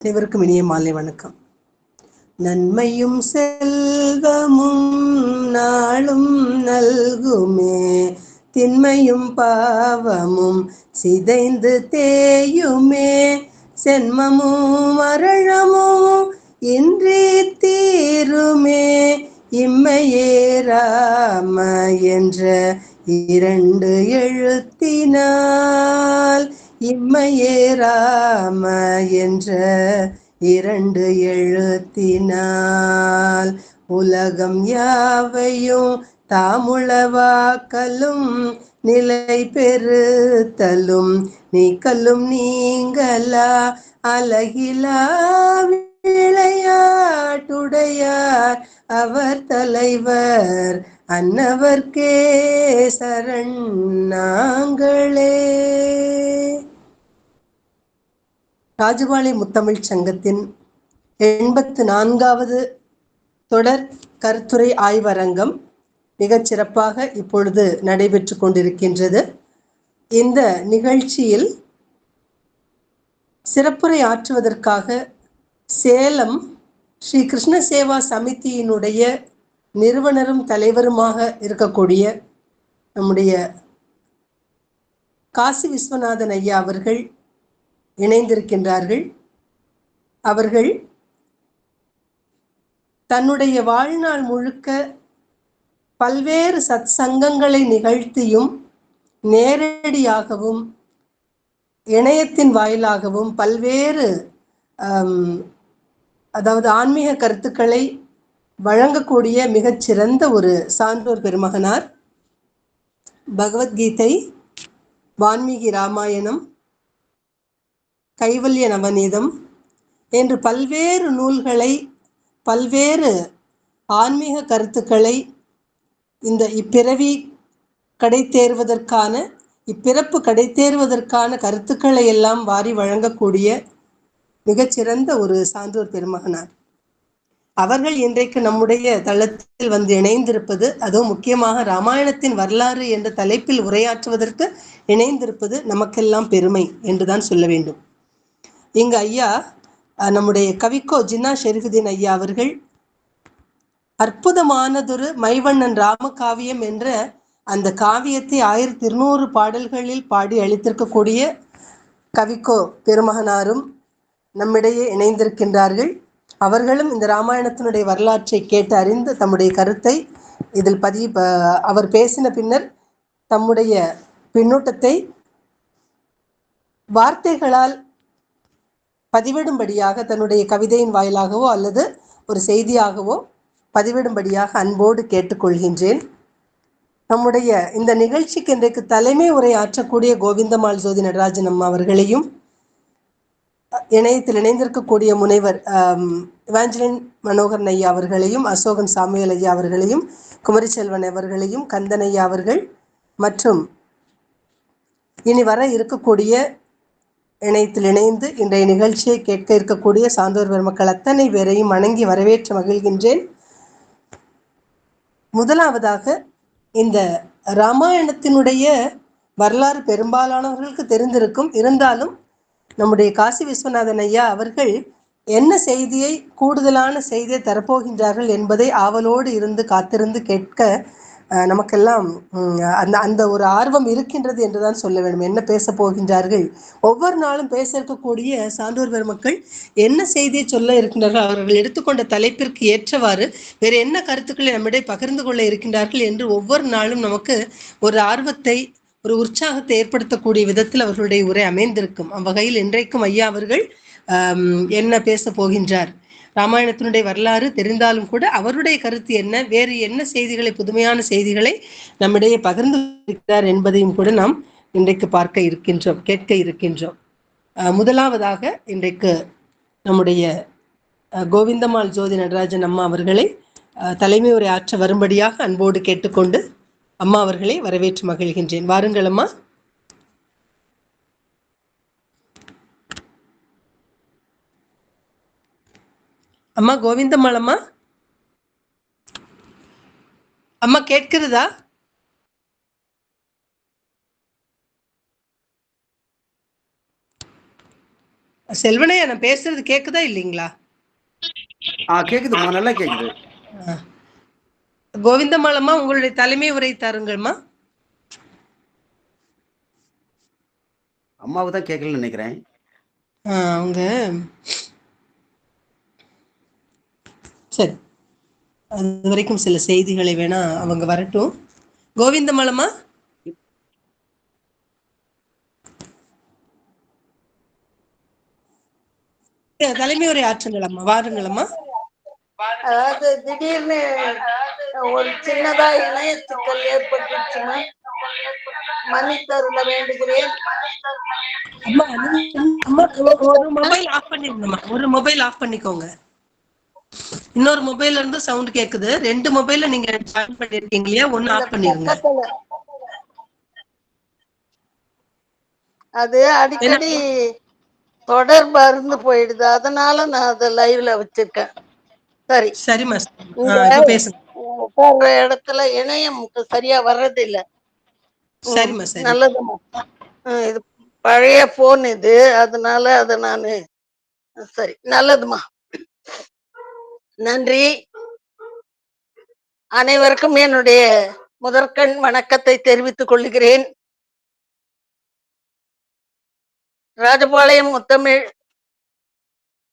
அனைவருக்கும் இனிய மாலை வணக்கம். நன்மையும் செல்வமும் நாளும் நல்குமே, திண்மையும் பாவமும் சிதைந்து தேயுமே, சென்மமும் மரணமும் இன்றி தீருமே, இம்மையே ராம என்ற இரண்டு எழுத்தினால், இம்மையே ராம என்ற இரண்டு எழுத்தினால், உலகம் யாவையும் தாமுளவாக்கலும் நிலை பெறுத்தலும் நீக்கலும் நீங்களா அழகிலா விளையாட்டுடையார் அவர் தலைவர் அன்னவர்க்கே சரண் நாங்களே. ராஜபாளை முத்தமிழ் சங்கத்தின் 84வது தொடர் கருத்துரை ஆய்வரங்கம் மிகச் சிறப்பாக இப்பொழுது நடைபெற்று கொண்டிருக்கின்றது. இந்த நிகழ்ச்சியில் சிறப்புரை ஆற்றுவதற்காக சேலம் ஸ்ரீ கிருஷ்ண சேவா சமிதியினுடைய நிறுவனரும் தலைவருமாக இருக்கக்கூடிய நம்முடைய காசி விஸ்வநாதன் ஐயா அவர்கள் இணைந்திருக்கின்றார்கள். அவர்கள் தன்னுடைய வாழ்நாள் முழுக்க பல்வேறு சத் சங்கங்களை நிகழ்த்தியும் நேரடியாகவும் இணையத்தின் வாயிலாகவும் பல்வேறு அதாவது ஆன்மீக கருத்துக்களை வழங்கக்கூடிய மிகச்சிறந்த ஒரு சான்றோர் பெருமகனார். பகவத்கீதை, வான்மீகி ராமாயணம், கைவல்ய நவநீதம் என்று பல்வேறு நூல்களை பல்வேறு ஆன்மீக கருத்துக்களை இந்த இப்பிறப்பு கடை தேர்வதற்கான கருத்துக்களை எல்லாம் வாரி வழங்கக்கூடிய மிகச்சிறந்த ஒரு சான்றோர் பெருமகனார். அவர்கள் இன்றைக்கு நம்முடைய தளத்தில் வந்து இணைந்திருப்பது, அதுவும் முக்கியமாக ராமாயணத்தின் வரலாறு என்ற தலைப்பில் உரையாற்றுவதற்கு இணைந்திருப்பது நமக்கெல்லாம் பெருமை என்றுதான் சொல்ல வேண்டும். இங்கு ஐயா நம்முடைய கவிக்கோ ஜின்னா ஷெரீஃபுதீன் ஐயா அவர்கள் அற்புதமானதொரு மைவண்ணன் ராமகாவியம் என்ற அந்த காவியத்தை 1200 பாடல்களில் பாடி அளித்திருக்கக்கூடிய கவிக்கோ பெருமகனாரும் நம்மிடையே இணைந்திருக்கின்றார்கள். அவர்களும் இந்த ராமாயணத்தினுடைய வரலாற்றை கேட்டு அறிந்து தம்முடைய கருத்தை இதில் அவர் பேசின பின்னர் தம்முடைய பின்னூட்டத்தை வார்த்தைகளால் பதிவிடும்படியாக தன்னுடைய கவிதையின் வாயிலாகவோ அல்லது ஒரு செய்தியாகவோ பதிவிடும்படியாக அன்போடு கேட்டுக்கொள்கின்றேன். நம்முடைய இந்த நிகழ்ச்சிக்கு இன்றைக்கு தலைமை உரை ஆற்றக்கூடிய கோவிந்தம்மாள் ஜோதி நடராஜன் அம்மா அவர்களையும், இணையத்தில் இணைந்திருக்கக்கூடிய முனைவர் இவாஞ்சலின் மனோகரன் ஐயா அவர்களையும், அசோகன் சாமுவேல் ஐயா அவர்களையும், குமரிச்செல்வன் அவர்களையும், கந்தன் ஐயா அவர்கள் மற்றும் இனி வர இருக்கக்கூடிய இணையத்தில் இணைந்து இன்றைய நிகழ்ச்சியை கேட்க இருக்கக்கூடிய சான்றோர் பெருமக்கள் அத்தனை பேரையும் வணங்கி வரவேற்று மகிழ்கின்றேன். முதலாவதாக, இந்த ராமாயணத்தினுடைய வரலாறு பெரும்பாலானவர்களுக்கு தெரிந்திருக்கும். இருந்தாலும் நம்முடைய காசி விஸ்வநாதன் ஐயா அவர்கள் என்ன செய்தியை, கூடுதலான செய்தியை தரப்போகின்றார்கள் என்பதை ஆவலோடு இருந்து காத்திருந்து கேட்க நமக்கெல்லாம் அந்த ஒரு ஆர்வம் இருக்கின்றது என்றுதான் சொல்ல வேண்டும். என்ன பேச போகின்றார்கள், ஒவ்வொரு நாளும் பேச இருக்கக்கூடிய சான்றோர் பெருமக்கள் என்ன செய்தியை சொல்ல இருக்கின்றார்கள், அவர்கள் எடுத்துக்கொண்ட தலைப்பிற்கு ஏற்றவாறு வேறு என்ன கருத்துக்களை நம்மிடையே பகிர்ந்து கொள்ள இருக்கின்றார்கள் என்று ஒவ்வொரு நாளும் நமக்கு ஒரு ஆர்வத்தை, ஒரு உற்சாகத்தை ஏற்படுத்தக்கூடிய விதத்தில் அவர்களுடைய உரை அமைந்திருக்கும். அவ்வகையில் இன்றைக்கும் ஐயா அவர்கள் என்ன பேச போகின்றார், ராமாயணத்தினுடைய வரலாறு தெரிந்தாலும் கூட அவருடைய கருத்து என்ன, வேறு என்ன செய்திகளை, புதுமையான செய்திகளை நம்மிடையே பகிர்ந்து இருக்கிறார் என்பதையும் கூட நாம் இன்றைக்கு கேட்க இருக்கின்றோம். முதலாவதாக இன்றைக்கு நம்முடைய கோவிந்தம்மாள் ஜோதி நடராஜன் அம்மா அவர்களை தலைமை உரை ஆற்ற வரும்படியாக அன்போடு கேட்டுக்கொண்டு அம்மா அவர்களை வரவேற்று மகிழ்கின்றேன். வாருங்கள் அம்மா. அம்மா கோவிந்தம்மாள் அம்மா, அம்மா கேட்கிறதா? செல்வனையா, நான் பேசுறது கேக்குதா இல்லைங்களா? கேக்குதுமா, நல்லா கேக்குது. கோவிந்தமாலம்மா, உங்களுடைய தலைமை உரை தாருங்கள்மா. அம்மாவுக்கு தான் கேட்கலன்னு நினைக்கிறேன். அவங்க சரி, அது வரைக்கும் சில செய்திகளை வேணா அவங்க வரட்டும். கோவிந்தமாலம்மா, தலைமை உரை ஆற்றுங்களம்மா, வாருங்களம்மா. அதாவது திடீர்னு ஒரு சின்னதா இணைய சிக்கல் ஏற்பட்டுச்சுன்னா மன்னித்தருள வேண்டுகிறேன். அம்மா, அம்மா, ஒரு மொபைல் ஆஃப் பண்ணிருங்கம்மா, ஒரு மொபைல் ஆஃப் பண்ணிக்கோங்க. இன்னொரு மொபைல்ல இருந்து சவுண்ட் கேக்குது. 2 மொபைல்ல நீங்க ஜாயின் பண்ணிருக்கீங்க இல்லையா? ஒன்னு ஆஃப் பண்ணிருங்க. அது அடிக்கடி தொடர்பு அருந்து போயிடுது, அதனால நான் அதை லைவ்ல வச்சிருக்கேன். சரி, சரிம்மா. இங்க பேசுங்க. உட்கார்ற இடத்துல இணையம் சரியா வர்றது இல்ல. சரிம்மா, சரி. நல்லதுமா. இது பழைய போன் இது, அதனால அத நானு சரி, நல்லதுமா. நன்றி. அனைவருக்கும் என்னுடைய முதற்கண் வணக்கத்தை தெரிவித்துக் கொள்கிறேன். ராஜபாளையம் முத்தமிழ்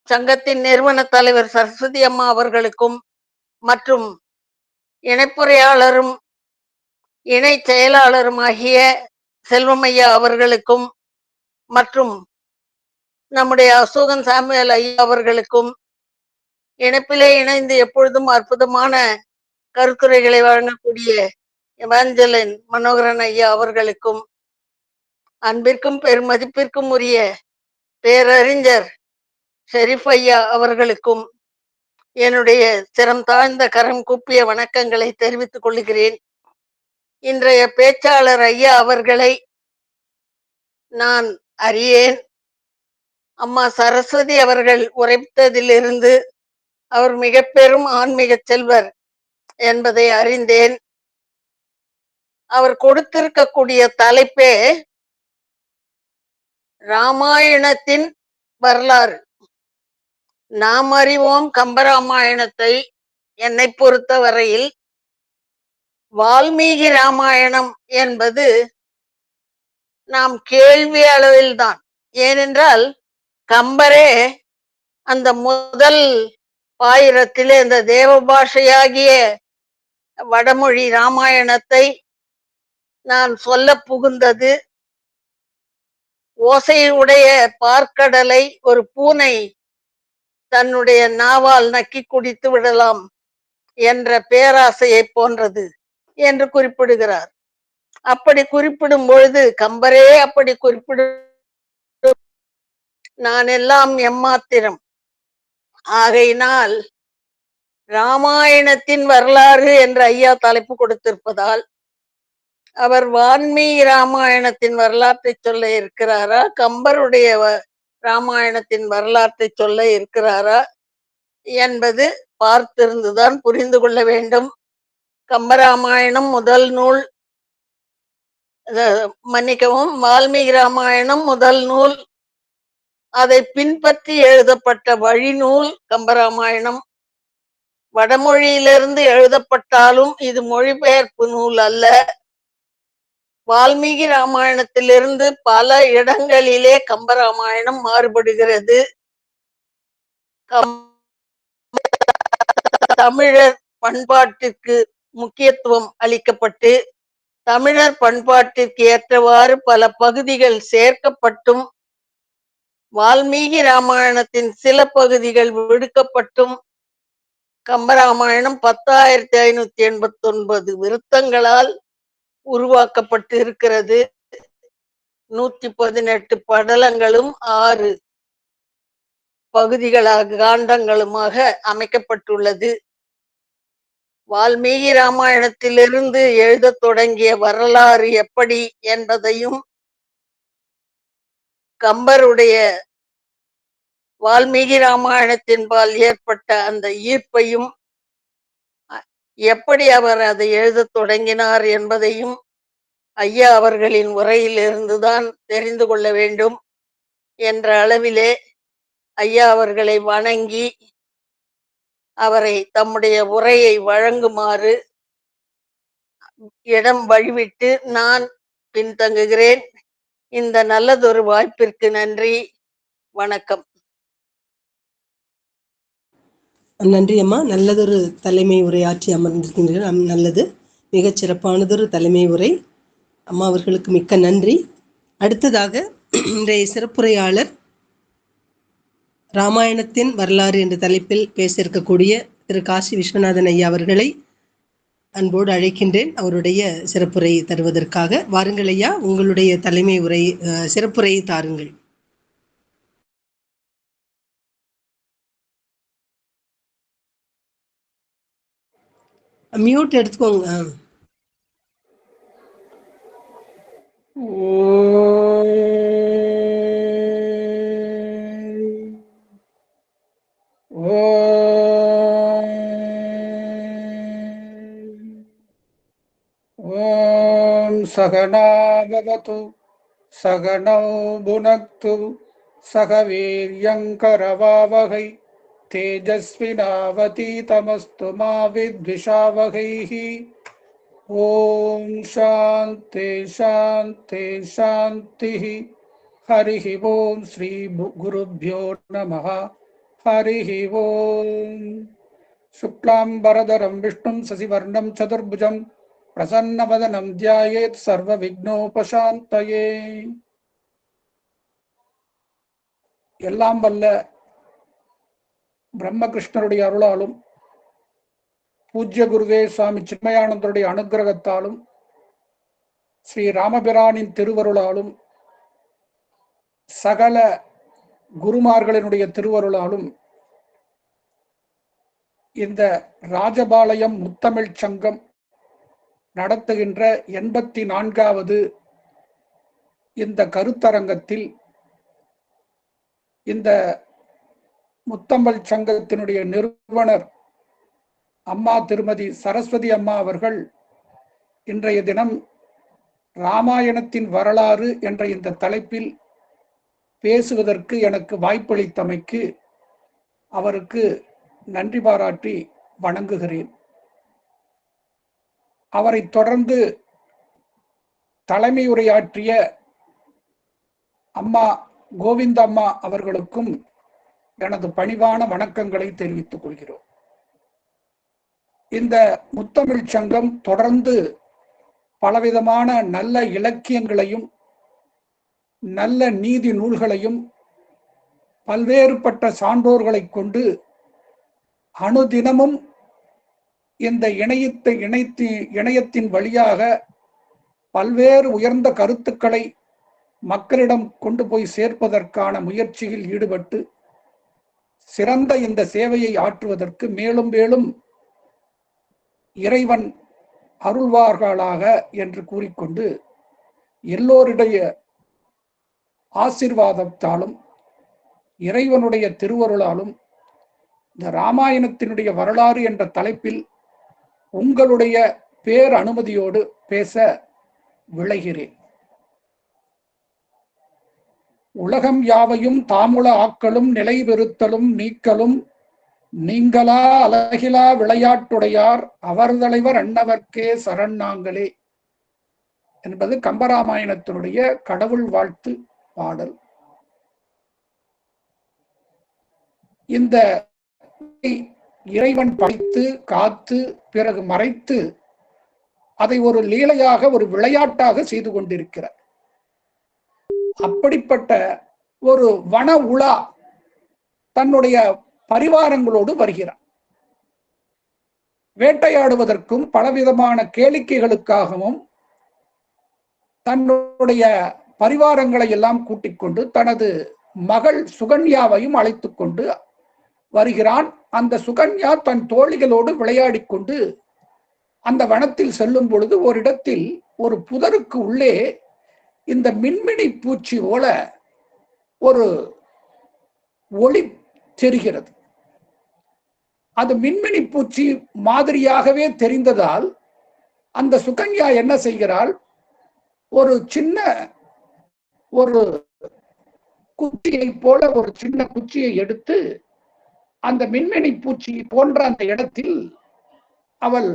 சங்கத்தின் நிறுவன தலைவர் சரஸ்வதி அம்மா அவர்களுக்கும் மற்றும் இணைப்புரையாளரும் இணை செயலாளரும் ஆகிய செல்வமையா அவர்களுக்கும் மற்றும் நம்முடைய அசோகன் சாமுவேல் ஐயா அவர்களுக்கும் இணைப்பிலே இணைந்து எப்பொழுதும் அற்புதமான கருத்துரைகளை வழங்கக்கூடிய எவாஞ்சலின் மனோகரன் ஐயா அவர்களுக்கும் அன்பிற்கும் பெருமதிப்பிற்கும் உரிய பேரறிஞர் ஷெரீப் ஐயா அவர்களுக்கும் என்னுடைய சிரம் தாழ்ந்த கரம் கூப்பிய வணக்கங்களை தெரிவித்துக் கொள்கிறேன். இன்றைய பேச்சாளர் ஐயா அவர்களை நான் அறியேன். அம்மா சரஸ்வதி அவர்கள் உரைத்ததிலிருந்து அவர் மிக பெரும் ஆன்மீக செல்வர் என்பதை அறிந்தேன். அவர் கொடுத்திருக்கக்கூடிய தலைப்பே ராமாயணத்தின் வரலாறு. நாம் அறிவோம் கம்பராமாயணத்தை. என்னை பொறுத்த வரையில் வால்மீகி ராமாயணம் என்பது நாம் கேள்வி அளவில்தான். ஏனென்றால் கம்பரே அந்த முதல் பாயிரத்திலே இந்த தேவ பாஷையாகிய வடமொழி ராமாயணத்தை நான் சொல்ல புகுந்தது, ஓசையுடைய பார்க்கடலை ஒரு பூனை தன்னுடைய நாவால் நக்கி குடித்து விடலாம் என்ற பேராசையை போன்றது என்று குறிப்பிடுகிறார். அப்படி குறிப்பிடும் பொழுது கம்பரே அப்படி குறிப்பிடும் நான் எல்லாம் எம்மாத்திரம். ஆகையினால் ராமாயணத்தின் வரலாறு என்று ஐயா தலைப்பு கொடுத்திருப்பதால் அவர் வான்மீகி ராமாயணத்தின் வரலாற்றை சொல்ல இருக்கிறாரா, கம்பருடைய ராமாயணத்தின் வரலாற்றை சொல்ல இருக்கிறாரா என்பது பார்த்திருந்துதான் புரிந்து கொள்ள வேண்டும். கம்பராமாயணம் முதல் நூல், மன்னிக்கவும், வால்மீகி ராமாயணம் முதல் நூல். அதை பின்பற்றி எழுதப்பட்ட வழிநூல் கம்பராமாயணம். வடமொழியிலிருந்து எழுதப்பட்டாலும் இது மொழிபெயர்ப்பு நூல் அல்ல. வால்மீகி ராமாயணத்திலிருந்து பல இடங்களிலே கம்பராமாயணம் மாறுபடுகிறது. தமிழர் பண்பாட்டிற்கு முக்கியத்துவம் அளிக்கப்பட்டு தமிழர் பண்பாட்டிற்கு ஏற்றவாறு பல பகுதிகள் சேர்க்கப்பட்டும் வால்மீகி ராமாயணத்தின் சில பகுதிகள் விடுக்கப்பட்டும் கம்பராமாயணம் 10,589 விருத்தங்களால் உருவாக்கப்பட்டு இருக்கிறது. 118 படலங்களும் 6 பகுதிகளாக காண்டங்களுமாக அமைக்கப்பட்டுள்ளது. வால்மீகி ராமாயணத்திலிருந்து எழுதத் தொடங்கிய வரலாறு எப்படி என்பதையும் கம்பருடைய வால்மீகி ராமாயணத்தின்பால் ஏற்பட்ட அந்த ஈர்ப்பையும் எப்படி அவர் அதை எழுதத் தொடங்கினார் என்பதையும் ஐயா அவர்களின் உரையிலிருந்துதான் தெரிந்து கொள்ள வேண்டும் என்ற அளவிலே ஐயா அவர்களை வணங்கி அவரை தம்முடைய உரையை வழங்குமாறு இடம் வழிவிட்டு நான் பின்தங்குகிறேன். இந்த நல்லதொரு வாய்ப்பிற்கு நன்றி. வணக்கம். நன்றி அம்மா. நல்லதொரு தலைமை உரையாற்றி அமர்ந்திருக்கின்றீர்கள். நல்லது, மிகச் சிறப்பானதொரு தலைமை உரை. அம்மா அவர்களுக்கு மிக்க நன்றி. அடுத்ததாக இன்றைய சிறப்புரையாளர் ராமாயணத்தின் வரலாறு என்ற தலைப்பில் பேச இருக்கக்கூடிய திரு காசி விஸ்வநாதன் ஐயா அவர்களை அன்போடு அழைக்கின்றேன் அவருடைய சிறப்புரை தருவதற்காக. வாருங்கள் ஐயா, உங்களுடைய தலைமை உரை சிறப்புரையை தாருங்கள். மியூட் எடுத்துக்கோங்க. ஓம் சகனா பவது சகனௌ புனக்து சக வீர்யங்கரவாவகை தேஜஸ்வினாவதீதமஸ்து மா வித்விஷாவகைः. ஓம் சாந்தி சாந்தி சாந்திः. ஹரிः ஓம் ஸ்ரீ குருभ्यो நமः. ஹரிः ஓம். சுக்லாம்பரதரம் விஷ்ணும் சசிவர்ணம் சதுர்புஜம் பிரசன்னவதனம் தியாயேத் சர்வ விக்னோபசாந்தயே. எல்லாம் வல்ல பிரம்மகிருஷ்ணருடைய அருளாலும் பூஜ்ய குருவே சுவாமி சின்மயானந்தருடைய அனுகிரகத்தாலும் ஸ்ரீ ராமபிரானின் திருவருளாலும் சகல குருமார்களினுடைய திருவருளாலும் இந்த ராஜபாளையம் முத்தமிழ் சங்கம் நடத்துகின்ற 84வது இந்த கருத்தரங்கத்தில் இந்த முத்தமிழ் சங்கத்தினுடைய நிறுவனர் அம்மா திருமதி சரஸ்வதி அம்மா அவர்கள் இன்றைய தினம் ராமாயணத்தின் வரலாறு என்ற இந்த தலைப்பில் பேசுவதற்கு எனக்கு வாய்ப்பளித்தமைக்கு அவருக்கு நன்றி பாராட்டி வணங்குகிறேன். அவரை தொடர்ந்து தலைமை உரையாற்றிய அம்மா கோவிந்தம்மா அவர்களுக்கும் எனது பணிவான வணக்கங்களை தெரிவித்துக் கொள்கிறோம். இந்த முத்தமிழ் சங்கம் தொடர்ந்து பலவிதமான நல்ல இலக்கியங்களையும் நல்ல நீதி நூல்களையும் பல்வேறுபட்ட சான்றோர்களை கொண்டு அனுதினமும் இந்த இணையத்தின் வழியாக பல்வேறு உயர்ந்த கருத்துக்களை மக்களிடம் கொண்டு போய் சேர்ப்பதற்கான முயற்சியில் ஈடுபட்டு சிறந்த இந்த சேவையை ஆற்றுவதற்கு மேலும் மேலும் இறைவன் அருள்வார்களாக என்று கூறிக்கொண்டு எல்லோருடைய ஆசீர்வாதத்தாலும் இறைவனுடைய திருவருளாலும் இந்த ராமாயணத்தினுடைய வரலாறு என்ற தலைப்பில் உங்களுடைய பேர் அனுமதியோடு பேச விளைகிறேன். உலகம் யாவையும் தாமுல ஆக்களும் நிலைபெறுத்தலும் நீக்கலும் நீங்களா அலகிலா விளையாட்டுடையார் அவர் தலைவர் அன்னவர்க்கே சரணாங்களே என்பது கம்பராமாயணத்தினுடைய கடவுள் வாழ்த்து பாடல். இந்த இறைவன் படைத்து காத்து பிறகு மறைத்து அதை ஒரு லீலையாக ஒரு விளையாட்டாக செய்து கொண்டிருக்கிறார். அப்படிப்பட்ட ஒரு வன உலா தன்னுடைய பரிவாரங்களோடு வருகிறார். வேட்டையாடுவதற்கும் பலவிதமான கேளிக்கைகளுக்காகவும் தன்னுடைய பரிவாரங்களை எல்லாம் கூட்டிக் கொண்டு தனது மகள் சுகன்யாவையும் அழைத்துக் கொண்டு வருகிறான். அந்த சுகன்யா தன் தோழிகளோடு விளையாடி கொண்டு அந்த வனத்தில் செல்லும் பொழுது ஒரு இடத்தில் ஒரு புதருக்கு உள்ளே இந்த மின்மினி பூச்சி போல ஒரு ஒளி தெரிகிறது. அது மின்மினி பூச்சி மாதிரியாகவே தெரிந்ததால் அந்த சுகன்யா என்ன செய்கிறாள், ஒரு சின்ன ஒரு குச்சியை போல ஒரு சின்ன குச்சியை எடுத்து அந்த மின்மினி பூச்சி போன்ற அந்த இடத்தில் அவள்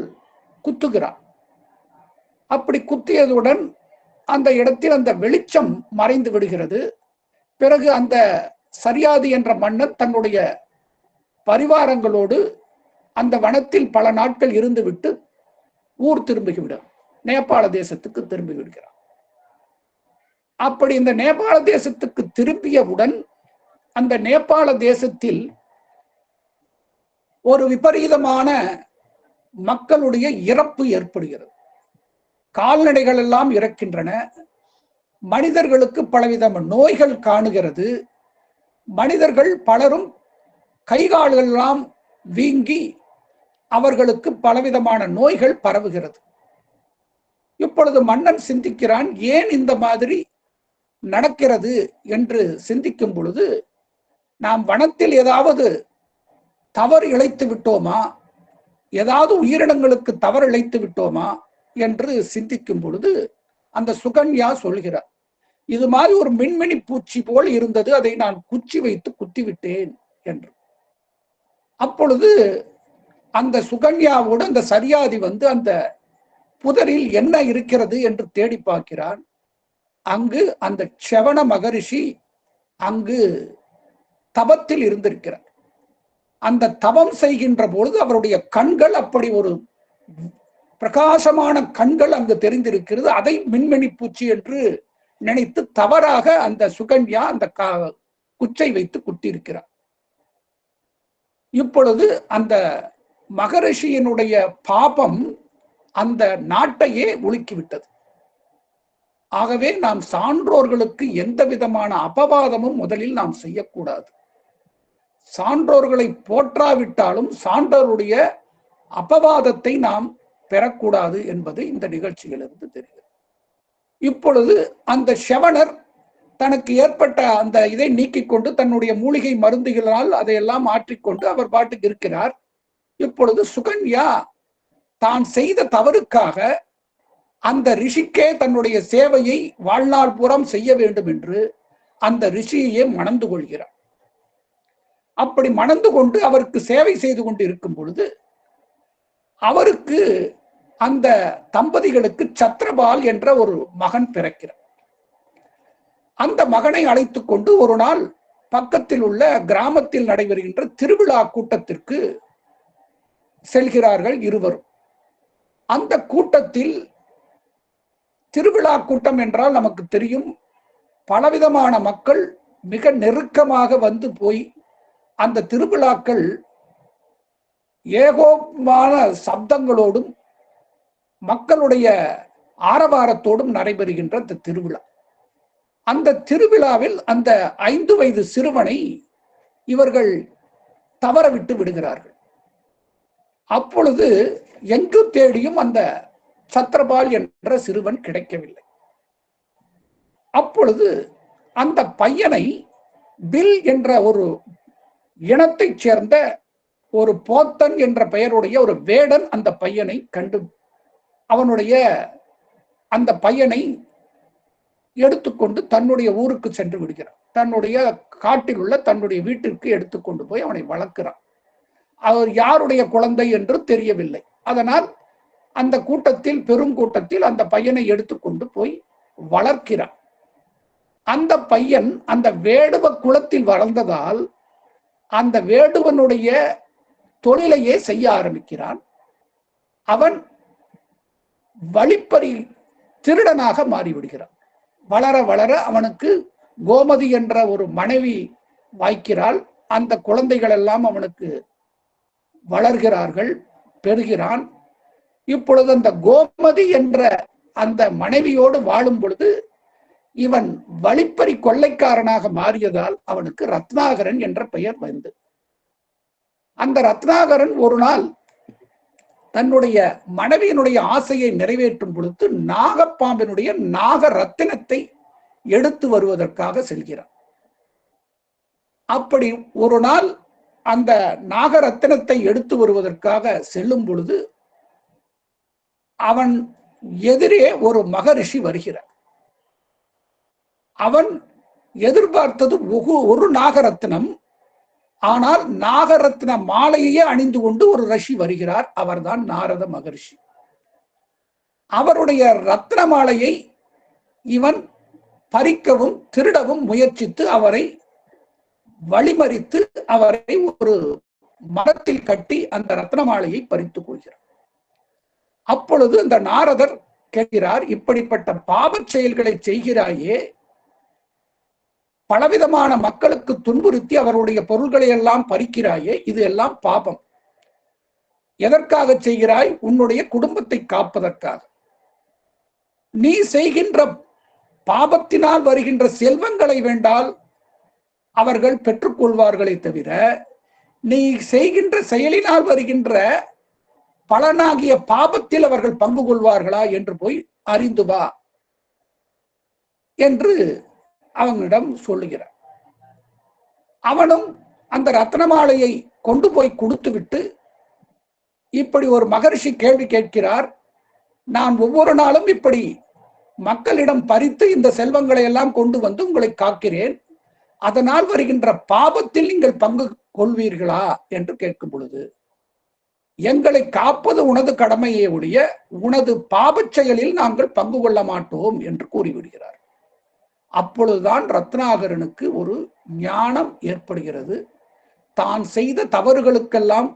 குத்துகிறாள். அப்படி குத்தியதுடன் அந்த இடத்தில் அந்த வெளிச்சம் மறைந்து விடுகிறது. பிறகு அந்த சரியாதி என்ற மன்னன் தன்னுடைய பரிவாரங்களோடு அந்த வனத்தில் பல நாட்கள் இருந்துவிட்டு ஊர் திரும்பிவிடும், நேபாள தேசத்துக்கு திரும்பி விடுகிறார். அப்படி இந்த நேபாள தேசத்துக்கு திரும்பியவுடன் அந்த நேபாள தேசத்தில் ஒரு விபரீதமான மக்களுடைய இறப்பு ஏற்படுகிறது. கால்நடைகள் எல்லாம் இறக்கின்றன. மனிதர்களுக்கு பலவிதமான நோய்கள் காணுகிறது. மனிதர்கள் பலரும் கைகால்கள் எல்லாம் வீங்கி அவர்களுக்கு பலவிதமான நோய்கள் பரவுகிறது. இப்பொழுது மன்னன் சிந்திக்கிறான், ஏன் இந்த மாதிரி நடக்கிறது என்று சிந்திக்கும் பொழுது, நாம் வனத்தில் ஏதாவது தவறு இழைத்து விட்டோமா, ஏதாவது உயிரினங்களுக்கு தவறு இழைத்து விட்டோமா என்று சிந்திக்கும் பொழுது அந்த சுகன்யா சொல்கிறார், இது மாதிரி ஒரு மின்மினி பூச்சி போல் இருந்தது, அதை நான் குச்சி வைத்து குத்திவிட்டேன் என்று. அப்பொழுது அந்த சுகன்யாவோடு அந்த சரியாதி வந்து அந்த புதரில் என்ன இருக்கிறது என்று தேடி பார்க்கிறான். அங்கு அந்த செவண மகரிஷி அங்கு தபத்தில் இருந்திருக்கிறார். அந்த தபம் செய்கின்ற பொழுது அவருடைய கண்கள் அப்படி ஒரு பிரகாசமான கண்கள் அங்கு தெரிந்திருக்கிறது. அதை மின்மினி பூச்சி என்று நினைத்து தவறாக அந்த சுகன்யா அந்த குச்சை வைத்து குத்தியிருக்கிறார். இப்பொழுது அந்த மகரிஷியினுடைய பாபம் அந்த நாட்டையே ஒழுக்கிவிட்டது. ஆகவே நாம் சான்றோர்களுக்கு எந்த விதமான அபவாதமும் முதலில் நாம் செய்யக்கூடாது. சான்றோர்களை போற்றாவிட்டாலும் சான்றோருடைய அபவாதத்தை நாம் பெறக்கூடாது என்பது இந்த நிகழ்ச்சியிலிருந்து தெரிகிறது. இப்பொழுது அந்த செவணர் தனக்கு ஏற்பட்ட அந்த இதை நீக்கிக் கொண்டு தன்னுடைய மூலிகை மருந்துகளால் அதையெல்லாம் மாற்றிக்கொண்டு அவர் பாட்டுக்கு இருக்கிறார். இப்பொழுது சுகன்யா தான் செய்த தவறுக்காக அந்த ரிஷிக்கே தன்னுடைய சேவையை வாழ்நாள் புறம் செய்ய வேண்டும் என்று அந்த ரிஷியையே மணந்து கொள்கிறார். அப்படி மணந்து கொண்டு அவருக்கு சேவை செய்து கொண்டு இருக்கும் பொழுது அவருக்கு அந்த தம்பதிகளுக்கு சத்ரபால் என்ற ஒரு மகன் பிறக்கிறார். அந்த மகனை அழைத்துக் கொண்டு ஒரு நாள் பக்கத்தில் உள்ள கிராமத்தில் நடைபெறுகின்ற திருவிழா கூட்டத்திற்கு செல்கிறார்கள் இருவரும். அந்த கூட்டத்தில், திருவிழா கூட்டம் என்றால் நமக்கு தெரியும், பலவிதமான மக்கள் மிக நெருக்கமாக வந்து போய் அந்த திருவிழாக்கள் ஏகோபமான சப்தங்களோடும் மக்களுடைய ஆரவாரத்தோடும் நடைபெறுகின்ற அந்த திருவிழா. அந்த திருவிழாவில் அந்த 5 வயது சிறுவனை இவர்கள் தவறவிட்டு விடுகிறார்கள். அப்பொழுது எங்கு தேடியும் அந்த சத்ரபால் என்ற சிறுவன் கிடைக்கவில்லை. அப்பொழுது அந்த பையனை பில் என்ற ஒரு இனத்தைச் சேர்ந்த ஒரு போத்தன் என்ற பெயருடைய ஒரு வேடன் அந்த பையனை கண்டு அவனுடைய அந்த பையனை எடுத்துக்கொண்டு தன்னுடைய ஊருக்கு சென்று விடுகிறான். தன்னுடைய காட்டில் உள்ள தன்னுடைய வீட்டிற்கு எடுத்துக்கொண்டு போய் அவனை வளர்க்கிறான். அவர் யாருடைய குழந்தை என்று தெரியவில்லை. அதனால் அந்த கூட்டத்தில், பெருங்கூட்டத்தில் அந்த பையனை எடுத்துக்கொண்டு போய் வளர்க்கிறான். அந்த பையன் அந்த வேடுவ குலத்தில் வளர்ந்ததால் அந்த வேடுவனுடைய தொழிலையே செய்ய ஆரம்பிக்கிறான். அவன் வழிப்பறி திருடனாக மாறிவிடுகிறான். வளர வளர அவனுக்கு கோமதி என்ற ஒரு மனைவி வாய்க்கிறாள். அந்த குழந்தைகள் எல்லாம் அவனுக்கு வளர்கிறார்கள், பெறுகிறான். இப்பொழுது அந்த கோமதி என்ற அந்த மனைவியோடு வாழும் பொழுது இவன் வழிப்பறி கொள்ளைக்காரனாக மாறியதால் அவனுக்கு ரத்னாகரன் என்ற பெயர் வந்து, அந்த ரத்னாகரன் ஒரு நாள் தன்னுடைய மனைவியினுடைய ஆசையை நிறைவேற்றும் பொழுது நாகப்பாம்பினுடைய நாக ரத்தினத்தை எடுத்து வருவதற்காக செல்கிறான். அப்படி ஒரு நாள் அந்த நாகரத்தினத்தை எடுத்து வருவதற்காக செல்லும் பொழுது அவன் எதிரே ஒரு மகரிஷி வருகிறார். அவன் எதிர்பார்த்தது ஒரு நாகரத்னம். ஆனால் நாகரத்ன மாலையே அணிந்து கொண்டு ஒரு ரிஷி வருகிறார். அவர்தான் நாரத மகரிஷி. அவருடைய ரத்ன மாலையை இவன் பறிக்கவும் திருடவும் முயற்சித்து அவரை வழிமறித்து அவரை ஒரு மரத்தில் கட்டி அந்த ரத்ன மாலையை பறித்துக் கொள்கிறார். அப்பொழுது அந்த நாரதர் கேட்கிறார், இப்படிப்பட்ட பாவச் செயல்களை செய்கிறாயே, பலவிதமான மக்களுக்கு துன்புறுத்தி அவருடைய பொருள்களை எல்லாம் பறிக்கிறாயே, இது எல்லாம் பாபம். எதற்காக செய்கிறாய்? உன்னுடைய குடும்பத்தை காப்பதற்காக. நீ செய்கின்ற பாபத்தினால் வருகின்ற செல்வங்களை வேண்டால் அவர்கள் பெற்றுக்கொள்வார்களே தவிர, நீ செய்கின்ற செயலினால் வருகின்ற பலனாகிய பாபத்தில் அவர்கள் பங்கு கொள்வார்களா என்று போய் அறிந்து வா என்று அவனிடம் சொல்லுகிறார். அவனும் அந்த ரத்னமாலையை கொண்டு போய் கொடுத்து விட்டு, இப்படி ஒரு மகரிஷி கேள்வி கேட்கிறார், நான் ஒவ்வொரு நாளும் இப்படி மக்களிடம் பறித்து இந்த செல்வங்களை எல்லாம் கொண்டு வந்து உங்களை காக்கிறேன், அதனால் வருகின்ற பாபத்தில் நீங்கள் பங்கு கொள்வீர்களா என்று கேட்கும் பொழுது, எங்களை காப்பது உனது கடமையே ஒழிய உனது பாபச் செயலில் நாங்கள் பங்கு கொள்ள மாட்டோம் என்று கூறிவிடுகிறார். அப்பொழுதுதான் ரத்னாகரனுக்கு ஒரு ஞானம் ஏற்படுகிறது. தான் செய்த தவறுகளுக்கெல்லாம்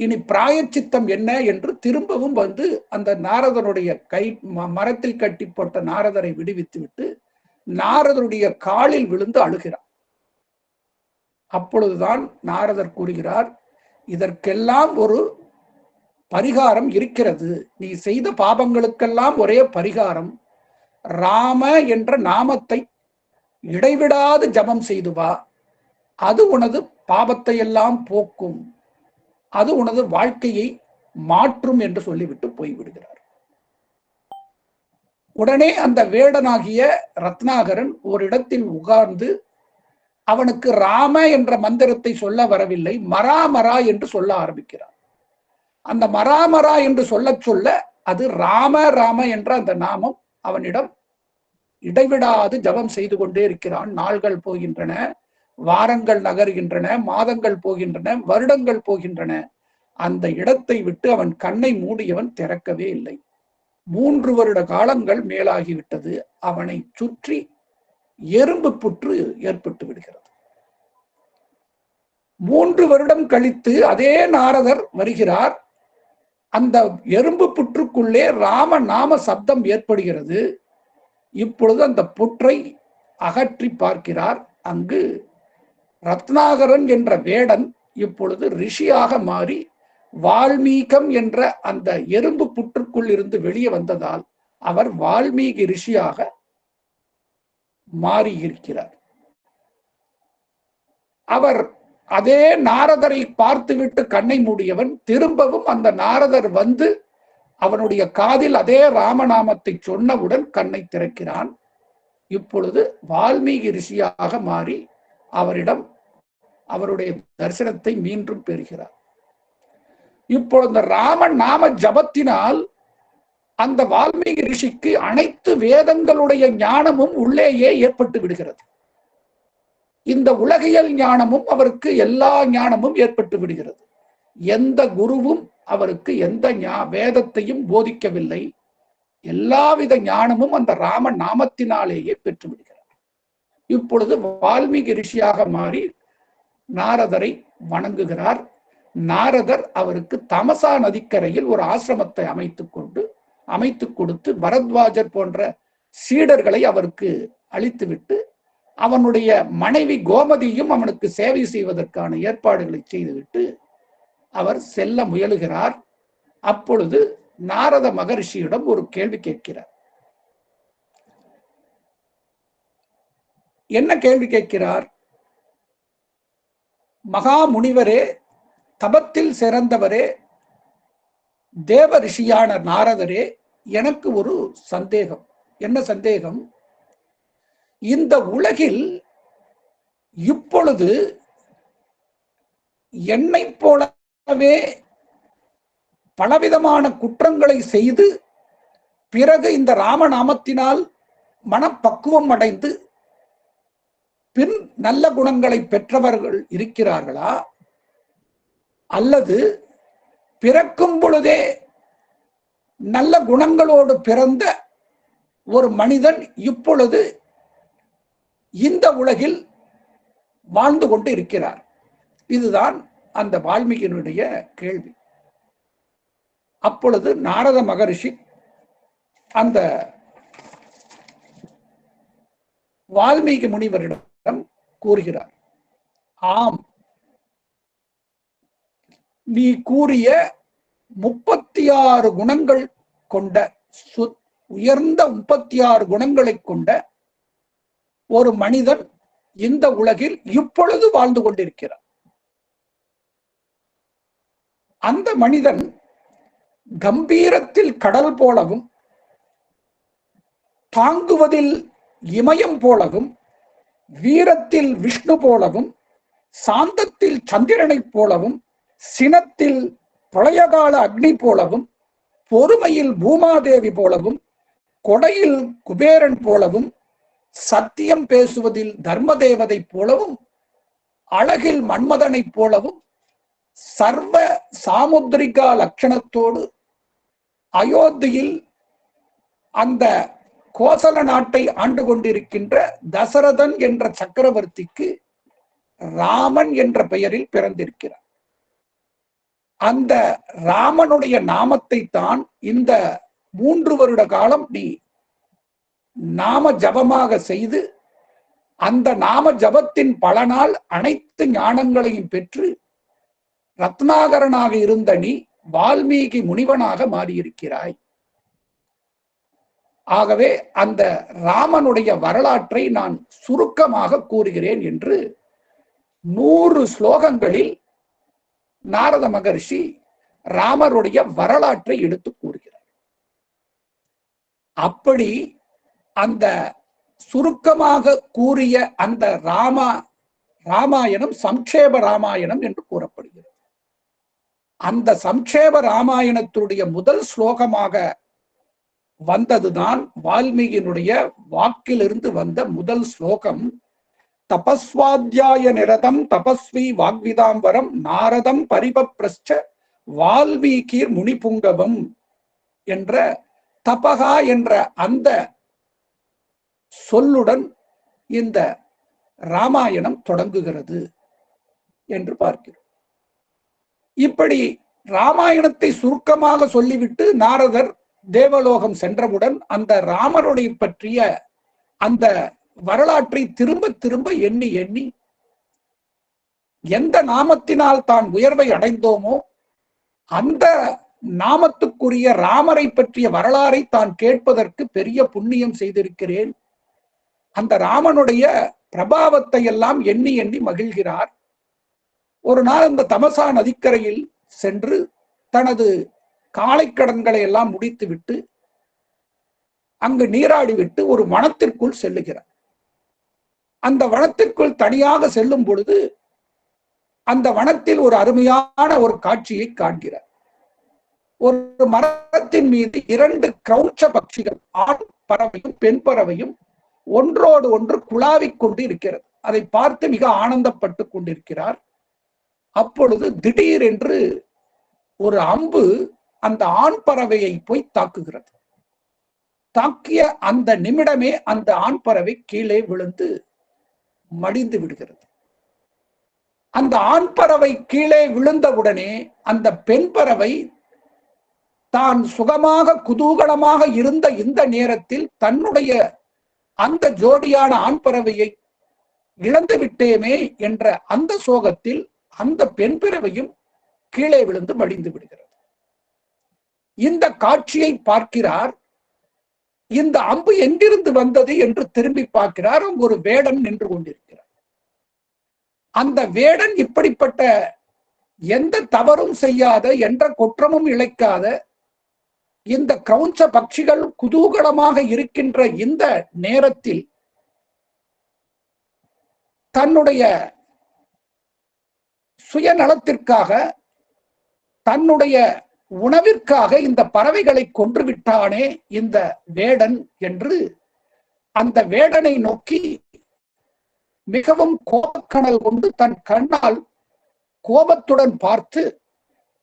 இனி பிராயச்சித்தம் என்ன என்று திரும்பவும் வந்து அந்த நாரதனுடைய மரத்தில் கட்டி போட்ட நாரதரை விடுவித்து விட்டு நாரதனுடைய காலில் விழுந்து அழுகிறார். அப்பொழுதுதான் நாரதர் கூறுகிறார், இதற்கெல்லாம் ஒரு பரிகாரம் இருக்கிறது. நீ செய்த பாபங்களுக்கெல்லாம் ஒரே பரிகாரம், ராம என்ற நாமத்தை இடைவிடாது ஜபம் செய்து வா, அது உனது பாபத்தை எல்லாம் போக்கும், அது உனது வாழ்க்கையை மாற்றும் என்று சொல்லிவிட்டு போய்விடுகிறார். உடனே அந்த வேடனாகிய ரத்னாகரன் ஒரு இடத்தில் உட்கார்ந்து, அவனுக்கு ராம என்ற மந்திரத்தை சொல்ல வரவில்லை, மராமரா என்று சொல்ல ஆரம்பிக்கிறார். அந்த மராமரா என்று சொல்ல சொல்ல அது ராம ராம என்ற அந்த நாமம் அவனிடம் இடைவிடாது ஜபம் செய்து கொண்டே இருக்கிறான். நாள்கள் போகின்றன, வாரங்கள் நகர்கின்றன, மாதங்கள் போகின்றன, வருடங்கள் போகின்றன. அந்த இடத்தை விட்டு அவன் கண்ணை மூடியவன் திறக்கவே இல்லை. 3 வருட காலங்கள் மேலாகிவிட்டது. அவனை சுற்றி எறும்பு புற்று ஏற்பட்டு விடுகிறது. 3 வருடம் கழித்து அதே நாரதர் வருகிறார். அந்த எறும்பு புற்றுக்குள்ளே ராம நாம சப்தம் ஏற்படுகிறது. இப்பொழுது அந்த புற்றை அகற்றி பார்க்கிறார். அங்கு ரத்னாகரன் என்ற வேடன் இப்பொழுது ரிஷியாக மாறி வால்மீகம் என்ற அந்த எறும்பு புற்றுக்குள் இருந்து வெளியே வந்ததால் அவர் வால்மீகி ரிஷியாக மாறியிருக்கிறார். அவர் அதே நாரதரை பார்த்துவிட்டு கண்ணை மூடியவன் திரும்பவும் அந்த நாரதர் வந்து அவனுடைய காதில் அதே ராமநாமத்தை சொன்னவுடன் கண்ணை திறக்கிறான். இப்பொழுது வால்மீகி ரிஷியாக மாறி அவரிடம் அவருடைய தரிசனத்தை மீண்டும் பெறுகிறார். இப்பொழுது ராம நாம ஜபத்தினால் அந்த வால்மீகி ரிஷிக்கு அனைத்து வேதங்களுடைய ஞானமும் உள்ளேயே ஏற்பட்டு விடுகிறது. இந்த உலகியல் ஞானமும் அவருக்கு எல்லா ஞானமும் ஏற்பட்டு விடுகிறது. எந்த குருவும் அவருக்கு எந்த வேதத்தையும் போதிக்கவில்லை. எல்லாவித ஞானமும் அந்த ராம நாமத்தினாலேயே பெற்று விடுகிறார். இப்பொழுது வால்மீகி ரிஷியாக மாறி நாரதரை வணங்குகிறார். நாரதர் அவருக்கு தமசா நதிக்கரையில் ஒரு ஆசிரமத்தை அமைத்து கொடுத்து பரத்வாஜர் போன்ற சீடர்களை அவருக்கு அளித்துவிட்டு அவனுடைய மனைவி கோமதியும் அவனுக்கு சேவை செய்வதற்கான ஏற்பாடுகளை செய்துவிட்டு அவர் செல்ல முயலுகிறார். அப்பொழுது நாரத மகரிஷியிடம் ஒரு கேள்வி கேட்கிறார். என்ன கேள்வி கேட்கிறார்? மகா முனிவரே, தபத்தில் சிறந்தவரே, தேவ ரிஷியான நாரதரே, எனக்கு ஒரு சந்தேகம். என்ன சந்தேகம்? இந்த உலகில் இப்பொழுது என்னை போலவே பலவிதமான குற்றங்களை செய்து பிறகு இந்த ராமநாமத்தினால் மனப்பக்குவம் அடைந்து பின் நல்ல குணங்களை பெற்றவர்கள் இருக்கிறார்களா, அல்லது பிறக்கும் பொழுதே நல்ல குணங்களோடு பிறந்த ஒரு மனிதன் இப்பொழுது இந்த உலகில் வாழ்ந்து கொண்டு இருக்கிறார்? இதுதான் அந்த வால்மீகியினுடைய கேள்வி. அப்பொழுது நாரத மகரிஷி அந்த வால்மீகி முனிவரிடம் கூறுகிறார், ஆம், நீ கூறிய 36 குணங்கள் கொண்ட, உயர்ந்த 36 குணங்களை கொண்ட ஒரு மனிதன் இந்த உலகில் இப்பொழுது வாழ்ந்து கொண்டிருக்கிறார். அந்த மனிதன் கம்பீரத்தில் கடல் போலவும், தாங்குவதில் இமயம் போலவும், வீரத்தில் விஷ்ணு போலவும், சாந்தத்தில் சந்திரனைப் போலவும், சினத்தில் பிரளயகால அக்னி போலவும், பொறுமையில் பூமாதேவி போலவும், கொடையில் குபேரன் போலவும், சத்தியம் பேசுவதில் தர்மதேவதை போலவும், அழகில் மன்மதனைப் போலவும், சர்வ சாமுத்திரிகா லட்சணத்தோடு அயோத்தியில் அந்த கோசல நாட்டை ஆண்டு கொண்டிருக்கின்ற தசரதன் என்ற சக்கரவர்த்திக்கு ராமன் என்ற பெயரில் பிறந்திருக்கிறார். அந்த ராமனுடைய நாமத்தை தான் இந்த 3 வருட காலம் நீ நாம ஜபமாக செய்து, அந்த நாம ஜபத்தின் பலனால் அனைத்து ஞானங்களையும் பெற்று ரத்னாகரனாக இருந்த நீ வால்மீகி முனிவனாக மாறியிருக்கிறாய். ஆகவே அந்த ராமனுடைய வரலாற்றை நான் சுருக்கமாக கூறுகிறேன் என்று 100 ஸ்லோகங்களில் நாரத மகரிஷி ராமருடைய வரலாற்றை எடுத்து கூறுகிறார். அப்படி அந்த சுருக்கமாக கூறிய அந்த ராமாயணம் சம்க்ஷேப ராமாயணம் என்று கூறப்படுகிறது. அந்த சம்க்ஷேப ராமாயணத்துடைய முதல் ஸ்லோகமாக வந்ததுதான் வால்மீகியினுடைய வாக்கிலிருந்து வந்த முதல் ஸ்லோகம். தபஸ்வாத்தியாய நிரதம் தபஸ்வி வாக்விதாம்பரம் நாரதம் பரிபப்ரஸ்ச வால்மீகீர் முனிபுங்கவம் என்ற தபகா என்ற அந்த சொல்லுடன் இந்த ராமாயணம் தொடங்குகிறது என்று பார்க்கிறோம். இப்படி ராமாயணத்தை சுருக்கமாக சொல்லிவிட்டு நாரதர் தேவலோகம் சென்றவுடன் அந்த ராமருடைய பற்றிய அந்த வரலாற்றை திரும்ப திரும்ப எண்ணி எண்ணி எந்த நாமத்தினால் தான் உயர்வை அடைந்தோமோ அந்த நாமத்துக்குரிய ராமரை பற்றிய வரலாறை தான் கேட்பதற்கு பெரிய புண்ணியம் செய்திருக்கிறேன். அந்த ராமனுடைய பிரபாவத்தை எல்லாம் எண்ணி எண்ணி மகிழ்கிறார். ஒரு நாள் இந்த தமசா நதிக்கரையில் சென்று தனது காளைக்கடன்களை எல்லாம் முடித்துவிட்டு அங்கு நீராடிவிட்டு ஒரு வனத்திற்குள் செல்லுகிறார். அந்த வனத்திற்குள் தனியாக செல்லும் பொழுது அந்த வனத்தில் ஒரு அருமையான ஒரு காட்சியை காண்கிறார். ஒரு மரத்தின் மீது 2 கிரௌச்ச பட்சிகள், ஆண் பறவையும் பெண் பறவையும் ஒன்றோடு ஒன்று குழாவிக் கொண்டு இருக்கிறது. அதை பார்த்து மிக ஆனந்தப்பட்டு கொண்டிருக்கிறார். அப்பொழுது திடீரென்று ஒரு அம்பு அந்த ஆண் பறவையை போய் தாக்குகிறது. தாக்கிய அந்த நிமிடமே அந்த ஆண் பறவை கீழே விழுந்து மடிந்து விடுகிறது. அந்த ஆண் பறவை கீழே விழுந்தவுடனே அந்த பெண் பறவை தான் சுகமாக குதூகலமாக இருந்த இந்த நேரத்தில் தன்னுடைய அந்த ஜோடியான ஆண் பறவையை இழந்து விட்டேமே என்ற அந்த சோகத்தில் அந்த பெண் பறவையும் கீழே விழுந்து மடிந்து விடுகிறது. இந்த காட்சியை பார்க்கிறார். இந்த அம்பு எங்கிருந்து வந்தது என்று திரும்பி பார்க்கிறார். ஒரு வேடன் நின்று கொண்டிருக்கிறார். அந்த வேடன் இப்படிப்பட்ட எந்த தவறும் செய்யாத, என்ற குற்றமும் இழைக்காத இந்த கிரௌஞ்ச பட்சிகள் குதூகலமாக இருக்கின்ற இந்த நேரத்தில் தன்னுடைய சுயநலத்திற்காக, தன்னுடைய உணவிற்காக இந்த பறவைகளை கொன்று விட்டானே இந்த வேடன் என்று அந்த வேடனை நோக்கி மிகவும் கோபக்கணல் கொண்டு தன் கண்ணால் கோபத்துடன் பார்த்து,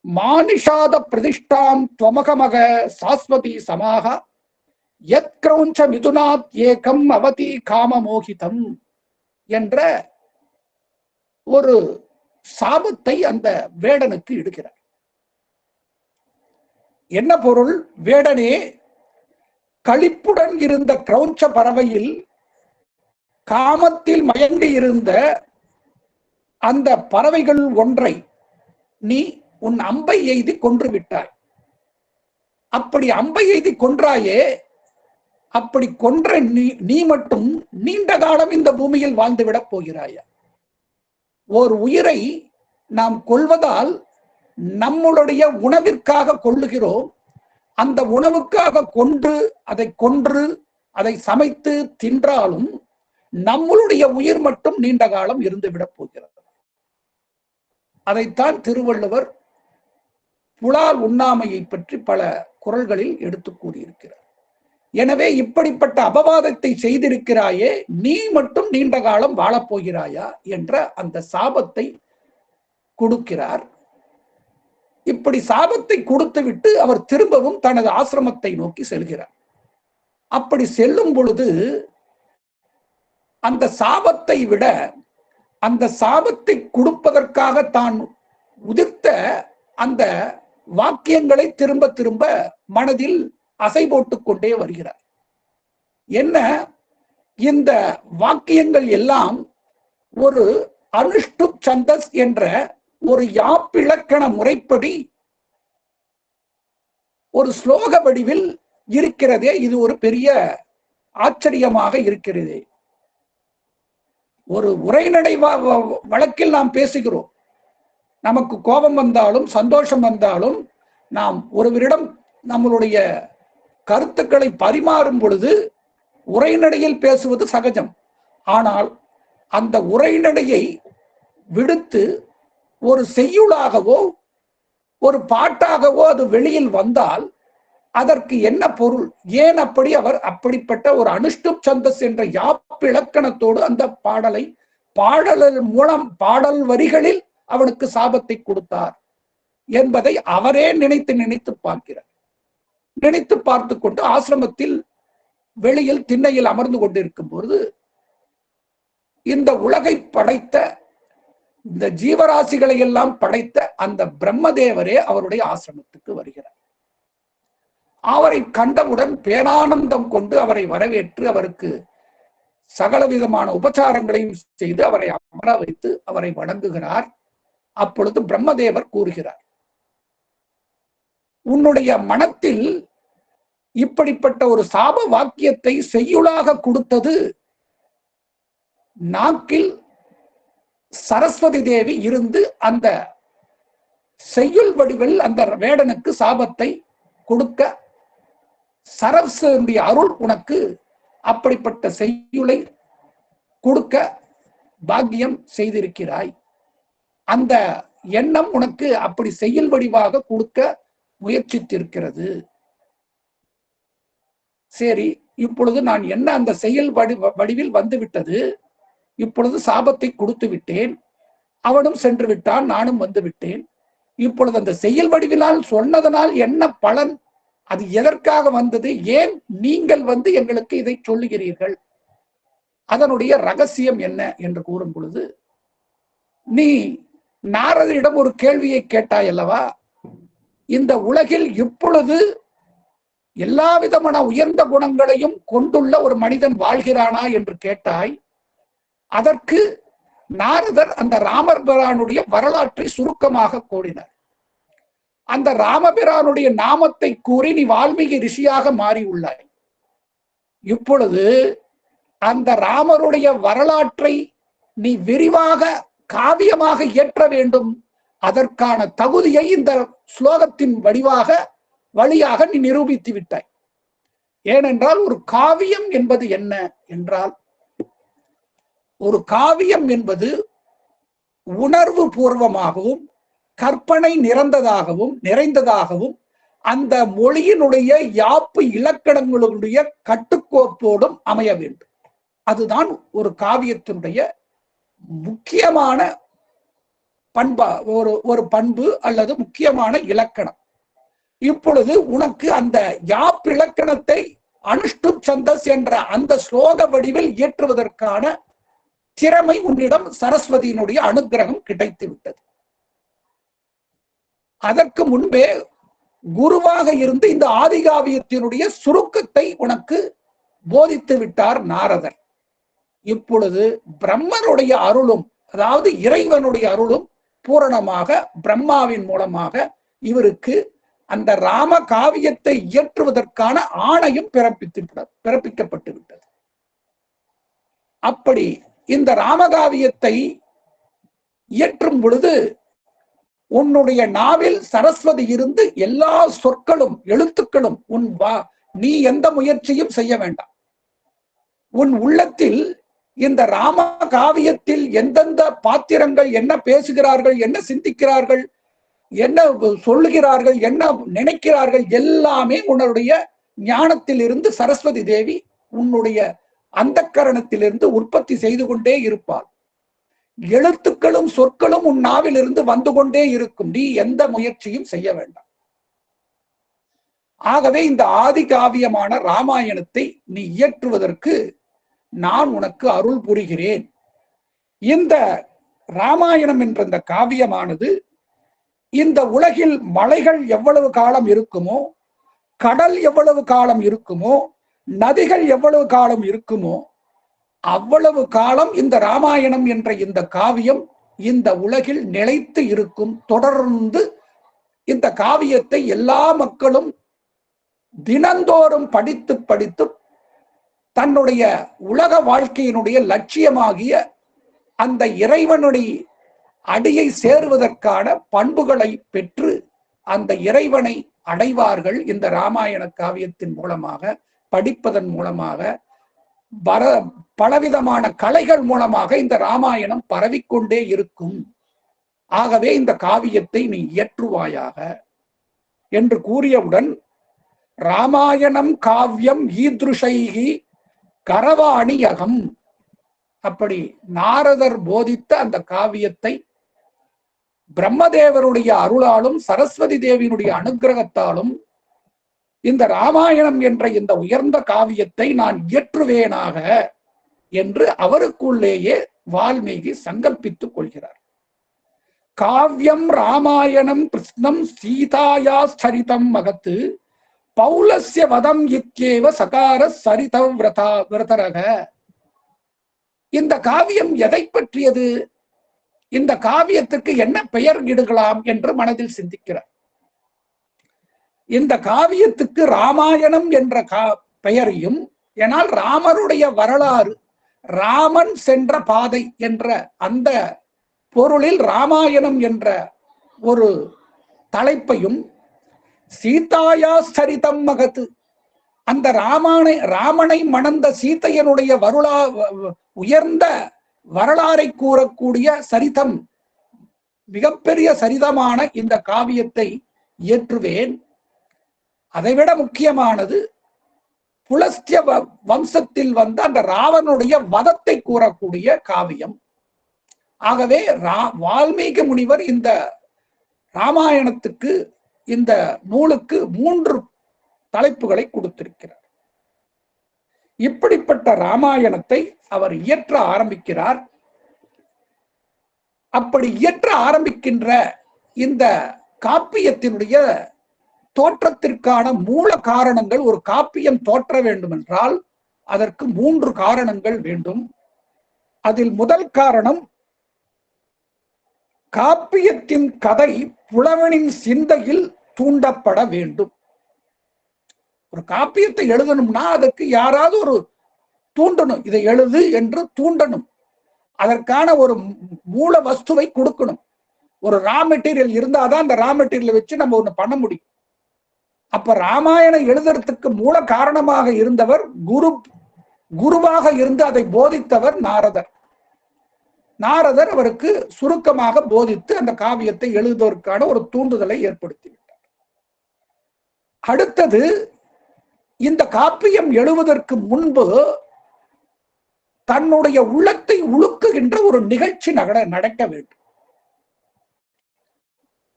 மானிஷாத பிரதிஷ்டாம் துவமகமக சாஸ்வதி சமாக யத் கிரௌஞ்ச மிதுனாத் ஏகம் அவதி காமமோகிதம் என்ற ஒரு சாபத்தை அந்த வேடனுக்கு இடுகிறார். என்ன பொருள்? வேடனே, களிப்புடன் இருந்த கிரௌஞ்ச பறவையில் காமத்தில் மயங்கி இருந்த அந்த பறவைகள் ஒன்றை நீ உன் அம்பை எய்தி கொன்று விட்டாய். அப்படி அம்பை எய்தி கொன்றாயே, அப்படி கொன்ற நீ மட்டும் நீண்ட காலம் இந்த பூமியில் வாழ்ந்துவிடப் போகிறாயா? ஒரு உயிரை நாம் கொல்வதால் நம்மளுடைய உணவிற்காக கொள்ளுகிறோம். அந்த உணவுக்காக கொன்று அதை சமைத்து தின்றாலும் நம்மளுடைய உயிர் மட்டும் நீண்ட காலம் இருந்து விடப் போகிறது. அதைத்தான் திருவள்ளுவர் புலால் உண்ணாமையை பற்றி பல குறள்களில் எடுத்து கூறியிருக்கிறார். எனவே இப்படிப்பட்ட அபவாதத்தை செய்திருக்கிறாயே, நீ மட்டும் நீண்ட காலம் வாழப்போகிறாயா என்ற அந்த சாபத்தை கொடுக்கிறார். இப்படி சாபத்தை கொடுத்து விட்டு அவர் திரும்பவும் தனது ஆசிரமத்தை நோக்கி செல்கிறார். அப்படி செல்லும் பொழுது அந்த சாபத்தை விட, அந்த சாபத்தை கொடுப்பதற்காக தான் உதிர்த்த அந்த வாக்கியங்களை திரும்ப திரும்ப மனதில் அசை போட்டுக் கொண்டே வருகிறார். என்ன, இந்த வாக்கியங்கள் எல்லாம் ஒரு அனுஷ்டு சந்தஸ் என்ற ஒரு யாப்பிலக்கண முறைப்படி ஒரு ஸ்லோக வடிவில் இருக்கிறதே, இது ஒரு பெரிய ஆச்சரியமாக இருக்கிறதே. ஒரு உரைநடை வழக்கில் நாம் பேசுகிறோம். நமக்கு கோபம் வந்தாலும் சந்தோஷம் வந்தாலும் நாம் ஒருவரிடம் நம்மளுடைய கருத்துக்களை பரிமாறும் பொழுது உரைநடையில் பேசுவது சகஜம். ஆனால் அந்த உரைநடையை விடுத்து ஒரு செய்யுளாகவோ ஒரு பாட்டாகவோ அது வெளியில் வந்தால் அதற்கு என்ன பொருள்? ஏன் அப்படி அவர் அப்படிப்பட்ட ஒரு அனுஷ்டு சந்தஸ் என்ற யாப்பிலக்கணத்தோடு அந்த பாடல் மூலம் பாடல் வரிகளில் அவனுக்கு சாபத்தை கொடுத்தார் என்பதை அவரே நினைத்து பார்க்கிறார். நினைத்து பார்த்து கொண்டு ஆசிரமத்தில் வெளியில் திண்ணையில் அமர்ந்து கொண்டிருக்கும் போது இந்த உலகை படைத்த, இந்த ஜீவராசிகளை எல்லாம் படைத்த அந்த பிரம்மதேவரே அவருடைய ஆசிரமத்துக்கு வருகிறார். அவரை கண்டவுடன் பேரானந்தம் கொண்டு அவரை வரவேற்று அவருக்கு சகல விதமான உபச்சாரங்களையும் செய்து அவரை அமர வைத்து அவரை வணங்குகிறார். அப்பொழுது பிரம்மதேவர் கூறுகிறார், உன்னுடைய மனத்தில் இப்படிப்பட்ட ஒரு சாப வாக்கியத்தை செய்யுளாக கொடுத்தது நாக்கில் சரஸ்வதி தேவி இருந்து அந்த செய்யுள் வடிவில் அந்த வேடனுக்கு சாபத்தை கொடுக்க சரஸ்வதியுடைய அருள் உனக்கு அப்படிப்பட்ட செய்யுளை கொடுக்க பாக்கியம் செய்திருக்கிறாய். அந்த எண்ணம் உனக்கு அப்படி செய்யுள் வடிவாக கொடுக்க முயற்சித்திருக்கிறது. சரி, இப்பொழுது நான் என்ன அந்த செயல் வடிவில் வந்து விட்டது, இப்பொழுது சாபத்தை கொடுத்து விட்டேன், அவனும் சென்று விட்டான், நானும் வந்து விட்டேன். இப்பொழுது அந்த செயல் வடிவினால் சொன்னதனால் என்ன பலன்? அது எதற்காக வந்தது? ஏன் நீங்கள் வந்து எங்களுக்கு இதை சொல்லுகிறீர்கள்? அதனுடைய ரகசியம் என்ன என்று கூறும் பொழுது, நீ நாரதரிடம் ஒரு கேள்வியை கேட்டாய் அல்லவா, இந்த உலகில் இப்பொழுது எல்லா விதமான உயர்ந்த குணங்களையும் கொண்டுள்ள ஒரு மனிதன் வாழ்கிறானா என்று கேட்டாய். அதற்கு நாரதர் அந்த ராமபிரானுடைய வரலாற்றை சுருக்கமாக கூறினார். அந்த ராமபிரானுடைய நாமத்தை கூறி நீ வால்மீகி ரிஷியாக மாறி உள்ளாய். இப்பொழுது அந்த ராமருடைய வரலாற்றை நீ விரிவாக காவியமாக இயற்ற வேண்டும். அதற்கான தகுதியை இந்த ஸ்லோகத்தின் வழியாக நீ நிரூபித்து விட்டாய். ஏனென்றால் ஒரு காவியம் என்பது என்ன என்றால், ஒரு காவியம் என்பது உணர்வு பூர்வமாகவும் கற்பனை நிறைந்ததாகவும் அந்த மொழியினுடைய யாப்பு இலக்கணங்களுடைய கட்டுக்கோப்போடும் அமைய வேண்டும். அதுதான் ஒரு காவியத்தினுடைய முக்கியமான ஒரு பண்பு அல்லது முக்கியமான இலக்கணம். இப்பொழுது உனக்கு அந்த யாப் இலக்கணத்தை அனுஷ்டுப் சந்தஸ் என்ற அந்த ஸ்லோக வடிவில் இயற்றுவதற்கான திறமை உன்னிடம் சரஸ்வதியினுடைய அனுகிரகம் கிடைத்து விட்டது. அதற்கு முன்பே குருவாக இருந்து இந்த ஆதிகாவியத்தினுடைய சுருக்கத்தை உனக்கு போதித்து விட்டார் நாரதர். இப்பொழுது பிரம்மனுடைய அருளும், அதாவது இறைவனுடைய அருளும் பூரணமாக பிரம்மாவின் மூலமாக இவருக்கு அந்த ராம காவியத்தை இயற்றுவதற்கான ஆணையும் பிறப்பிக்கப்பட்டு விட்டது. அப்படி இந்த ராமகாவியத்தை இயற்றும் பொழுது உன்னுடைய நாவில் சரஸ்வதி இருந்து எல்லா சொற்களும் எழுத்துக்களும் நீ எந்த முயற்சியும் செய்ய வேண்டாம். உன் உள்ளத்தில் இந்த ராம காவியத்தில் எந்தெந்த பாத்திரங்கள் என்ன பேசுகிறார்கள், என்ன சிந்திக்கிறார்கள், என்ன சொல்லுகிறார்கள், என்ன நினைக்கிறார்கள் எல்லாமே உன்னுடைய ஞானத்தில் இருந்து சரஸ்வதி தேவி உன்னுடைய அந்தக்கரணத்திலிருந்து உற்பத்தி செய்து கொண்டே இருப்பாள். எழுத்துக்களும் சொற்களும் உன் நாவில் இருந்து வந்து கொண்டே இருக்கும். நீ எந்த முயற்சியும் செய்ய வேண்டாம். ஆகவே இந்த ஆதி காவியமான ராமாயணத்தை நீ இயற்றுவதற்கு நான் உனக்கு அருள் புரிகிறேன். இந்த ராமாயணம் என்ற இந்த காவியமானது இந்த உலகில் மலைகள் எவ்வளவு காலம் இருக்குமோ, கடல் எவ்வளவு காலம் இருக்குமோ, நதிகள் எவ்வளவு காலம் இருக்குமோ அவ்வளவு காலம் இந்த ராமாயணம் என்ற இந்த காவியம் இந்த உலகில் நிலைத்து இருக்கும். தொடர்ந்து இந்த காவியத்தை எல்லா மக்களும் தினந்தோறும் படித்து படித்து தன்னுடைய உலக வாழ்க்கையினுடைய லட்சியமாகிய அந்த இறைவனுடைய அடியை சேருவதற்கான பண்புகளை பெற்று அந்த இறைவனை அடைவார்கள். இந்த ராமாயண காவியத்தின் மூலமாக, படிப்பதன் மூலமாக, பலவிதமான கலைகள் மூலமாக இந்த ராமாயணம் பரவிக்கொண்டே இருக்கும். ஆகவே இந்த காவியத்தை நீ இயற்றுவாயாக என்று கூறியவுடன், ராமாயணம் காவியம் ஈத்ருஷைகி கரவாணியகம், அப்படி நாரதர் போதித்த அந்த காவியத்தை பிரம்மதேவருடைய அருளாலும் சரஸ்வதி தேவியினுடைய அனுகிரகத்தாலும் இந்த ராமாயணம் என்ற இந்த உயர்ந்த காவியத்தை நான் இயற்றுவேனாக என்று அவருக்குள்ளேயே வால்மீகி சங்கல்பித்துக் கொள்கிறார். காவியம் ராமாயணம் கிருஷ்ணம் சீதாயா சரிதம் மகத்து பௌலஸ்ய வதம் இத்யேவ சகார சரித விரதரக. இந்த காவியம் எதை பற்றியது, இந்த காவியத்துக்கு என்ன பெயர் இடுகலாம் என்று மனதில் சிந்திக்கிறார். இந்த காவியத்துக்கு ராமாயணம் என்ற பெயரையும், ஏனால் ராமருடைய வரலாறு, ராமன் சென்ற பாதை என்ற அந்த பொருளில் ராமாயணம் என்ற ஒரு தலைப்பையும், சீதாயா சரிதம் மகத்து, அந்த ராமனை மணந்த சீதையனுடைய உயர்ந்த வரலாறை கூறக்கூடிய சரிதம், மிகப்பெரிய சரிதமான இந்த காவியத்தை இயற்றுவேன். அதைவிட முக்கியமானது புலஸ்திய வம்சத்தில் வந்த அந்த ராவனுடைய வதத்தை கூறக்கூடிய காவியம். ஆகவே வால்மீகி முனிவர் இந்த ராமாயணத்துக்கு, இந்த நூலுக்கு 3 தலைப்புகளை கொடுத்திருக்கிறார். இப்படிப்பட்ட ராமாயணத்தை அவர் இயற்ற ஆரம்பிக்கிறார். அப்படி இயற்ற ஆரம்பிக்கின்ற இந்த காப்பியத்தினுடைய தோற்றத்திற்கான மூல காரணங்கள், ஒரு காப்பியம் தோற்ற வேண்டும் என்றால் அதற்கு 3 காரணங்கள் வேண்டும். அதில் முதல் காரணம், காப்பியத்தின் கதை புலவனின் சிந்தையில் தூண்டப்பட வேண்டும். ஒரு காப்பியத்தை எழுதணும்னா அதுக்கு யாராவது ஒரு தூண்டணும், இதை எழுது என்று தூண்டணும். அதற்கான ஒரு மூல வஸ்துவை கொடுக்கணும். ஒரு ரா மெட்டீரியல் இருந்தாதான் அந்த ரா மெட்டீரியலை வச்சு நம்ம ஒண்ணு பண்ண முடியும். அப்ப ராமாயணம் எழுதுறதுக்கு மூல காரணமாக இருந்தவர் குருவாக இருந்து அதை போதித்தவர் நாரதர். நாரதர் அவருக்கு சுருக்கமாக போதித்து அந்த காவியத்தை எழுதுவதற்கான ஒரு தூண்டுதலை ஏற்படுத்தி விட்டார். அடுத்தது, இந்த காப்பியம் எழுவதற்கு முன்பு தன்னுடைய உள்ளத்தை உழுக்குகின்ற ஒரு நிகழ்ச்சி நடக்க வேண்டும்.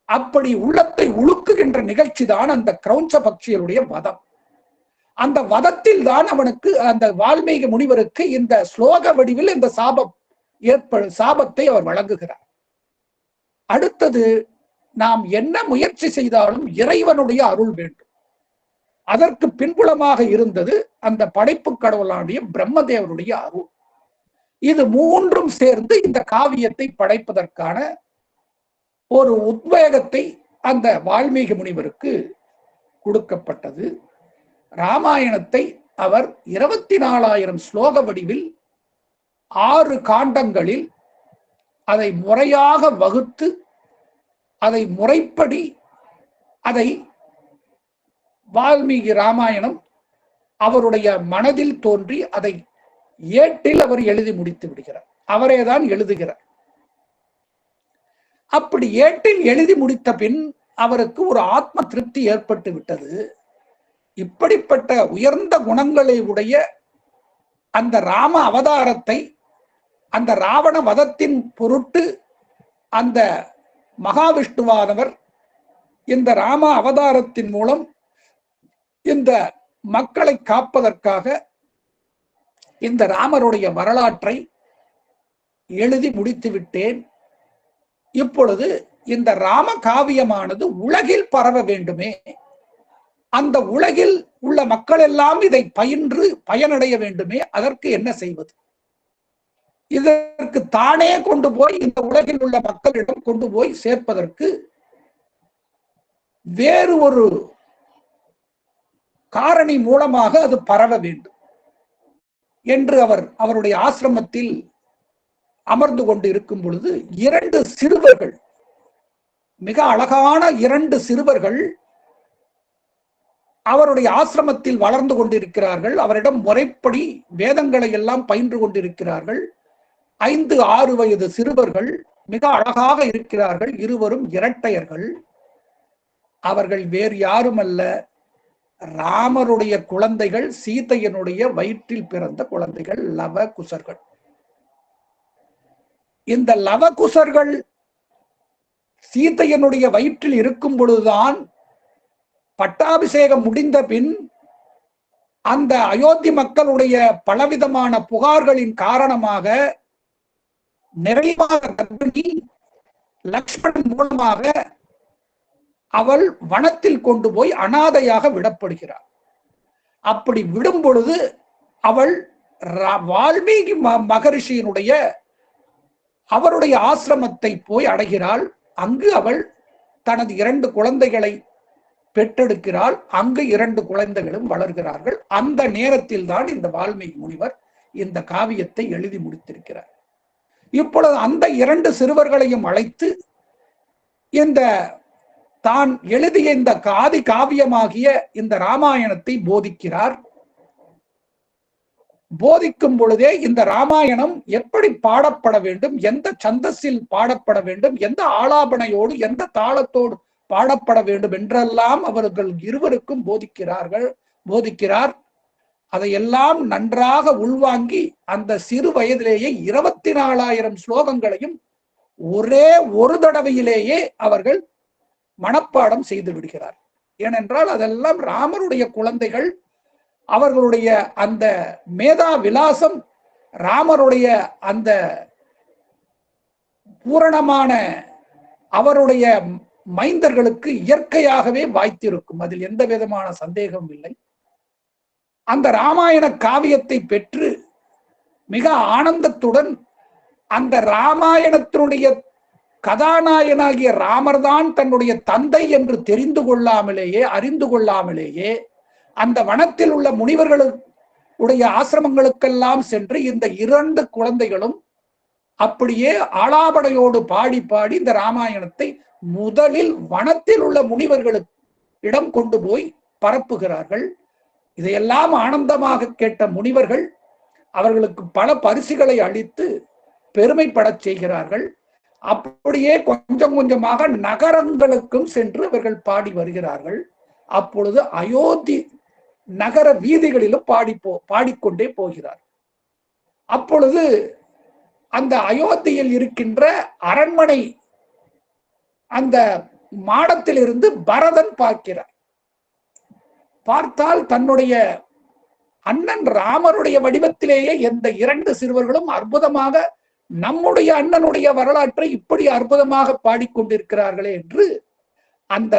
அப்படி உள்ளத்தை உழுக்குகின்ற நிகழ்ச்சி தான் அந்த கிரௌஞ்ச பக்ஷியருடைய வதம். அந்த வதத்தில் தான் அவனுக்கு, அந்த வால்மீகி முனிவருக்கு இந்த ஸ்லோக வடிவில் இந்த சாபத்தை அவர் வழங்குகிறார். அடுத்தது, நாம் என்ன முயற்சி செய்தாலும் இறைவனுடைய அருள் வேண்டும். அதற்கு பின்புலமாக இருந்தது அந்த படைப்பு கடவுளாகிய பிரம்மதேவருடைய அருள். இது மூன்றும் சேர்ந்து இந்த காவியத்தை படைப்பதற்கான ஒரு உத்வேகத்தை அந்த வால்மீகி முனிவருக்கு கொடுக்கப்பட்டது. ராமாயணத்தை அவர் 24,000 ஸ்லோக வடிவில் 6 காண்டங்களில் அதை முறையாக வகுத்து, அதை முறைப்படி, அதை வால்மீகி ராமாயணம் அவருடைய மனதில் தோன்றி அதை ஏட்டில் அவர் எழுதி முடித்து விடுகிறார். அவரேதான் எழுதுகிறார். அப்படி ஏட்டில் எழுதி முடித்த பின் அவருக்கு ஒரு ஆத்ம திருப்தி ஏற்பட்டு விட்டது. இப்படிப்பட்ட உயர்ந்த குணங்களை உடைய அந்த ராம அவதாரத்தை, அந்த ராவண வதத்தின் பொருட்டு அந்த மகாவிஷ்ணுவானவர் இந்த ராம அவதாரத்தின் மூலம் இந்த மக்களை காப்பதற்காக இந்த ராமருடைய வரலாற்றை எழுதி முடித்து விட்டேன். இப்பொழுது இந்த ராம காவியமானது உலகில் பரவ வேண்டுமே, அந்த உலகில் உள்ள மக்கள் எல்லாம் இதை பயின்று பயனடைய வேண்டுமே, அதற்கு என்ன செய்வது? இதற்கு தானே கொண்டு போய் இந்த உலகில் உள்ள மக்களிடம் கொண்டு போய் சேர்ப்பதற்கு வேறு ஒரு காரணி மூலமாக அது பரவ வேண்டும் என்று அவருடைய ஆசிரமத்தில் அமர்ந்து கொண்டு இருக்கும் பொழுது 2 சிறுவர்கள், மிக அழகான 2 சிறுவர்கள் அவருடைய ஆசிரமத்தில் வளர்ந்து கொண்டிருக்கிறார்கள். அவரிடம் முறைப்படி வேதங்களை எல்லாம் பயின்று கொண்டிருக்கிறார்கள். 5-6 வயது சிறுவர்கள், மிக அழகாக இருக்கிறார்கள். இருவரும் இரட்டையர்கள். அவர்கள் வேறு யாருமல்ல, ராமருடைய குழந்தைகள், சீதையனுடைய வயிற்றில் பிறந்த குழந்தைகள், லவகுசர்கள். இந்த லவகுசர்கள் சீதையனுடைய வயிற்றில் இருக்கும் பொழுதுதான் பட்டாபிஷேகம் முடிந்த பின் அந்த அயோத்தி மக்களுடைய பலவிதமான புகார்களின் காரணமாக நிறைவாக கர்ப்பிணி லக்ஷ்மணன் மூலமாக அவள் வனத்தில் கொண்டு போய் அனாதையாக விடப்படுகிறார். அப்படி விடும் பொழுது அவள் வால்மீகி மகரிஷியினுடைய அவருடைய ஆசிரமத்தை போய் அடைகிறாள். அங்கு அவள் தனது 2 குழந்தைகளை பெற்றெடுக்கிறாள். அங்கு 2 குழந்தைகளும் வளர்கிறார்கள். அந்த நேரத்தில் தான் இந்த வால்மீகி முனிவர் இந்த காவியத்தை எழுதி முடித்திருக்கிறார். இப்பொழுது அந்த 2 சிறுவர்களையும் அழைத்து இந்த தான் எழுதிய இந்த ஆதி காவியமாகிய இந்த ராமாயணத்தை போதிக்கிறார். போதிக்கும் பொழுதே இந்த ராமாயணம் எப்படி பாடப்பட வேண்டும், எந்த சந்தஸில் பாடப்பட வேண்டும், எந்த ஆலாபனையோடு எந்த தாளத்தோடு பாடப்பட வேண்டும் என்றெல்லாம் அவர்கள் இருவருக்கும் போதிக்கிறார். அதையெல்லாம் நன்றாக உள்வாங்கி அந்த சிறு வயதிலேயே 24,000 ஸ்லோகங்களையும் ஒரே ஒரு தடவையிலேயே அவர்கள் மனப்பாடம் செய்து விடுகிறார். ஏனென்றால் அதெல்லாம் ராமருடைய குழந்தைகள். அவர்களுடைய அந்த மேதா விலாசம், ராமருடைய அந்த பூரணமான அவருடைய மைந்தர்களுக்கு இயற்கையாகவே வாய்த்திருக்கும். அதில் எந்த விதமான சந்தேகமும் இல்லை. அந்த ராமாயண காவியத்தை பெற்று மிக ஆனந்தத்துடன் அந்த ராமாயணத்தினுடைய கதாநாயகனாகிய ராமர்தான் தன்னுடைய தந்தை என்று தெரிந்து கொள்ளாமலேயே, அறிந்து கொள்ளாமலேயே அந்த வனத்தில் உள்ள முனிவர்களுடைய ஆசிரமங்களுக்கெல்லாம் சென்று இந்த 2 குழந்தைகளும் அப்படியே ஆலாபனையோடு பாடி பாடி இந்த ராமாயணத்தை முதலில் வனத்தில் உள்ள முனிவர்களுக்கு இடம் கொண்டு போய் பரப்புகிறார்கள். இதையெல்லாம் ஆனந்தமாக கேட்ட முனிவர்கள் அவர்களுக்கு பல பரிசுகளை அளித்து பெருமைப்படச் செய்கிறார்கள். அப்படியே கொஞ்சம் கொஞ்சமாக நகரங்களுக்கும் சென்று அவர்கள் பாடி வருகிறார்கள். அப்பொழுது அயோத்தி நகர வீதிகளிலும் பாடிக்கொண்டே போகிறார். அப்பொழுது அந்த அயோத்தியில் இருக்கின்ற அரண்மனை அந்த மாடத்திலிருந்து பரதன் பார்க்கிறார். பார்த்தால் தன்னுடைய அண்ணன் ராமருடைய வடிவத்திலேயே எந்த இரண்டு சிறுவர்களும் அற்புதமாக நம்முடைய அண்ணனுடைய வரலாற்றை இப்படி அற்புதமாக பாடிக்கொண்டிருக்கிறார்களே என்று அந்த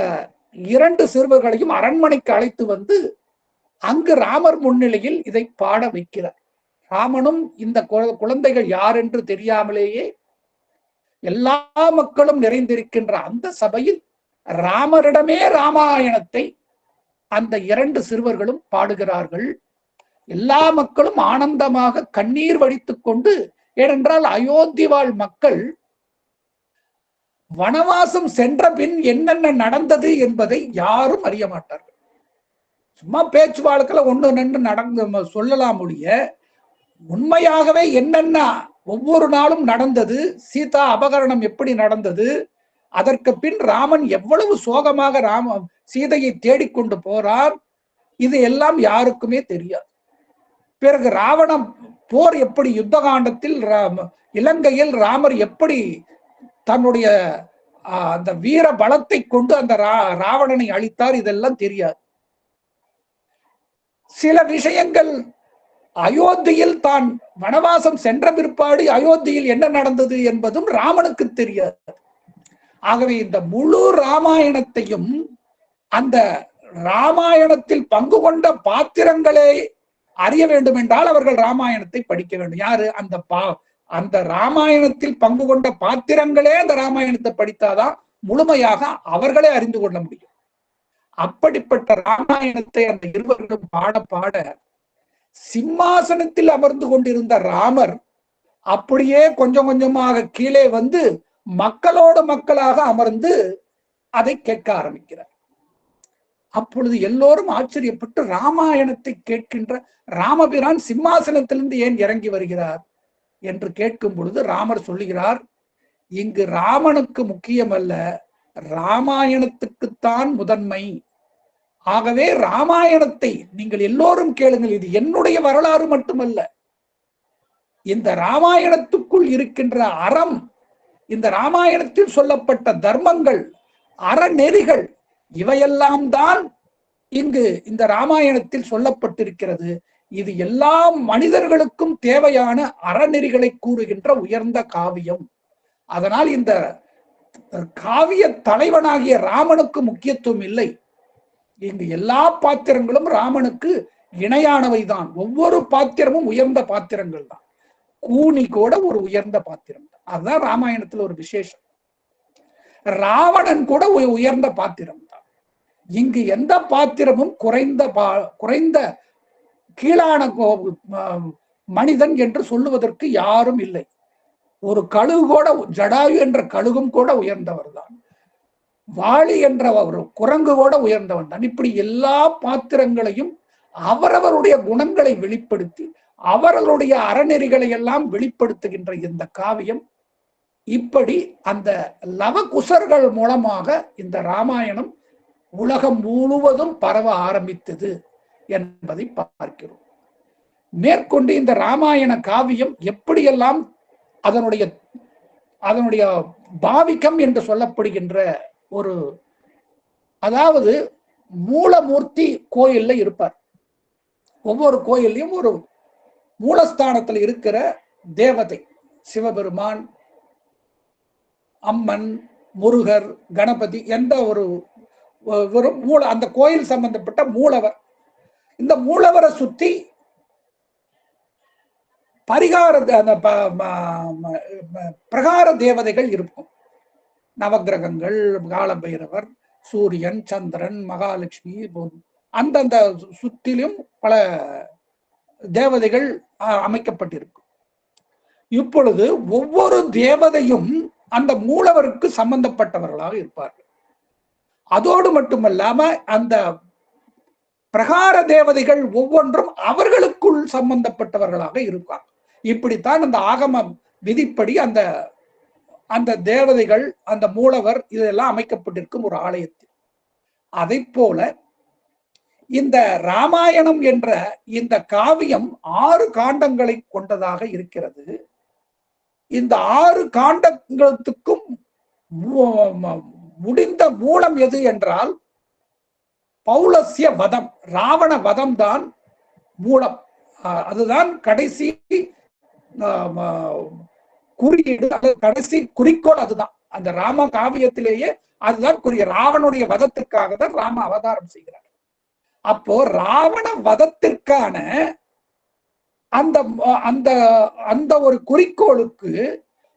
இரண்டு சிறுவர்களையும் அரண்மனைக்கு அழைத்து வந்து அங்கு ராமர் முன்னிலையில் இதை பாட வைக்கிறார். ராமனும் இந்த குழந்தைகள் யார் என்று தெரியாமலேயே எல்லா மக்களும் நிறைந்திருக்கின்ற அந்த சபையில் ராமரிடமே ராமாயணத்தை அந்த இரண்டு சிறுவர்களும் பாடுகிறார்கள். எல்லா மக்களும் ஆனந்தமாக கண்ணீர் வடித்துக் கொண்டு, ஏனென்றால் அயோத்தி வாழ் மக்கள் வனவாசம் சென்ற பின் என்னென்ன நடந்தது என்பதை யாரும் அறிய மாட்டார்கள். சும்மா பேச்சு வழக்குல ஒன்று நின்று நடந்து சொல்லலாம் முடிய, உண்மையாகவே என்னென்ன ஒவ்வொரு நாளும் நடந்தது, சீதா அபகரணம் எப்படி நடந்தது, அதற்கு பின் ராமன் எவ்வளவு சோகமாக சீதையை தேடிக்கொண்டு போறார், இது எல்லாம் யாருக்குமே தெரியாது. பிறகு ராவணம் போர் எப்படி, யுத்த காண்டத்தில் இலங்கையில் ராமர் எப்படி தன்னுடைய அந்த வீர பலத்தை கொண்டு அந்த ராவணனை அழித்தார், இதெல்லாம் தெரியாது. சில விஷயங்கள் அயோத்தியில் தான் வனவாசம் சென்ற பிற்பாடு அயோத்தியில் என்ன நடந்தது என்பதும் ராமனுக்கு தெரியாது. ஆகவே இந்த முழு ராமாயணத்தையும் அந்த ராமாயணத்தில் பங்கு கொண்ட பாத்திரங்களே அறிய வேண்டும் என்றால் அவர்கள் ராமாயணத்தை படிக்க வேண்டும். யாரு? அந்த ராமாயணத்தில் பங்கு கொண்ட பாத்திரங்களே அந்த ராமாயணத்தை படித்தாதான் முழுமையாக அவர்களே அறிந்து கொள்ள முடியும். அப்படிப்பட்ட ராமாயணத்தை அந்த இருவர்களும் பாட பாட சிம்மாசனத்தில் அமர்ந்து கொண்டிருந்த ராமர் அப்படியே கொஞ்சம் கொஞ்சமாக கீழே வந்து மக்களோடு மக்களாக அமர்ந்து அதை கேட்க ஆரம்பிக்கிறார். அப்பொழுது எல்லோரும் ஆச்சரியப்பட்டு ராமாயணத்தை கேட்கின்ற ராமபிரான் சிம்மாசனத்திலிருந்து ஏன் இறங்கி வருகிறார் என்று கேட்கும் பொழுது ராமர் சொல்லுகிறார், இங்கு ராமனுக்கு முக்கியம் அல்ல, ராமாயணத்துக்குத்தான் முதன்மை. ஆகவே ராமாயணத்தை நீங்கள் எல்லோரும் கேளுங்கள். இது என்னுடைய வரலாறு மட்டுமல்ல, இந்த ராமாயணத்துக்குள் இருக்கின்ற அறம், இந்த ராமாயணத்தில் சொல்லப்பட்ட தர்மங்கள், அறநெறிகள், இவையெல்லாம் தான் இங்கு இந்த ராமாயணத்தில் சொல்லப்பட்டிருக்கிறது. இது எல்லா மனிதர்களுக்கும் தேவையான அறநெறிகளை கூறுகின்ற உயர்ந்த காவியம். அதனால் இந்த காவிய தலைவனாகிய ராமனுக்கு முக்கியத்துவம் இல்லை. இங்கு எல்லா பாத்திரங்களும் ராமனுக்கு இணையானவைதான். ஒவ்வொரு பாத்திரமும் உயர்ந்த பாத்திரங்கள் தான். கூனி கூட ஒரு உயர்ந்த பாத்திரம் தான். அதுதான் ராமாயணத்துல ஒரு விசேஷம். ராவணன் கூட உயர்ந்த பாத்திரம் தான். இங்கு எந்த பாத்திரமும் குறைந்த கீழான மனிதன் என்று சொல்லுவதற்கு யாரும் இல்லை. ஒரு கழுகு கூட, ஜடாயு என்ற கழுகும் கூட உயர்ந்தவர் தான். வாலி என்ற ஒரு குரங்கு கூட உயர்ந்தவன் தான். இப்படி எல்லா பாத்திரங்களையும் அவரவருடைய குணங்களை வெளிப்படுத்தி அவர்களுடைய அறநெறிகளை எல்லாம் வெளிப்படுத்துகின்ற இந்த காவியம் இப்படி அந்த லவகுசர்கள் மூலமாக இந்த ராமாயணம் உலகம் முழுவதும் பரவ ஆரம்பித்தது என்பதை பார்க்கிறோம். மேற்கொண்டு இந்த ராமாயண காவியம் எப்படியெல்லாம் அதனுடைய பாவிகம் என்று சொல்லப்படுகின்ற ஒரு, அதாவது மூலமூர்த்தி கோயில்ல இருப்பார். ஒவ்வொரு கோயிலையும் ஒரு மூலஸ்தானத்தில் இருக்கிற தேவதை, சிவபெருமான், அம்மன், முருகர், கணபதி என்ற ஒரு அந்த கோயில் சம்பந்தப்பட்ட மூலவர். இந்த மூலவரை சுத்தி பிரகார தேவதைகள் இருக்கும். நவகிரகங்கள், காலபைரவர், சூரியன், சந்திரன், மகாலட்சுமி, அந்தந்த சுத்திலும் பல தேவதைகள் அமைக்கப்பட்டிருக்கும். இப்பொழுது ஒவ்வொரு தேவதையும் அந்த மூலவருக்கு சம்பந்தப்பட்டவர்களாக இருப்பார்கள். அதோடு மட்டுமல்லாம அந்த பிரகார தேவதைகள் ஒவ்வொன்றும் அவர்களுக்குள் சம்பந்தப்பட்டவர்களாக இருப்பாங்க. இப்படித்தான் அந்த ஆகமம் விதிப்படி அந்த தேவதைகள், அந்த மூலவர், இதெல்லாம் அமைக்கப்பட்டிருக்கும் ஒரு ஆலயத்தில். அதை போல இந்த ராமாயணம் என்ற இந்த காவியம் 6 காண்டங்களை கொண்டதாக இருக்கிறது. இந்த 6 காண்டங்களுக்கும் முடிந்த மூலம் எது என்றால் பௌலஸ்ய வதம், ராவண வதம் தான் மூலம். அதுதான் கடைசி குறியீடு, கடைசி குறிக்கோள். அதுதான் அந்த ராம காவியத்திலேயே அதுதான் குறி. ராவனுடைய வதத்திற்காக தான் ராம அவதாரம் செய்கிறார். அப்போ ராவண வதத்திற்கான அந்த அந்த அந்த ஒரு குறிக்கோளுக்கு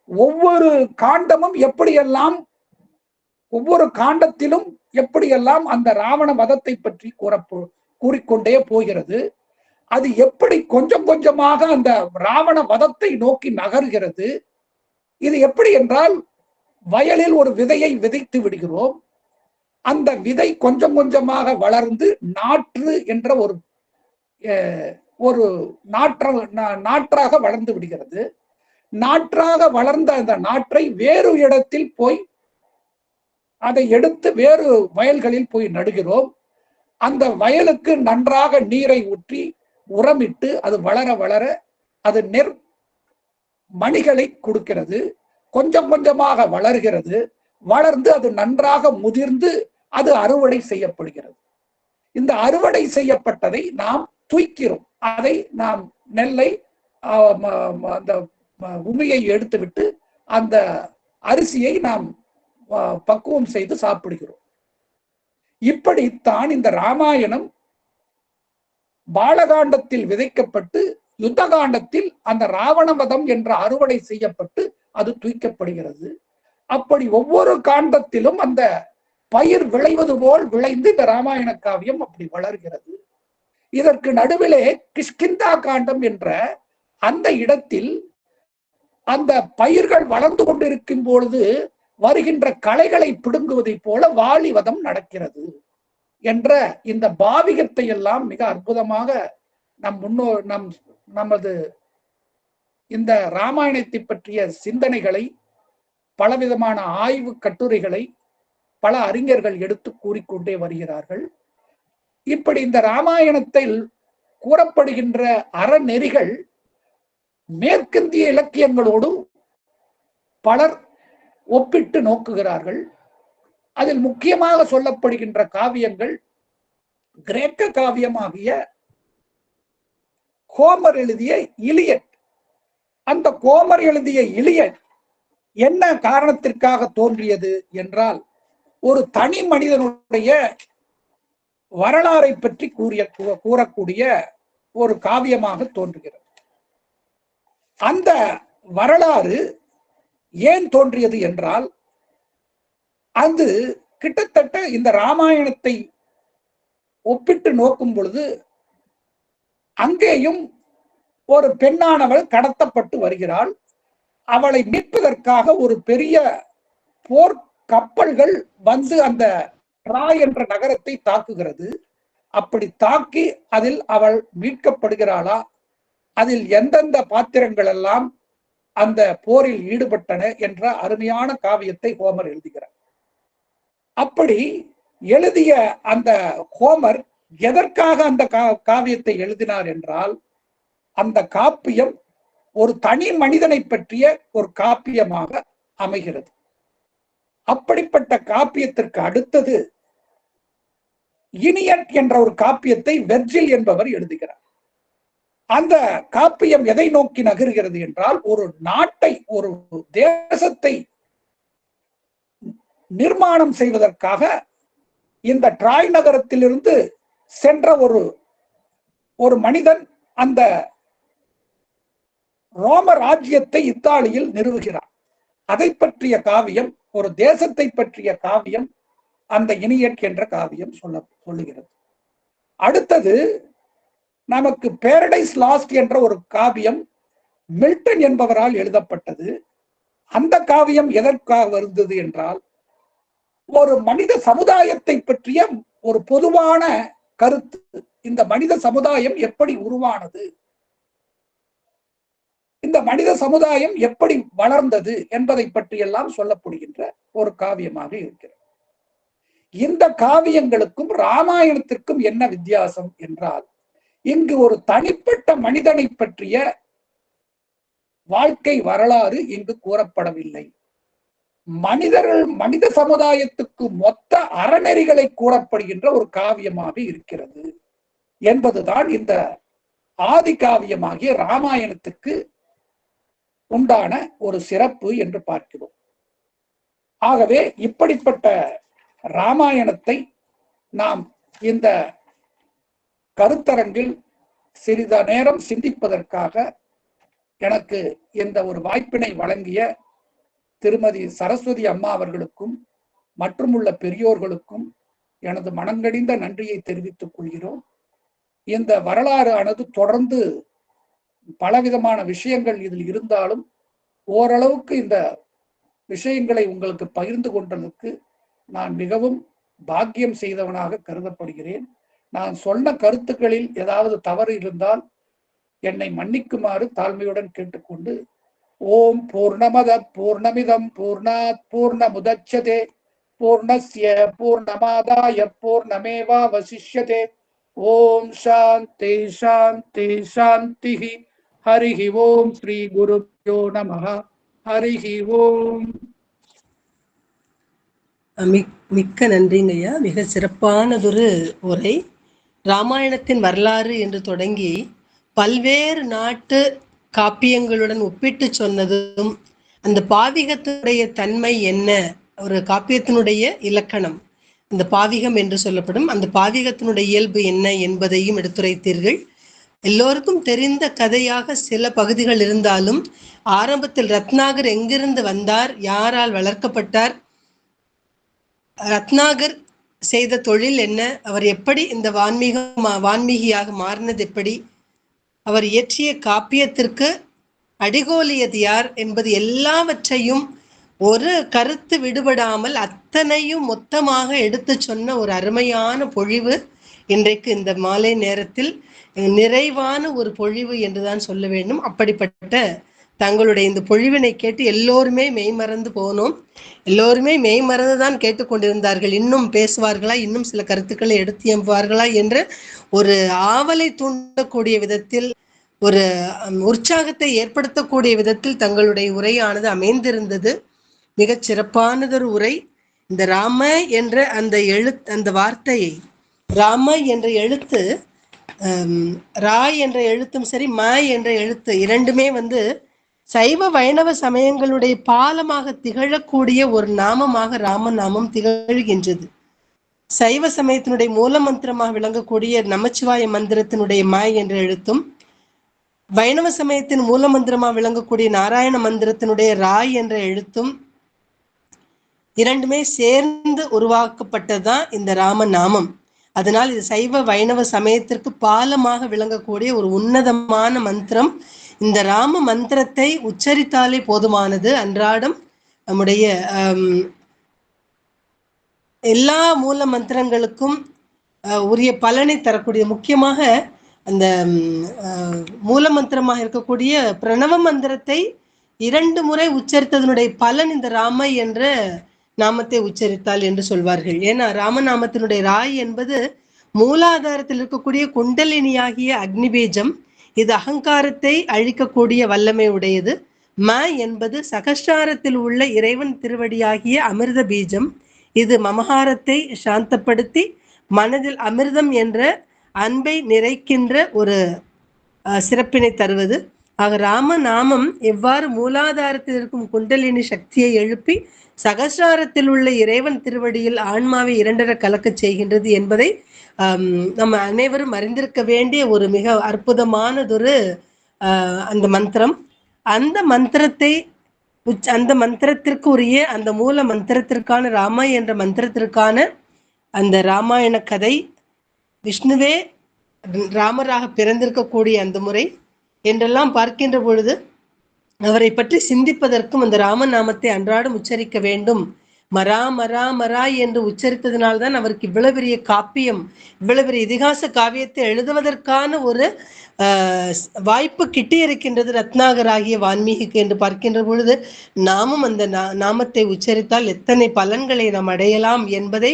ஒவ்வொரு காண்டமும் எப்படியெல்லாம், ஒவ்வொரு காண்டத்திலும் எப்படியெல்லாம் அந்த ராவண வதத்தை பற்றி கூறிக்கொண்டே போகிறது. அது எப்படி கொஞ்சம் கொஞ்சமாக அந்த ராவண வதத்தை நோக்கி நகர்கிறது. இது எப்படி என்றால், வயலில் ஒரு விதையை விதைத்து விடுகிறோம். அந்த விதை கொஞ்சம் கொஞ்சமாக வளர்ந்து நாற்று என்ற ஒரு நாற்றாக வளர்ந்து விடுகிறது. நாற்றாக வளர்ந்த அந்த நாற்றை வேறு இடத்தில் போய் அதை எடுத்து வேறு வயல்களில் போய் நடுகிறோம். அந்த வயலுக்கு நன்றாக நீரை ஊற்றி உரமிட்டு அது வளர வளர அது மணிகளை கொடுக்கிறது. கொஞ்சம் கொஞ்சமாக வளர்கிறது. வளர்ந்து அது நன்றாக முதிர்ந்து அது அறுவடை செய்யப்படுகிறது. இந்த அறுவடை செய்யப்பட்டதை நாம் தூய்க்கிறோம். அதை நாம் நெல்லை அந்த உமியை எடுத்துவிட்டு அந்த அரிசியை நாம் பக்குவம் செய்து சாப்பிடுகிறோம். இப்படித்தான் இந்த ராமாயணம் பாலகாண்டத்தில் விதைக்கப்பட்டு யுத்த காண்டத்தில் அந்த ராவணவதம் என்ற அறுவடை செய்யப்பட்டு அது தூய்க்கப்படுகிறது. அப்படி ஒவ்வொரு காண்டத்திலும் அந்த பயிர் விளைவது போல் விளைந்து இந்த ராமாயண காவியம் அப்படி வளர்கிறது. இதற்கு நடுவிலே கிஷ்கிந்தா காண்டம் என்ற அந்த இடத்தில் அந்த பயிர்கள் வளர்ந்து கொண்டிருக்கும் பொழுது வருகின்ற களைகளை பிடுங்குவதை போல வாலிவதம் நடக்கிறது என்ற இந்த பாவிகத்தை எல்லாம் மிக அற்புதமாக நமது இந்த ராமாயணத்தை பற்றிய சிந்தனைகளை, பலவிதமான ஆய்வு கட்டுரைகளை பல அறிஞர்கள் எடுத்து கூறிக்கொண்டே வருகிறார்கள். இப்படி இந்த ராமாயணத்தில் கூறப்படுகின்ற அறநெறிகள் மேற்கிந்திய இலக்கியங்களோடு பலர் ஒப்பிட்டு நோக்குகிறார்கள். அதில் முக்கியமாக சொல்லப்படுகின்ற காவியங்கள் கிரேக்க காவியமாகிய ஹோமர் எழுதிய இலியட். அந்த ஹோமர் எழுதிய இலியட் என்ன காரணத்திற்காக தோன்றியது என்றால், ஒரு தனி மனிதனுடைய வரலாறை பற்றி கூறக்கூடிய ஒரு காவியமாக தோன்றுகிறது. அந்த வரலாறு ஏன் தோன்றியது என்றால், அது கிட்டத்தட்ட இந்த ராமாயணத்தை ஒப்பிட்டு நோக்கும் பொழுது அங்கேயும் ஒரு பெண்ணானவள் கடத்தப்பட்டு வருகிறாள். அவளை மீட்பதற்காக ஒரு பெரிய போர் கப்பல்கள் வந்து அந்த ட்ராய் என்ற நகரத்தை தாக்குகிறது. அப்படி தாக்கி அதில் அவள் மீட்கப்படுகிறாளா, அதில் எந்தெந்த பாத்திரங்கள் எல்லாம் அந்த போரில் ஈடுபட்டன என்ற அருமையான காவியத்தை ஹோமர் எழுதுகிறார். அப்படி எழுதிய அந்த ஹோமர் எதற்காக அந்த காவியத்தை எழுதினார் என்றால், அந்த காப்பியம் ஒரு தனி மனிதனை பற்றிய ஒரு காப்பியமாக அமைகிறது. அப்படிப்பட்ட காப்பியத்திற்கு அடுத்தது இனியட் என்ற ஒரு காப்பியத்தை வெர்ஜில் என்பவர் எழுதுகிறார். அந்த காப்பியம் எதை நோக்கி நகர்கிறது என்றால், ஒரு நாட்டை, ஒரு தேசத்தை நிர்மாணம் செய்வதற்காக இந்த ட்ராய் நகரத்திலிருந்து சென்ற ஒரு மனிதன் அந்த ரோம ராஜ்யத்தை இத்தாலியில் நிறுவுகிறார். அதை பற்றிய காவியம், ஒரு தேசத்தை பற்றிய காவியம் அந்த இனியட் என்ற காவியம் சொல்லுகிறது. அடுத்தது நமக்கு பேரடைஸ் லாஸ்ட் என்ற ஒரு காவியம் மில்டன் என்பவரால் எழுதப்பட்டது. அந்த காவியம் எதற்காக வருந்தது என்றால், ஒரு மனித சமுதாயத்தை பற்றிய ஒரு பொதுவான கருத்து, இந்த மனித சமுதாயம் எப்படி உருவானது, இந்த மனித சமுதாயம் எப்படி வளர்ந்தது என்பதை பற்றியெல்லாம் சொல்லப்படுகின்ற ஒரு காவியமாக இருக்கிறது. இந்த காவியங்களுக்கும் ராமாயணத்திற்கும் என்ன வித்தியாசம் என்றால், இங்கு ஒரு தனிப்பட்ட மனிதனை பற்றிய வாழ்க்கை வரலாறு இங்கு கூறப்படவில்லை. மனித சமுதாயத்துக்கு மொத்த அறநெறிகளை கூறப்படுகின்ற ஒரு காவியமாக இருக்கிறது என்பதுதான் இந்த ஆதி காவியமாகிய ராமாயணத்துக்கு உண்டான ஒரு சிறப்பு என்று பார்க்கிறோம். ஆகவே இப்படிப்பட்ட ராமாயணத்தை நாம் இந்த கருத்தரங்கில் சிறிது நேரம் சிந்திப்பதற்காக எனக்கு இந்த ஒரு வாய்ப்பினை வழங்கிய திருமதி சரஸ்வதி அம்மா அவர்களுக்கும் மற்றும் உள்ள பெரியோர்களுக்கும் எனது மனங்கடிந்த நன்றியை தெரிவித்துக் கொள்கிறோம். இந்த வரலாறு ஆனது தொடர்ந்து பலவிதமான விஷயங்கள் இதில் இருந்தாலும் ஓரளவுக்கு இந்த விஷயங்களை உங்களுக்கு பகிர்ந்து கொண்டதற்கு நான் மிகவும் பாக்கியம் செய்தவனாக கருதப்படுகிறேன். நான் சொன்ன கருத்துக்களில் ஏதாவது தவறு இருந்தால் என்னை மன்னிக்குமாறு தாழ்மையுடன் கேட்டுக்கொண்டு, ஓம் பூர்ணமத பூர்ணமிதம் பூர்ணாத் பூர்ணமுதச்யதே பூர்ணஸ்ய பூர்ணமாதாய பூர்ணமேவாவசிஷ்யதே. ஓம் சாந்தி சாந்தி சாந்தி. ஹரிஹி ஓம். ஸ்ரீ குருப்யோ நமஹ. ஹரிஹி ஓம். மிக்க நன்றிங்க ஐயா. மிக சிறப்பானதொரு உரை. ராமாயணத்தின் வரலாறு என்று தொடங்கி பல்வேறு நாட்டு காப்பியங்களுடன் ஒப்பிட்டு சொன்னதும், அந்த பாவிகத்தினுடைய தன்மை என்ன, ஒரு காப்பியத்தினுடைய இலக்கணம், அந்த பாவிகம் என்று சொல்லப்படும் அந்த பாவிகத்தினுடைய இயல்பு என்ன என்பதையும் எடுத்துரைத்தீர்கள். எல்லோருக்கும் தெரிந்த கதையாக சில பகுதிகள் இருந்தாலும், ஆரம்பத்தில் ரத்னாகர் எங்கிருந்து வந்தார், யாரால் வளர்க்கப்பட்டார், ரத்னாகர் செய்த தொழில் என்ன, அவர் எப்படி இந்த வான்மீகியாக மாறினது எப்படி, அவர் இயற்றிய காப்பியத்திற்கு அடிகோலியது யார் என்பது எல்லாவற்றையும் ஒரு கருத்து விடுபடாமல் அத்தனையும் மொத்தமாக எடுத்து சொன்ன ஒரு அருமையான பொழிவு இன்றைக்கு இந்த மாலை நேரத்தில் நிறைவான ஒரு பொழிவு என்றுதான் சொல்ல வேண்டும். அப்படிப்பட்ட தங்களுடைய இந்த பொழிவினை கேட்டு எல்லோருமே மெய்மறந்து போனோம். எல்லோருமே மெய்மறந்து தான் கேட்டுக்கொண்டிருந்தார்கள். இன்னும் பேசுவார்களா, இன்னும் சில கருத்துக்களை எடுத்து எம்புவார்களா என்ற ஒரு ஆவலை தூண்டக்கூடிய விதத்தில், ஒரு உற்சாகத்தை ஏற்படுத்தக்கூடிய விதத்தில் தங்களுடைய உரையானது அமைந்திருந்தது. மிகச் சிறப்பானதொரு உரை. இந்த ராம என்ற அந்த வார்த்தையை, ராம என்ற எழுத்து, ரா என்ற எழுத்தும் சரி, ம என்ற எழுத்து இரண்டுமே சைவ வைணவ சமயங்களுடைய பாலமாக திகழக்கூடிய ஒரு நாமமாக ராமநாமம் திகழ்கின்றது. சைவ சமயத்தினுடைய மூல மந்திரமாக விளங்கக்கூடிய நமச்சிவாய மந்திரத்தினுடைய ம என்ற எழுத்தும், வைணவ சமயத்தின் மூல மந்திரமாக விளங்கக்கூடிய நாராயண மந்திரத்தினுடைய ரா என்ற எழுத்தும் இரண்டுமே சேர்ந்து உருவாக்கப்பட்டதுதான் இந்த ராமநாமம். அதனால் இது சைவ வைணவ சமயத்திற்கு பாலமாக விளங்கக்கூடிய ஒரு உன்னதமான மந்திரம். இந்த ராம மந்திரத்தை உச்சரித்தாலே போதுமானது. அன்றாடம் நம்முடைய எல்லா மூல மந்திரங்களுக்கும் உரிய பலனை தரக்கூடிய, முக்கியமாக அந்த மூல மந்திரமாக இருக்கக்கூடிய பிரணவ மந்திரத்தை 2 முறை உச்சரித்ததனுடைய பலன் இந்த ராம என்ற நாமத்தை உச்சரித்தால் என்று சொல்வார்கள். ஏன்னா ராமநாமத்தினுடைய ராய் என்பது மூலாதாரத்தில் இருக்கக்கூடிய குண்டலினியாகிய அக்னிபீஜம். இது அகங்காரத்தை அழிக்கக்கூடிய வல்லமை உடையது. ம என்பது சகஸ்ராரத்தில் உள்ள இறைவன் திருவடியாகிய அமிர்த பீஜம். இது மமகாரத்தை சாந்தப்படுத்தி மனதில் அமிர்தம் என்ற அன்பை நிறைக்கின்ற ஒரு சிறப்பினை தருவது. ஆக ராமநாமம் எவ்வாறு மூலாதாரத்தில் இருக்கும் குண்டலினி சக்தியை எழுப்பி சகஸ்ராரத்தில் உள்ள இறைவன் திருவடியில் ஆன்மாவை 2 கலக்க செய்கின்றது என்பதை நம்ம அனைவரும் அறிந்திருக்க வேண்டிய ஒரு மிக அற்புதமானதொரு அந்த மந்திரம். அந்த மந்திரத்திற்கு உரிய அந்த மூல மந்திரத்திற்கான ராம என்ற மந்திரத்திற்கான அந்த ராமாயண கதை, விஷ்ணுவே ராமராக பிறந்திருக்கக்கூடிய அந்த முறை என்றெல்லாம் பார்க்கின்ற பொழுது அவரை பற்றி சிந்திப்பதற்கும் அந்த ராமநாமத்தை அன்றாடம் உச்சரிக்க வேண்டும், மரா மரா மரா என்று உச்சரித்ததினால்தான் அவருக்கு இவ்வளவு பெரிய காப்பியம், இவ்வளவு பெரிய இதிகாச காவியத்தை எழுதுவதற்கான ஒரு வாய்ப்பு கிட்டி இருக்கின்றது ரத்னாகராகிய வான்மீகிக்கு என்று பார்க்கின்ற பொழுது, நாமும் அந்த நாமத்தை உச்சரித்தால் எத்தனை பலன்களை நாம் அடையலாம் என்பதை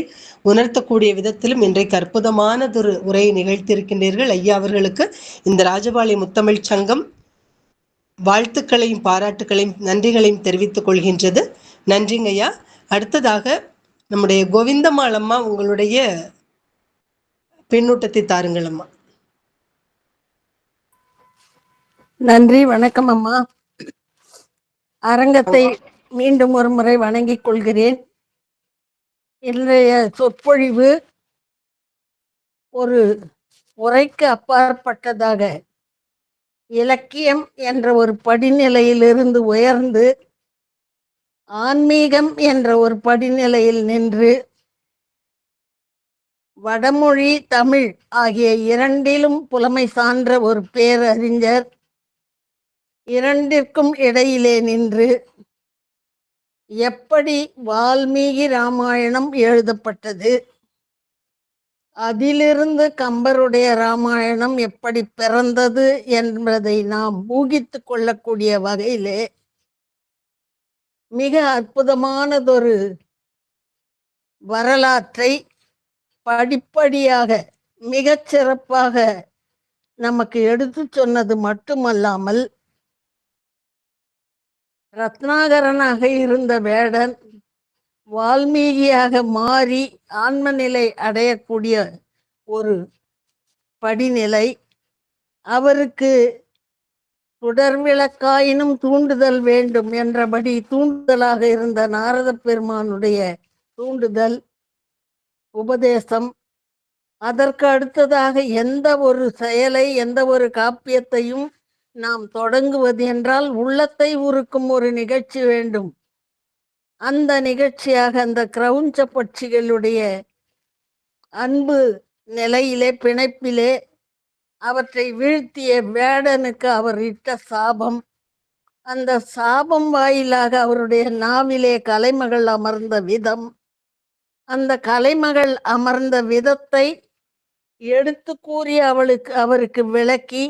உணர்த்தக்கூடிய விதத்திலும் இன்றைக்கு அற்புதமானதொரு உரையை நிகழ்த்தியிருக்கின்றீர்கள். ஐயா அவர்களுக்கு இந்த ராஜபாளைய முத்தமிழ் சங்கம் வாழ்த்துக்களையும் பாராட்டுக்களையும் நன்றிகளையும் தெரிவித்துக் கொள்கின்றது. நன்றிங்க ஐயா. அடுத்ததாக நம்முடைய கோவிந்தம்மாள் அம்மா, உங்களுடைய பின்னூட்டத்தை தாருங்கள் அம்மா. நன்றி, வணக்கம் அம்மா. அரங்கத்தை மீண்டும் ஒரு முறை வணங்கிக் கொள்கிறேன். இன்றைய சொற்பொழிவு ஒரு உரைக்கு அப்பாற்பட்டதாக இலக்கியம் என்ற ஒரு படிநிலையிலிருந்து உயர்ந்து ஆன்மீகம் என்ற ஒரு படிநிலையில் நின்று வடமொழி தமிழ் ஆகிய இரண்டிலும் புலமை சான்ற ஒரு பேரறிஞர் இரண்டிற்கும் இடையிலே நின்று எப்படி வால்மீகி ராமாயணம் எழுதப்பட்டது, அதிலிருந்து கம்பருடைய ராமாயணம் எப்படி பிறந்தது என்பதை நாம் ஊகித்து கொள்ளக்கூடிய வகையிலே மிக அற்புதமானதொரு வரலாற்றை படிப்படியாக மிகச் சிறப்பாக நமக்கு எடுத்து சொன்னது மட்டுமல்லாமல், ரத்னாகரனாக இருந்த வேடன் வால்மீகியாக மாறி ஆன்ம நிலை அடையக்கூடிய ஒரு படிநிலை, அவருக்கு தொடர்விளக்காயினும் தூண்டுதல் வேண்டும் என்றபடி தூண்டுதலாக இருந்த நாரத பெருமானுடைய தூண்டுதல், உபதேசம், அதற்கு அடுத்ததாக எந்த ஒரு செயலை எந்த ஒரு காப்பியத்தையும் நாம் தொடங்குவது என்றால் உள்ளத்தை உருக்கும் ஒரு நிகழ்ச்சி வேண்டும். அந்த நிகழ்ச்சியாக அந்த கிரவுஞ்ச பட்சிகளுடைய அன்பு நிலையிலே பிணைப்பிலே அவற்றை வீழ்த்திய வேடனுக்கு அவர் இட்ட சாபம், அந்த சாபம் வாயிலாக அவருடைய நாவிலே கலைமகள் அமர்ந்த விதம், அந்த கலைமகள் அமர்ந்த விதத்தை எடுத்து கூறி அவருக்கு விளக்கி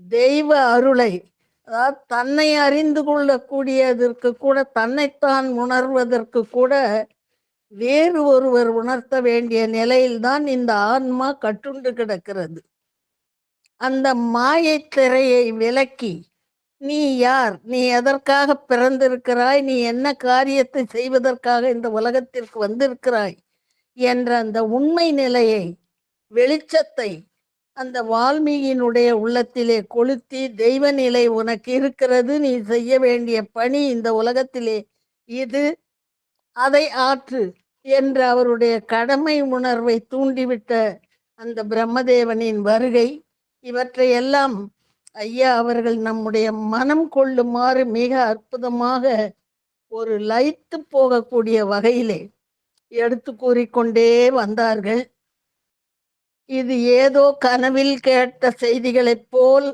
தெய்வ அருளை, அதாவது தன்னை அறிந்து கொள்ளக்கூடியதற்கு கூட, தன்னைத்தான் உணர்வதற்கு கூட வேறு ஒருவர் உணர்த்த வேண்டிய நிலையில்தான் இந்த ஆன்மா கட்டுண்டு கிடக்கிறது. அந்த மாயை திரையை விலக்கி, நீ யார், நீ எதற்காக பிறந்திருக்கிறாய், நீ என்ன காரியத்தை செய்வதற்காக இந்த உலகத்திற்கு வந்திருக்கிறாய் என்ற அந்த உண்மை நிலையை, வெளிச்சத்தை அந்த வால்மீகியினுடைய உள்ளத்திலே கொளுத்தி, தெய்வ நிலை உனக்கு இருக்கிறது, நீ செய்ய வேண்டிய பணி இந்த உலகத்திலே இது, அதை ஆற்று என்று அவருடைய கடமை உணர்வை தூண்டிவிட்ட அந்த பிரம்மதேவனின் வருகை, இவற்றையெல்லாம் ஐயா அவர்கள் நம்முடைய மனம் கொள்ளுமாறு மிக அற்புதமாக ஒரு லயித்து போகக்கூடிய வகையிலே எடுத்து கூறிக்கொண்டே வந்தார்கள். இது ஏதோ கனவில் கேட்ட செய்திகளைப் போல்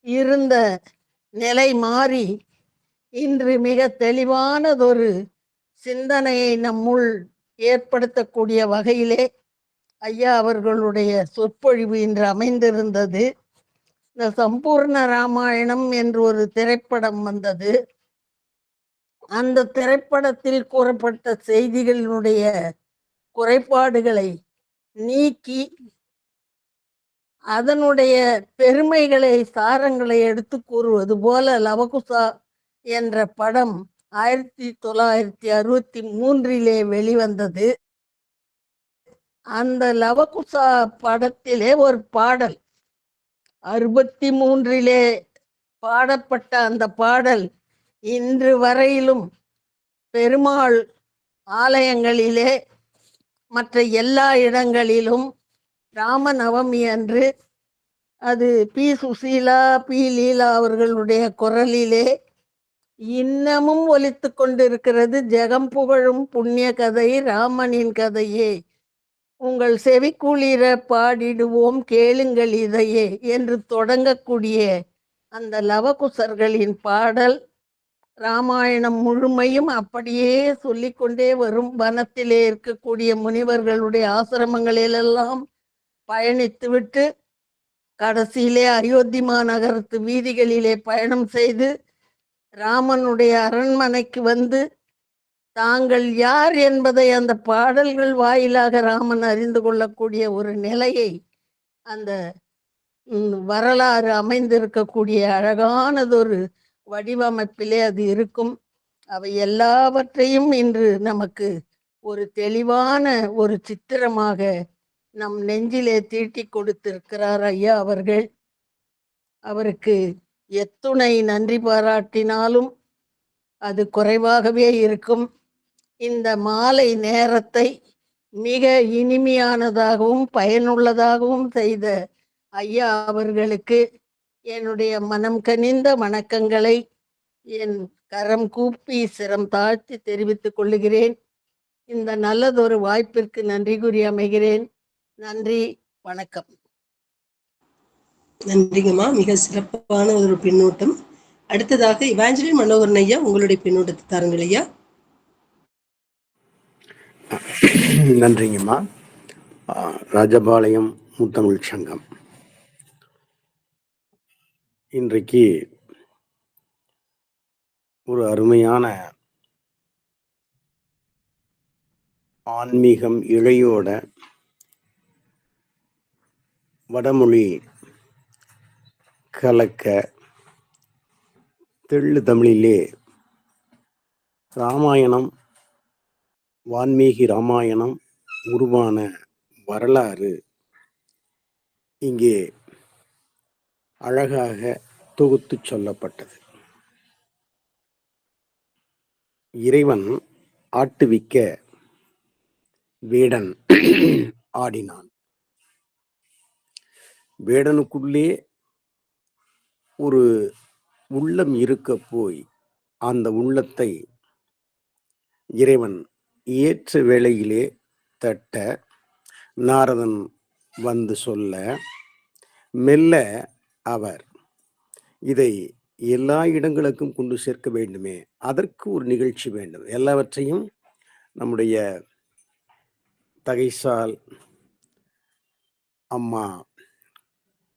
இருந்த நிலை மாறி இன்று மிக தெளிவானதொரு சிந்தனையை நம்முள் ஏற்படுத்தக்கூடிய வகையிலே ஐயா அவர்களுடைய சொற்பொழிவு இன்று அமைந்திருந்தது. இந்த சம்பூர்ண ராமாயணம் என்று ஒரு திரைப்படம் வந்தது. அந்த திரைப்படத்தில் கூறப்பட்ட செய்திகளினுடைய குறைபாடுகளை நீக்கி அதனுடைய பெருமைகளை, சாரங்களை எடுத்து கூறுவது போல லவகுசா என்ற படம் 1963 வெளிவந்தது. அந்த லவகுசா படத்திலே ஒரு பாடல் 63 பாடப்பட்ட அந்த பாடல் இன்று வரையிலும் பெருமாள் ஆலயங்களிலே மற்ற எல்லா இடங்களிலும் ராமநவமி அன்று அது பி. சுசீலா, பி. லீலா அவர்களுடைய குரலிலே இன்னமும் ஒலித்து கொண்டிருக்கிறது. ஜெகம் புகழும் புண்ணிய கதை ராமனின் கதையே, உங்கள் செவிக்குளிர பாடிடுவோம் கேளுங்கள் இதையே என்று தொடங்கக்கூடிய அந்த லவகுசர்களின் பாடல் ராமாயணம் முழுமையும் அப்படியே சொல்லிக்கொண்டே வரும். வனத்திலே இருக்கக்கூடிய முனிவர்களுடைய ஆசிரமங்களிலெல்லாம் பயணித்துவிட்டு கடைசியிலே அயோத்தி மாநகரத்து வீதிகளிலே பயணம் செய்து ராமனுடைய அரண்மனைக்கு வந்து தாங்கள் யார் என்பதை அந்த பாடல்கள் வாயிலாக ராமன் அறிந்து கொள்ளக்கூடிய ஒரு நிலையை அந்த வரலாறு அமைந்திருக்கக்கூடிய அழகானதொரு வடிவமைப்பிலே அது இருக்கும். அவை எல்லாவற்றையும் இன்று நமக்கு ஒரு தெளிவான ஒரு சித்திரமாக நம் நெஞ்சிலே தீட்டி கொடுத்திருக்கிறார் ஐயா அவர்கள். அவருக்கு எத்துணை நன்றி பாராட்டினாலும் அது குறைவாகவே இருக்கும். இந்த மாலை நேரத்தை மிக இனிமையானதாகவும் பயனுள்ளதாகவும் செய்த ஐயா அவர்களுக்கு என்னுடைய மனம் கனிந்த வணக்கங்களை என் கரம் கூப்பி சிரம் தாழ்த்தி தெரிவித்துக் கொள்ளுகிறேன். இந்த நல்லதொரு வாய்ப்பிற்கு நன்றி கூறி அமைகிறேன். நன்றி, வணக்கம். நன்றிங்கம்மா, மிக சிறப்பான ஒரு பின்னூட்டம். அடுத்ததாக இவாஞ்சலின் மனோகரன் ஐயா, உங்களுடைய பின்னூட்டத்தை தாருங்கள் ஐயா. நன்றிங்கம்மா. ராஜபாளையம் முத்தமிழ் சங்கம் இன்றைக்கு ஒரு அருமையான ஆன்மீகம் இழையோட வடமொழி கலக்க தெள்ளு தமிழிலே ராமாயணம், வான்மீகி ராமாயணம் உருவான வரலாறு இங்கே அழகாக தொகுத்து சொல்லப்பட்டது. இறைவன் ஆட்டுவிக்க வேடன் ஆடினான். வேடனுக்குள்ளே ஒரு உள்ளம் இருக்க போய் அந்த உள்ளத்தை இறைவன் ஏற்ற வேளையிலே தட்ட நாரதன் வந்து சொல்ல மெல்ல அவர் இதை எல்லா இடங்களுக்கும் கொண்டு சேர்க்க வேண்டுமே, அதற்கு ஒரு நிகழ்ச்சி வேண்டும். எல்லாவற்றையும் நம்முடைய தகைசால் அம்மா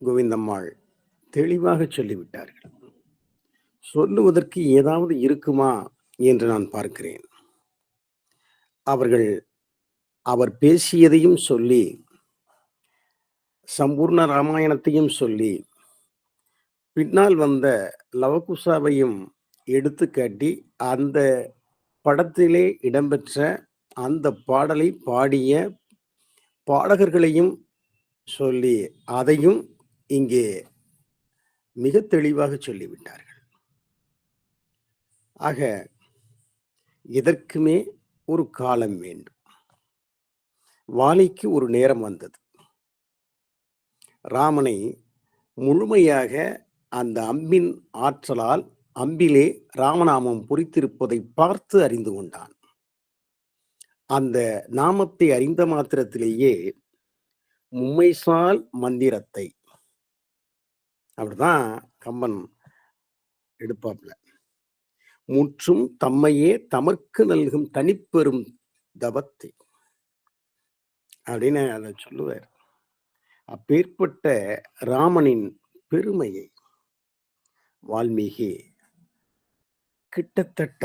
கோவிந்தம்மாள் தெளிவாக சொல்லிவிட்டார்கள். சொல்லுவதற்கு ஏதாவது இருக்குமா என்று நான் பார்க்கிறேன். அவர் பேசியதையும் சொல்லி, சம்பூர்ண ராமாயணத்தையும் சொல்லி, பின்னால் வந்த லவகுசாவையும் எடுத்துக்காட்டி அந்த படத்திலே இடம்பெற்ற அந்த பாடலை பாடிய பாடகர்களையும் சொல்லி அதையும் இங்கே மிக தெளிவாக சொல்லிவிட்டார்கள். ஆக இதற்குமே ஒரு காலம் வேண்டும். வாலிக்கு ஒரு நேரம் வந்தது. ராமனை முழுமையாக அந்த அம்பின் ஆற்றலால் அம்பிலே ராமநாமம் பொறித்திருப்பதை பார்த்து அறிந்து கொண்டான். அந்த நாமத்தை அறிந்த மாத்திரத்திலேயே மும்மைசால் மந்திரத்தை, அப்படிதான் கம்பன் எடுப்பாப்ல, முற்றும் தம்மையே தமர்க்கு நல்கும் தனிப்பெரும் தவத்தை அப்படின்னு அதை சொல்லுவார். அப்பேற்பட்ட ராமனின் பெருமையை வால்மீகி கிட்டத்தட்ட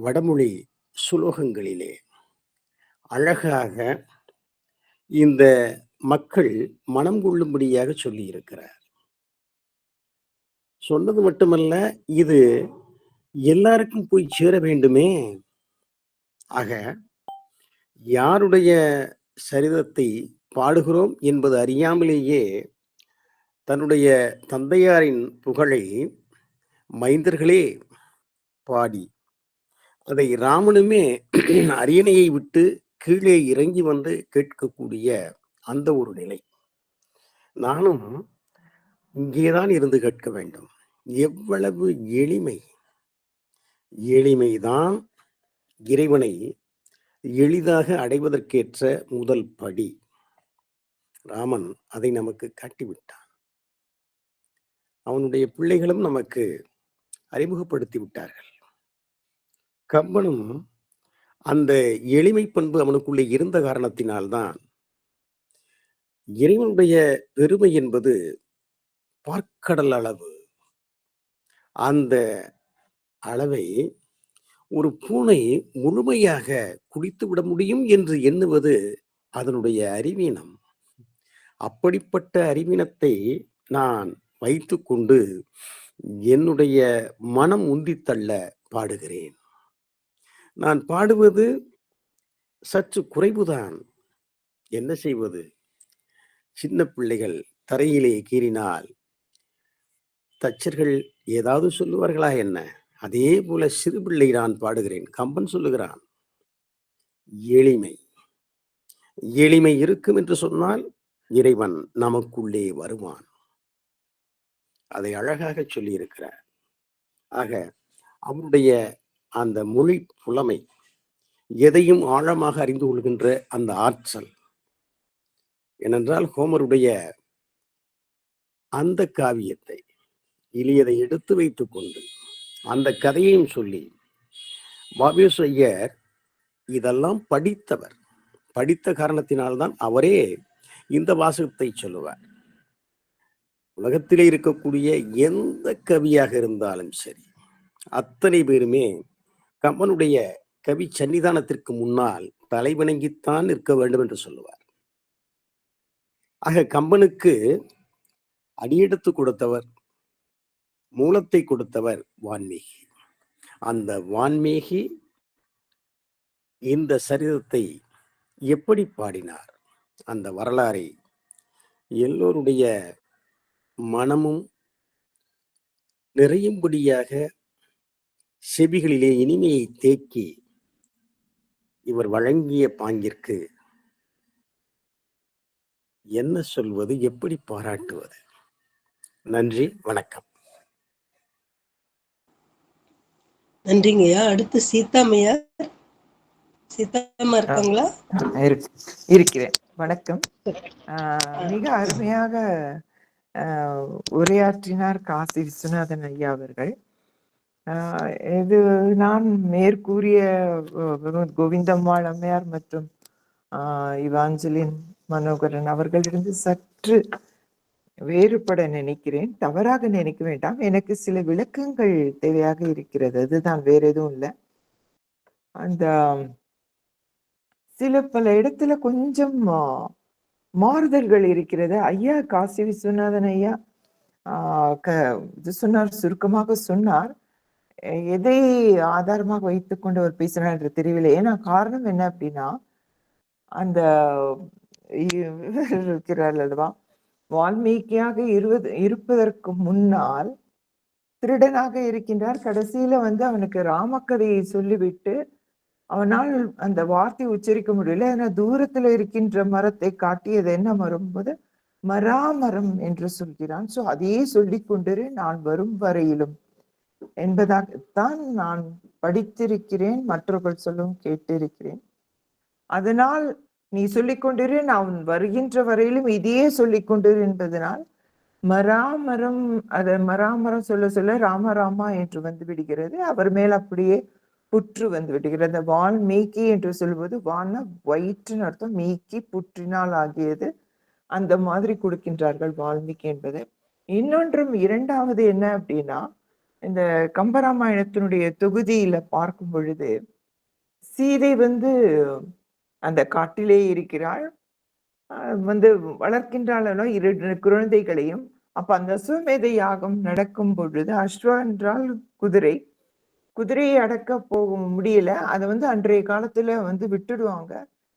வடமொழி சுலோகங்களிலே அழகாக இந்த மக்கள் மனம் கொள்ளும்படியாக சொல்லி இருக்கிறார். சொன்னது மட்டுமல்ல, இது எல்லாருக்கும் போய் சேர வேண்டுமே. ஆக யாருடைய சரிதத்தை பாடுகிறோம் என்பது அறியாமலேயே தன்னுடைய தந்தையாரின் புகழை மைந்தர்களே பாடி அதை ராமனுமே அரியணையை விட்டு கீழே இறங்கி வந்து கேட்கக்கூடிய அந்த ஒரு நிலை. நானும் இங்கேதான் இருந்து கேட்க வேண்டும். எவ்வளவு எளிமை! எளிமைதான் இறைவனை எளிதாக அடைவதற்கேற்ற முதல் படி. ராமன் அதை நமக்கு காட்டிவிட்டான். அவனுடைய பிள்ளைகளும் நமக்கு அறிமுகப்படுத்தி விட்டார்கள். கம்பனும் அந்த எளிமை பண்பு அவனுக்குள்ளே இருந்த காரணத்தினால்தான் இறைவனுடைய பெருமை என்பது பார்க்கடல் அளவு. அந்த அளவை ஒரு பூனை முழுமையாக குடித்து விட முடியும் என்று எண்ணுவது அதனுடைய அறிவீனம். அப்படிப்பட்ட அறிவீனத்தை நான் வைத்துக்கொண்டு என்னுடைய மனம் உந்தித் தள்ள பாடுகிறேன். நான் பாடுவது சற்று குறைவுதான். என்ன செய்வது? சின்ன பிள்ளைகள் தரையிலே கீறினால் தச்சர்கள் ஏதாவது சொல்லுவார்களா என்ன? அதே போல சிறு பிள்ளை நான் பாடுகிறேன். கம்பன் சொல்லுகிறான், எளிமை. எளிமை இருக்கும் என்று சொன்னால் இறைவன் நமக்குள்ளே வருவான். அதை அழகாக சொல்லியிருக்கிறார். ஆக அவருடைய அந்த மொழி புலமை, எதையும் ஆழமாக அறிந்து கொள்கின்ற அந்த ஆற்றல். ஏனென்றால் ஹோமருடைய அந்த காவியத்தை இலியதை எடுத்து வைத்துக் கொண்டு அந்த கதையையும் சொல்லி வாவேசு ஐயர் இதெல்லாம் படித்தவர். படித்த காரணத்தினால்தான் அவரே இந்த வாசகத்தை சொல்லுவார். உலகத்திலே இருக்கக்கூடிய எந்த கவியாக இருந்தாலும் சரி, அத்தனை பேருமே கம்பனுடைய கவி சன்னிதானத்திற்கு முன்னால் தலைவணங்கித்தான் நிற்க வேண்டும் என்று சொல்லுவார். ஆக கம்பனுக்கு அடியெடுத்து கொடுத்தவர், மூலத்தை கொடுத்தவர் வான்மீகி. அந்த வான்மீகி இந்த சரிதத்தை எப்படி பாடினார், அந்த வரலாறை எல்லோருடைய மனமும் நிறையும்படியாக செவிகளிலே இனிமையை தேக்கி இவர் வழங்கிய பாங்கிற்கு என்ன சொல்வது, எப்படி பாராட்டுவது? நன்றி, வணக்கம். நன்றிங்கய்யா. அடுத்து சீதாமையா. சீதாமா இருக்காங்களா? இருக்கிறேன். வணக்கம். மிக அருமையாக உரையாற்றினார் காசி விஸ்வநாதன் ஐயா அவர்கள். இது நான் மேற்கூறிய கோவிந்தம்மாள் அம்மையார் மற்றும் இவாஞ்சலின் மனோகரன் அவர்களிருந்து சற்று வேறுபட நினைக்கிறேன். தவறாக நினைக்க வேண்டாம். எனக்கு சில விளக்கங்கள் தேவையாக இருக்கிறது, அதுதான், வேற எதுவும் இல்லை. அந்த சில பல இடத்துல கொஞ்சம் மாறுதல்கள் இருக்கிறது. ஐயா காசி விஸ்வநாதன் ஐயா இது சொன்னார், சுருக்கமாக சொன்னார். எதை ஆதாரமாக வைத்துக்கொண்டு அவர் பேசினார் என்று தெரியவில்லை. ஏன்னா காரணம் என்ன அப்படின்னா, அந்த இருக்கிறார் அல்லவா, வால்மீகியாக இருப்பதற்கு முன்னால் திருடனாக இருக்கின்றார். கடைசியில அவனுக்கு ராமக்கதையை சொல்லிவிட்டு அவனால் அந்த வார்த்தை உச்சரிக்க முடியல. ஏன்னா தூரத்துல இருக்கின்ற மரத்தை காட்டியது என்ன மரம் போது மராமரம் என்று சொல்கிறான். சோ அதையே சொல்லி கொண்டிரு நான் வரும் வரையிலும் என்பதாகத்தான் நான் படித்திருக்கிறேன், மற்றவர்கள் சொல்லவும் கேட்டிருக்கிறேன். அதனால் நீ சொல்லிக்கொண்டிரு, நான் வருகின்ற வரையிலும் இதையே சொல்லிக்கொண்டிரு என்பதனால் மராமரம், அதை மராமரம் சொல்ல சொல்ல ராமராமா என்று வந்து விடுகிறது. அவர் மேல் அப்படியே புற்று வந்து விடுகிறது. அந்த வால் மீக்கி என்று சொல்வது, வான வயிற்றுன்னு அர்த்தம், மீக்கி புற்றினால் ஆகியது, அந்த மாதிரி கொடுக்கின்றார்கள் வால்மீகி என்பது. இன்னொன்றும் இரண்டாவது என்ன அப்படின்னா, இந்த கம்பராமாயணத்தினுடைய தொகுதியில பார்க்கும் பொழுது சீதை அந்த காட்டிலே இருக்கிறாள், வளர்க்கின்றாளோ 2 குழந்தைகளையும். அப்ப அந்த அஸ்வமேத யாகம் நடக்கும் பொழுது, அஸ்வ என்றால் குதிரை, குதிரையை அடக்க போக முடியல. அதை அன்றைய காலத்துல விட்டுடுவாங்க.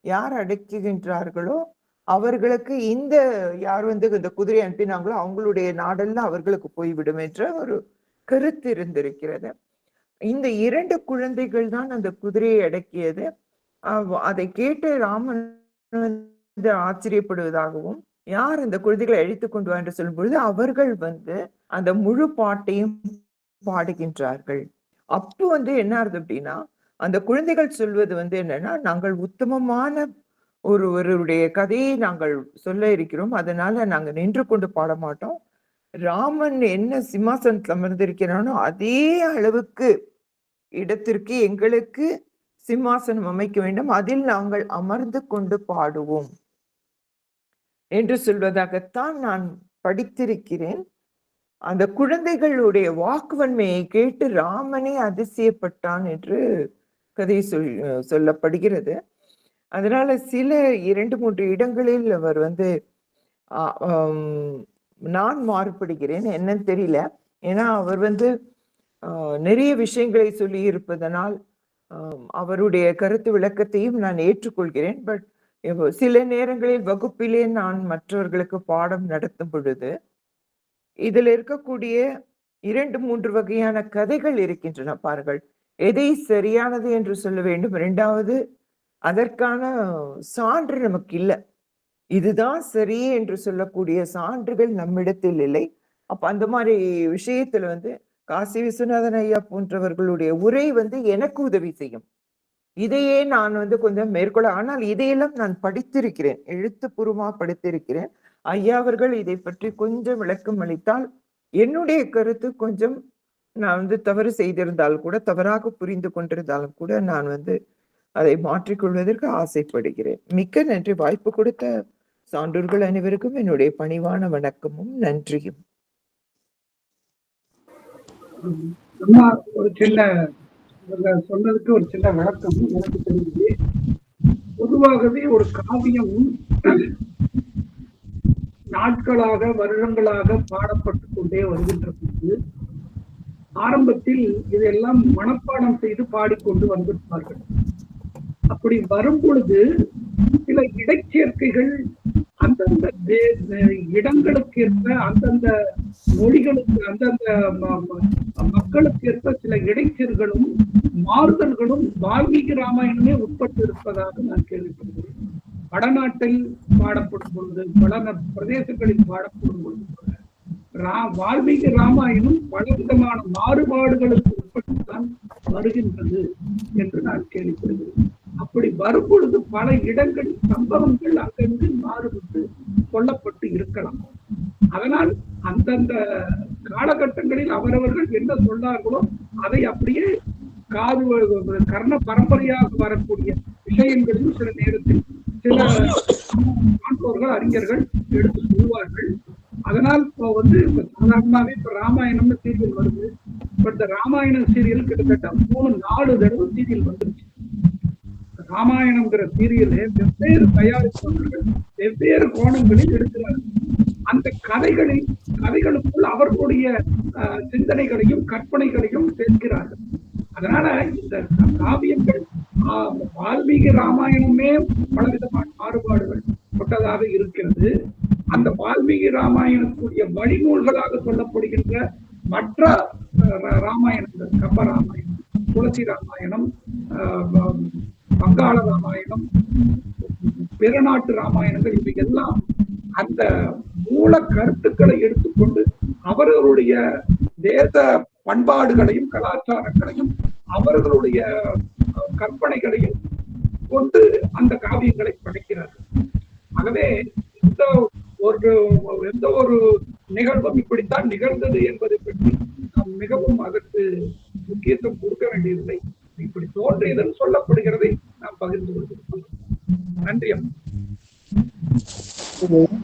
யார் அடக்குகின்றார்களோ அவர்களுக்கு யார் இந்த குதிரை அனுப்பினாங்களோ அவங்களுடைய நாடெல்லாம் அவர்களுக்கு போய்விடும் என்ற ஒரு கருத்து இருந்திருக்கிறது. இந்த 2 குழந்தைகள் தான் அந்த குதிரையை அடக்கியது. அதை கேட்டு ராமன் ஆச்சரியப்படுவதாகவும், யார் அந்த குழந்தைகளை அழித்து கொண்டு வா என்று சொல்லும் பொழுது அவர்கள் அந்த முழு பாட்டையும் பாடுகின்றார்கள். அப்போ என்ன ஆகுது அப்படின்னா, அந்த குழந்தைகள் சொல்வது என்னன்னா, நாங்கள் உத்தமமான ஒருவருடைய கதையை நாங்கள் சொல்ல இருக்கிறோம், அதனால நாங்க நின்று கொண்டு பாட மாட்டோம். ராமன் என்ன சிம்மாசனத்தில் அமர்ந்திருக்கிறானோ அதே அளவுக்கு இடத்திற்கு எங்களுக்கு சிம்மாசனம் அமைக்க வேண்டும், அதில் நாங்கள் அமர்ந்து கொண்டு பாடுவோம் என்று சொல்வதாகத்தான் நான் படித்திருக்கிறேன். அந்த குழந்தைகளுடைய வாக்குவன்மையை கேட்டு ராமனே அதிசயப்பட்டான் என்று கதை சொல்லப்படுகிறது. அதனால சில 2-3 இடங்களில் அவர் நான் மாறுபடுகிறேன், என்னன்னு தெரியல. ஏன்னா அவர் நிறைய விஷயங்களை சொல்லி இருப்பதனால் அவருடைய கருத்து விளக்கத்தையும் நான் ஏற்றுக்கொள்கிறேன். பட் சில நேரங்களில் வகுப்பிலே நான் மற்றவர்களுக்கு பாடம் நடத்தும் பொழுது இதில் இருக்கக்கூடிய 2-3 வகையான கதைகள் இருக்கின்றன பாருங்கள். எதை சரியானது என்று சொல்ல வேண்டும், 2வது அதற்கான சான்று நமக்கு இல்லை, இதுதான் சரி என்று சொல்லக்கூடிய சான்றுகள் நம்மிடத்தில் இல்லை. அப்ப அந்த மாதிரி விஷயத்துல காசி விஸ்வநாதன் ஐயா போன்றவர்களுடைய உரை எனக்கு உதவி செய்யும். இதையே நான் கொஞ்சம் மேற்கொள்ள, ஆனால் இதையெல்லாம் நான் படித்திருக்கிறேன், எழுத்துப்பூர்வமா படித்திருக்கிறேன். ஐயா அவர்கள் இதை பற்றி கொஞ்சம் விளக்கம் அளித்தால் என்னுடைய கருத்து கொஞ்சம் நான் தவறு செய்திருந்தால் கூட, தவறாக புரிந்து கொண்டிருந்தாலும் கூட நான் அதை மாற்றிக்கொள்வதற்கு ஆசைப்படுகிறேன். மிக்க நன்றி. வாய்ப்பு கொடுத்த சான்றோர்கள் அனைவருக்கும் என்னுடைய பணிவான வணக்கமும் நன்றியும். ஒரு சின்ன சொன்னதுக்கு ஒரு சின்ன விளக்கம் எனக்கு தெரிஞ்சது. பொதுவாகவே ஒரு காவியம் நாட்களாக வருடங்களாக பாடப்பட்டு கொண்டே வருகின்ற போது ஆரம்பத்தில் இதெல்லாம் மனப்பாடம் செய்து பாடிக்கொண்டு வந்திருப்பார்கள். அப்படி வரும் பொழுது சில இடைச்சேர்க்கைகள் அந்தந்த இடங்களுக்கு ஏற்ப, அந்தந்த மொழிகளுக்கு, அந்தந்த மக்களுக்கு ஏற்ப சில இடைச்செருகளும் மாறுதல்களும் வால்மீகி ராமாயணமே உட்பட்டு இருப்பதாக நான் கேள்விப்படுகிறேன். வடநாட்டில் பாடப்படும் பொழுது, பல பிரதேசங்களில் பாடப்படும் பொழுது வால்மீகி ராமாயணம் பலவிதமான மாறுபாடுகளுக்கு உட்பட்டுத்தான் வருகின்றது என்று நான் கேள்விப்படுகிறேன். அப்படி வரும் பொழுது பல இடங்களில் சம்பவங்கள் அங்கங்கு மாறுபட்டு கொல்லப்பட்டு இருக்கலாம். அதனால் அந்தந்த காலகட்டங்களில் அவரவர்கள் என்ன சொன்னார்களோ அதை அப்படியே கர்ண பரம்பரையாக வரக்கூடிய விஷயங்களையும் சில நேரத்தில் சில சான்றோர்கள், அறிஞர்கள் எடுத்து சொல்வார்கள். அதனால் இப்போ சாதாரணமாவே இப்ப ராமாயணம்னு சீரியல் வருது. இப்ப இந்த ராமாயண சீரியல் கிட்டத்தட்ட 3-4 தடவை சீரியல் வந்துருச்சு. ராமாயணம்ங்கிற சீரியலே வெவ்வேறு தயாரிப்பாளர்கள் வெவ்வேறு கோணங்களில் எடுக்கிறார்கள். அந்த கதைகளுக்குள் அவர்களுடைய சிந்தனைகளையும் கற்பனைகளையும் சேர்க்கிறார்கள். அதனால இந்த காவியங்கள் வால்மீகி ராமாயணமே பலவிதமான மாறுபாடுகள் கொண்டதாக இருக்கிறது. அந்த வால்மீகி ராமாயணத்துடைய வழிநூல்களாக சொல்லப்படுகின்ற மற்ற ராமாயணங்கள், கம்ப ராமாயணம், துளசி ராமாயணம், வங்காள ராமாயணம், பிறநாட்டு ராமாயணங்கள், இவையெல்லாம் அந்த மூல கருத்துக்களை எடுத்துக்கொண்டு அவர்களுடைய தேச பண்பாடுகளையும் கலாச்சாரங்களையும் அவர்களுடைய கற்பனைகளையும் கொண்டு அந்த காவியங்களை படைக்கிறார்கள். ஆகவே எந்த ஒரு நிகழ்வும் இப்படித்தான் நிகழ்ந்தது என்பதை பற்றி நாம் மிகவும் அதற்கு முக்கியத்துவம் கொடுக்க வேண்டியதில்லை. இப்படி தோன்றியதுன்னு சொல்லப்படுகிறதை நாம் பகிர்ந்து கொள்கிறோம். நன்றி.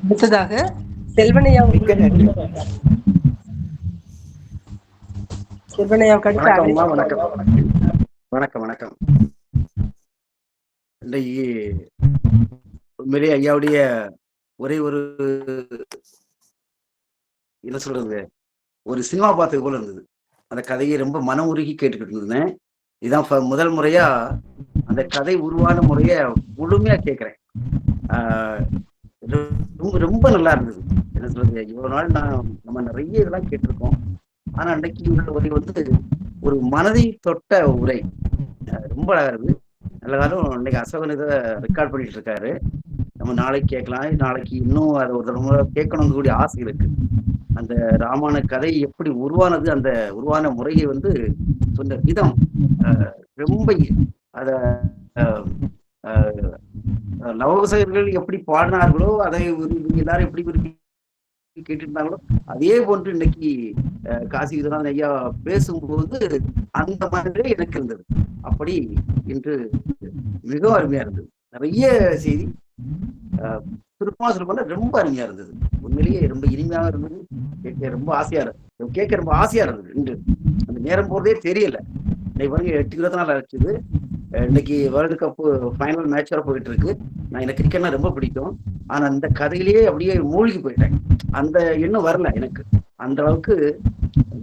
அடுத்ததாக செல்வனையா. வணக்கம். இன்றைக்கு உண்மையிலே ஐயாவுடைய ஒரே ஒரு என்ன சொல்றது, ஒரு சினிமா பார்த்தது போல இருந்தது. அந்த கதையை ரொம்ப மனம் உருகி கேட்டுக்கிட்டு இருந்தேன். இதான் முதல் முறையா அந்த கதை உருவான முறைய முழுமையா கேட்கிறேன். ரொம்ப நல்லா இருந்தது. என்ன சொல்றது, இவ்வளவு நாள் நம்ம நிறைய இதெல்லாம் கேட்டிருக்கோம். ஆனா அன்னைக்கு உரை ஒரு மனதை தொட்ட உரை, ரொம்ப அழகா இருக்கு. நல்ல காலம் இன்னைக்கு அசோகன் இதை ரெக்கார்ட் பண்ணிட்டு இருக்காரு. நம்ம நாளைக்கு கேட்கலாம். நாளைக்கு இன்னும் அதை ஒரு தடவை கேட்கணும்னு கூடிய ஆசை இருக்கு. அந்த ராமாயண கதை எப்படி உருவானது, அந்த உருவான முறையை சொன்ன விதம் ரொம்ப அத நவகசகர்கள் எப்படி பாடினார்களோ அதை எல்லாரும் எப்படி விரும்பி கேட்டுட்டு இருந்தாங்களோ அதே போன்று இன்னைக்கு காசி விஸ்வநாதன் ஐயா பேசும்போது அந்த மாதிரி எனக்கு இருந்தது. அப்படி இன்று மிகவும் அருமையா இருந்தது. நிறைய செய்தி சுருக்கமா சொல்லப்போனா ரொம்ப அருமையா இருந்தது. உண்மையிலேயே ரொம்ப இனிமையாக இருந்தது. கேட்க ரொம்ப ஆசையா இருந்தது. இன்று அந்த நேரம் போறதே தெரியல. இன்னைக்கு பாருங்க 8:24 ஆச்சுது. இன்னைக்கு வேர்ல்டு கப் ஃபைனல் மேட்ச் வர போயிட்டு இருக்கு. எனக்கு கிரிக்கெட்னா ரொம்ப பிடிக்கும். ஆனா அந்த கதையிலேயே அப்படியே மூழ்கி போயிட்டேன். அந்த எண்ணம் வரல எனக்கு. அந்த அளவுக்கு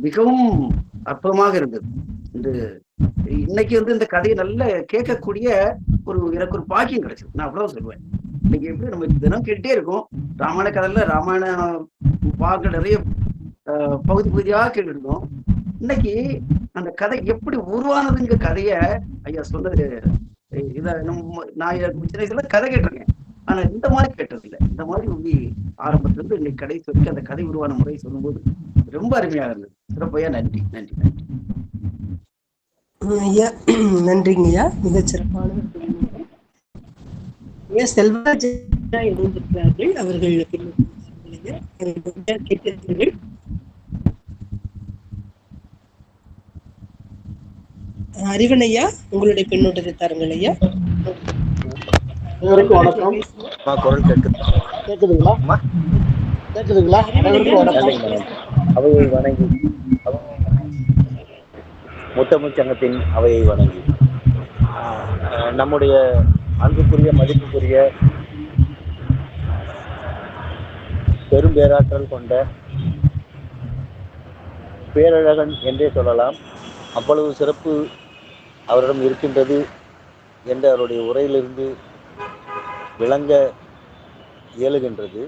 மிகவும் அற்புதமாக இருந்தது. இன்னைக்கு இந்த கதையை நல்ல கேட்கக்கூடிய எனக்கு ஒரு பாக்கியம் கிடைச்சது. நான் அவ்வளவு சொல்லுவேன். இன்னைக்கு எப்படி நம்ம தினம் கேட்டே இருக்கோம். ராமாயண கதையில ராமாயண பாக்கள் நிறைய பகுதி பகுதியாக கேட்டுருக்கோம். இன்னைக்கு அந்த கதை எப்படி உருவானதுங்க கதைய ஐயா சொன்னது. இத நான் சின்ன வயசுல கதை கேட்டிருக்கேன். ஆனா இந்த மாதிரி கேட்டது இல்லை. இந்த மாதிரி ஆரம்பத்துல இருந்து இன்னைக்கு கடைசி வரைக்கும் அந்த கதை உருவான முறை சொல்லும்போது ரொம்ப அருமையா இருந்தது. சிறப்பையா நன்றி நன்றி நன்றி ஐயா. நன்றிங்க ஐயா, மிகச்சிறப்பான செல்வராஜ் இணைந்திருக்கிறார்கள். அவர்கள் கேட்டிருக்கிறீர்கள். அறிவன் ஐயா, உங்களுடைய பின்னோட்டத்தை தாருங்கள் ஐயா. வணக்கம். குரல் கேக்குதுங்களா? அவையை வணங்கி முத்தமிழ் சங்கத்தின் அவையை வணங்கி நம்முடைய அன்புக்குரிய மதிப்புக்குரிய பெரும் பேராற்றல் கொண்ட பேரழகன் என்றே சொல்லலாம். அவ்வளவு சிறப்பு அவரிடம் இருக்கின்றது என்று அவருடைய உரையிலிருந்து விளங்க இயலுகின்றது.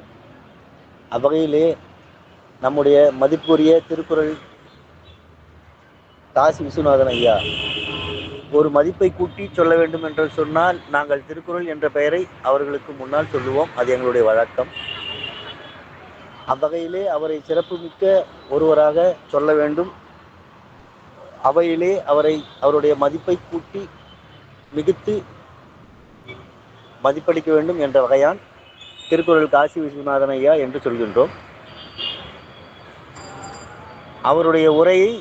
அவ்வகையிலே நம்முடைய மதிப்புரிய திருக்குறள் காசி விஸ்வநாதன் ஐயா ஒரு மதிப்பை கூட்டி சொல்ல வேண்டும் என்று சொன்னால் நாங்கள் திருக்குறள் என்ற பெயரை அவர்களுக்கு முன்னால் சொல்லுவோம். அது எங்களுடைய வழக்கம். அவ்வகையிலே அவரை சிறப்புமிக்க ஒருவராக சொல்ல வேண்டும். அவையிலே அவருடைய மதிப்பை கூட்டி மிகுத்து மதிப்பளிக்க வேண்டும் என்ற வகையான் திருக்குறள் காசி விஸ்வநாதன் ஐயா என்று சொல்கின்றோம். அவருடைய உரையை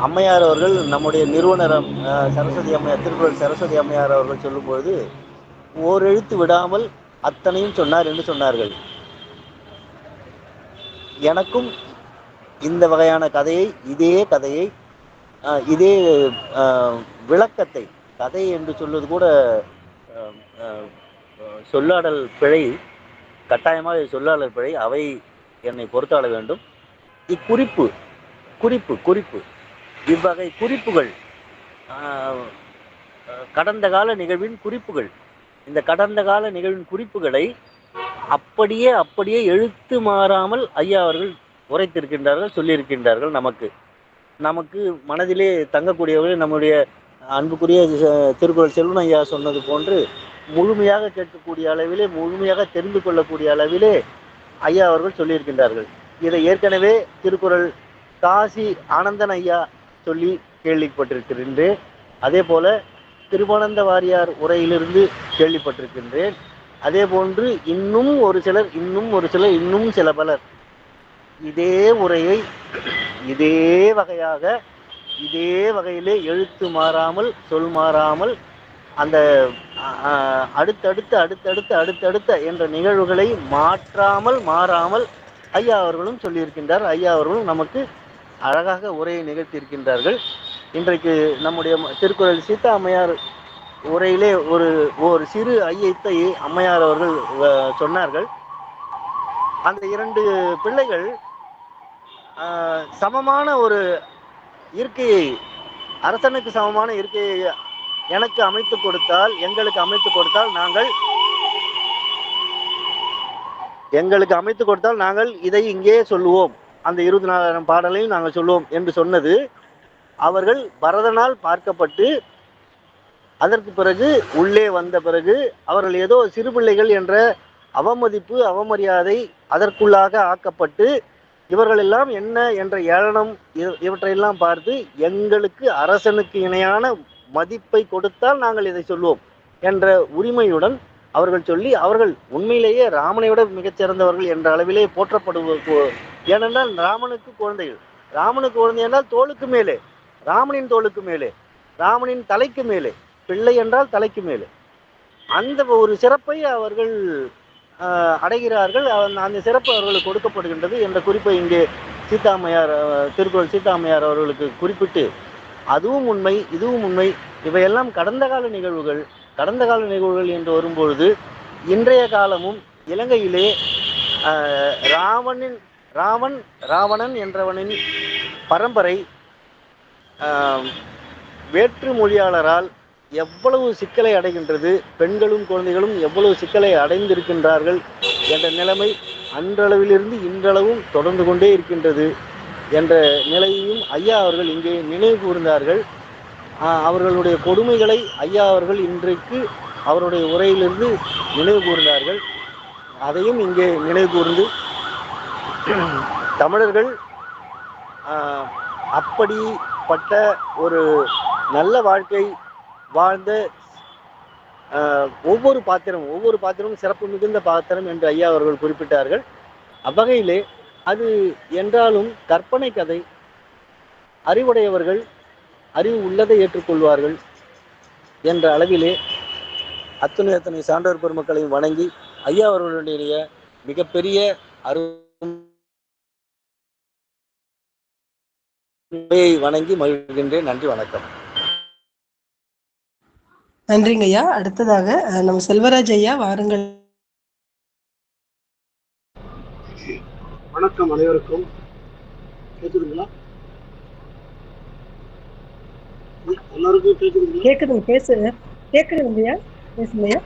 அம்மையார் அவர்கள், நம்முடைய நிறுவனர் சரஸ்வதி அம்மையார், திருக்குறள் சரஸ்வதி அம்மையார் அவர்கள் சொல்லும்போது ஓரெழுத்து விடாமல் அத்தனையும் சொன்னார் என்று சொன்னார்கள். எனக்கும் இந்த வகையான கதையை, இதே விளக்கத்தை, கதை என்று சொல்வது கூட சொல்லாடல் பிழை, கட்டாயமாக சொல்லாடல் பிழை. அவை என்னை பொறுத்தாள வேண்டும். குறிப்பு இவ்வகை குறிப்புகள் கடந்த கால நிகழ்வின் குறிப்புகள். இந்த கடந்த கால நிகழ்வின் குறிப்புகளை அப்படியே எழுத்து மாறாமல் ஐயா அவர்கள் உரைத்திருக்கின்றார்கள், சொல்லியிருக்கின்றார்கள். நமக்கு மனதிலே தங்கக்கூடியவர்கள் நம்முடைய அன்புக்குரிய திருக்குறள் செல்வன் ஐயா சொன்னது போன்று முழுமையாக கேட்கக்கூடிய அளவிலே, முழுமையாக தெரிந்து கொள்ளக்கூடிய அளவிலே ஐயா அவர்கள் சொல்லியிருக்கின்றார்கள். இதை ஏற்கனவே திருக்குறள் காசி ஆனந்தன் ஐயா சொல்லி கேள்விப்பட்டிருக்கின்றேன். அதே போல திருவானந்த வாரியார் உரையிலிருந்து கேள்விப்பட்டிருக்கின்றேன். அதே போன்று இன்னும் சில பலர் இதே உரையை இதே வகையிலே எழுத்து மாறாமல், சொல் மாறாமல், அந்த அடுத்தடுத்த என்ற நிகழ்வுகளை மாறாமல் ஐயா அவர்களும் சொல்லியிருக்கின்றார். ஐயா அவர்களும் நமக்கு அழகாக உரையை நிகழ்த்தியிருக்கின்றார்கள். இன்றைக்கு நம்முடைய திருக்குறள் சீதா அம்மையார் உரையிலே ஒரு சிறு ஐயத்தை அம்மையார் அவர்கள் சொன்னார்கள். அந்த 2 பிள்ளைகள் சமமான ஒரு இருக்கையை, அரசனுக்கு சமமான இருக்கையை எங்களுக்கு அமைத்து கொடுத்தால் நாங்கள் இதை இங்கே சொல்லுவோம், அந்த 24,000 பாடலையும் நாங்கள் சொல்லுவோம் என்று சொன்னது. அவர்கள் பரதனால் பார்க்கப்பட்டு அதற்கு பிறகு உள்ளே வந்த பிறகு அவர்கள் ஏதோ சிறு பிள்ளைகள் என்ற அவமதிப்பு, அவமரியாதை அதற்குள்ளாக ஆக்கப்பட்டு இவர்கள் எல்லாம் என்ன என்ற ஏளனம் இவற்றையெல்லாம் பார்த்து எங்களுக்கு அரசனுக்கு இணையான மதிப்பை கொடுத்தால் நாங்கள் இதை சொல்வோம் என்ற உரிமையுடன் அவர்கள் சொல்லி அவர்கள் உண்மையிலேயே ராமனை விட மிகச்சிறந்தவர்கள் என்ற அளவிலே போற்றப்படுவது. ஏனென்றால் ராமனுக்கு குழந்தைகள், ராமனுக்கு குழந்தை என்றால் தோளுக்கு மேலே, ராமனின் தோளுக்கு மேலே, ராமனின் தலைக்கு மேலே, பிள்ளை என்றால் தலைக்கு மேலே அந்த ஒரு சிறப்பை அவர்கள் அடைகிறார்கள். அந்த சிறப்பு அவர்களுக்கு கொடுக்கப்படுகின்றது என்ற குறிப்பை இங்கே சீதாமையார் திருக்குறள் சீதாமையார் அவர்களுக்கு குறிப்பிட்டு, அதுவும் உண்மை இதுவும் உண்மை, இவையெல்லாம் கடந்த கால நிகழ்வுகள். கடந்த கால நிகழ்வுகள் என்று வரும்பொழுது இன்றைய காலமும் இலங்கையிலே ராவணன் என்றவனின் பரம்பரை வேற்று மொழியாளரால் எவ்வளவு சிக்கலை அடைகின்றது, பெண்களும் குழந்தைகளும் எவ்வளவு சிக்கலை அடைந்திருக்கின்றார்கள் என்ற நிலைமை அன்றளவிலிருந்து இன்றளவும் தொடர்ந்து கொண்டே இருக்கின்றது என்ற நிலையையும் ஐயா அவர்கள் இங்கே நினைவு கூர்ந்தார்கள். அவர்களுடைய கொடுமைகளை ஐயா அவர்கள் இன்றைக்கு அவருடைய உரையிலிருந்து நினைவு கூர்ந்தார்கள். அதையும் இங்கே நினைவு கூர்ந்து தமிழர்கள் அப்படிப்பட்ட ஒரு நல்ல வாழ்க்கை வாழ்ந்த ஒவ்வொரு பாத்திரமும் சிறப்பு மிகுந்த பாத்திரம் என்று ஐயா அவர்கள் குறிப்பிட்டார்கள். அவ்வகையிலே அது என்றாலும் கற்பனை கதை, அறிவுடையவர்கள் அறிவு உள்ளதை ஏற்றுக்கொள்வார்கள் என்ற அளவிலே அத்தனை சான்றோர் பெருமக்களையும் வணங்கி ஐயா அவர்களுடைய மிகப்பெரிய அருமையை வணங்கி மகிழ்கின்றேன். நன்றி, வணக்கம். நன்றிங்க ஐயா. அடுத்ததாக நம்ம செல்வராஜ் ஐயா வாருங்கள். வணக்கம் அனைவருக்கும். கேக்குதுங்களா? எல்லாருக்கும் கேக்குதுங்களா? கேக்குதுங்க, கேக்குதுங்க ஐயா, பேசுங்க ஐயா.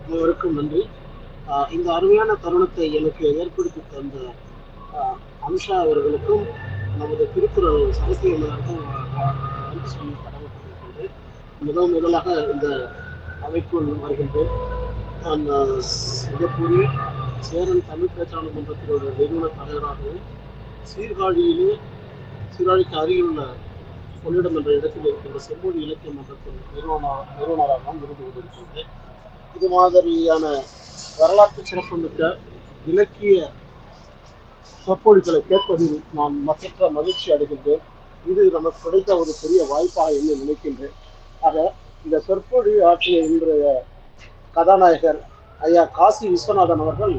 அனைவருக்கும் நன்றி. இந்த அருமையான தருணத்தை எனக்கு ஏற்படுத்தி தந்த அம்ஷா அவர்களுக்கும் நமது திருக்குறள் சரஸ்வதிக்கும் நன்றி சொல்லி கடமைப்பட்டிருக்கின்றேன். முதலாக இந்த அவைக்குள் வருகின்றேன். நான் சிங்கப்பூரில் சேரன் தமிழ் பேச்சாளர் மன்றத்தினுடைய நிறுவன தலைவராகவும் சீர்காழிக்கு அருகில் உள்ள கொள்ளிடம் என்ற இடத்தில் இருக்கின்ற செம்மொழி இலக்கிய மன்றத்தின் நிறுவனராகவும் இருந்து கொண்டிருக்கின்றேன். இது மாதிரியான வரலாற்று சிறப்புமிக்க இலக்கிய சொற்பொழிகளை கேட்பதில் நான் மற்ற மகிழ்ச்சி அடைகின்றேன். இது நமக்கு கிடைத்த ஒரு பெரிய வாய்ப்பாக என்று நினைக்கின்றேன். ஆக இந்த சொற்பொழி ஆற்றிய இன்றைய கதாநாயகர் ஐயா காசி விஸ்வநாதன் அவர்கள்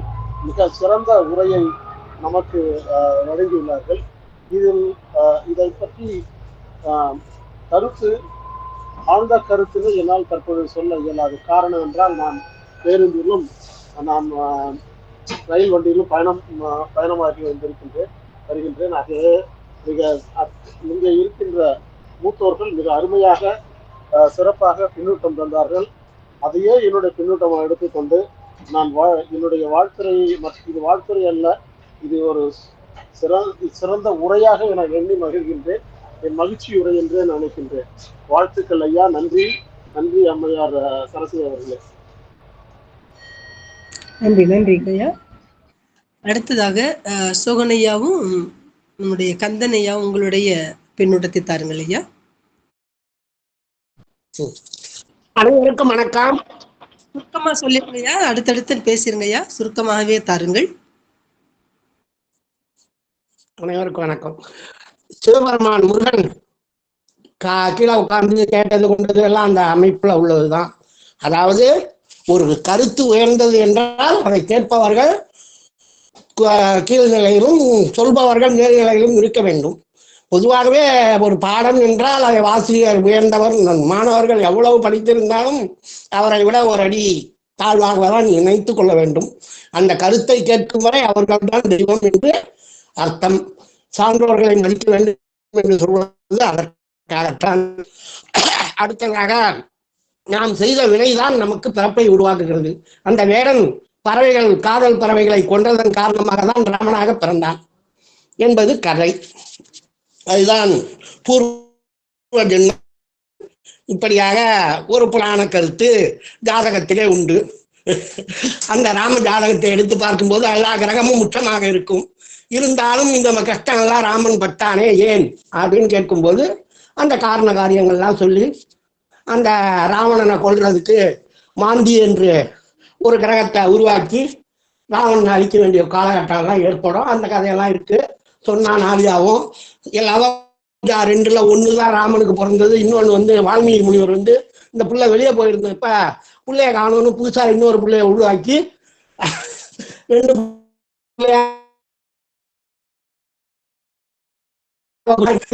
மிக சிறந்த உரையை நமக்கு வழங்கியுள்ளார்கள். இதை பற்றி ஆழ்ந்த கருத்துன்னு என்னால் தற்போது சொல்ல இயலாது. காரணம் என்றால் நான் பேருந்திலும் நான் ரயில் வண்டியிலும் பயணமாகி வருகின்றேன். அது இங்கே இருக்கின்ற மூத்தோர்கள் மிக அருமையாக சிறப்பாக பின்னூட்டம் தந்தார்கள். அதையே என்னுடைய பின்னூட்டமாக எடுத்துக்கொண்டு நான் என்னுடைய இது வாழ்த்துறை அல்ல, இது ஒரு சிறந்த உரையாக நான் எண்ணி மகிழ்கின்றேன். என் மகிழ்ச்சி உரை என்றே நினைக்கின்றேன். வாழ்த்துக்கள் ஐயா. நன்றி அம்மையார் சரஸ்வதி அவர்களே. நன்றி ஐயா. அடுத்ததாக சோகனையாவும் நம்முடைய கந்தனையா உங்களுடைய பின்னூட்டத்தை தாருங்கள் ஐயா. அனைவருக்கும் வணக்கம். சுருக்கமா சொல்லிருங்கய்யா, அடுத்தடுத்து பேசிருங்க ஐயா, சுருக்கமாகவே தாருங்கள். அனைவருக்கும் வணக்கம். சிவபெருமான் முருகன் கீழே உட்கார்ந்து கேட்டது கொண்டது எல்லாம் அந்த அமைப்புல உள்ளதுதான். அதாவது ஒரு கருத்து உயர்ந்தது என்றால் அதை கேட்பவர்கள் கீழ்நிலையிலும் சொல்பவர்கள் மேல்நிலையிலும் இருக்க வேண்டும். பொதுவாகவே ஒரு பாடம் என்றால் அதை ஆசிரியர் உயர்ந்தவர், மாணவர்கள் எவ்வளவு படித்திருந்தாலும் அவரை விட ஒரு அடி தாழ்வாகதான் நினைத்து கொள்ள வேண்டும். அந்த கருத்தை கேட்கும் வரை அவர்கள் தான் தெய்வம் என்று அர்த்தம். சான்றோர்களை மதிக்க வேண்டும் என்று சொல்வது அதற்காகத்தான். அடுத்ததாக நாம் செய்த வினைதான் நமக்கு பிறப்பை உருவாக்குகிறது. அந்த வேடன் காதல் பறவைகளை கொன்றதன் காரணமாக தான் ராமனாக பிறந்தான் என்பது கதை. அதுதான் பூர்வ ஜென்மம். இப்படியாக ஒரு புராண கருத்து ஜாதகத்திலே உண்டு. அந்த ராம ஜாதகத்தை எடுத்து பார்க்கும்போது எல்லா கிரகமும் முற்றமாக இருக்கும். இருந்தாலும் இந்த கஷ்டம் எல்லாம் ராமன் பட்டானே ஏன் அப்படின்னு கேட்கும்போது அந்த காரண காரியங்கள்லாம் சொல்லி அந்த ராவணனை கொல்றதுக்கு மாந்தி என்று ஒரு கிரகத்தை உருவாக்கி ராவணன் அழிக்க வேண்டிய காலகட்டம்லாம் ஏற்படும். அந்த கதையெல்லாம் இருக்கு. சொன்னா நாளியாவும் எல்லாரும் 2ல் 1 தான் ராமனுக்கு பிறந்தது. இன்னொன்று வால்மீகி முனிவர் இந்த பிள்ளை வெளியே போயிருந்தது. இப்ப பிள்ளைய காணணும்னு புதுசா இன்னொரு பிள்ளைய உருவாக்கி 2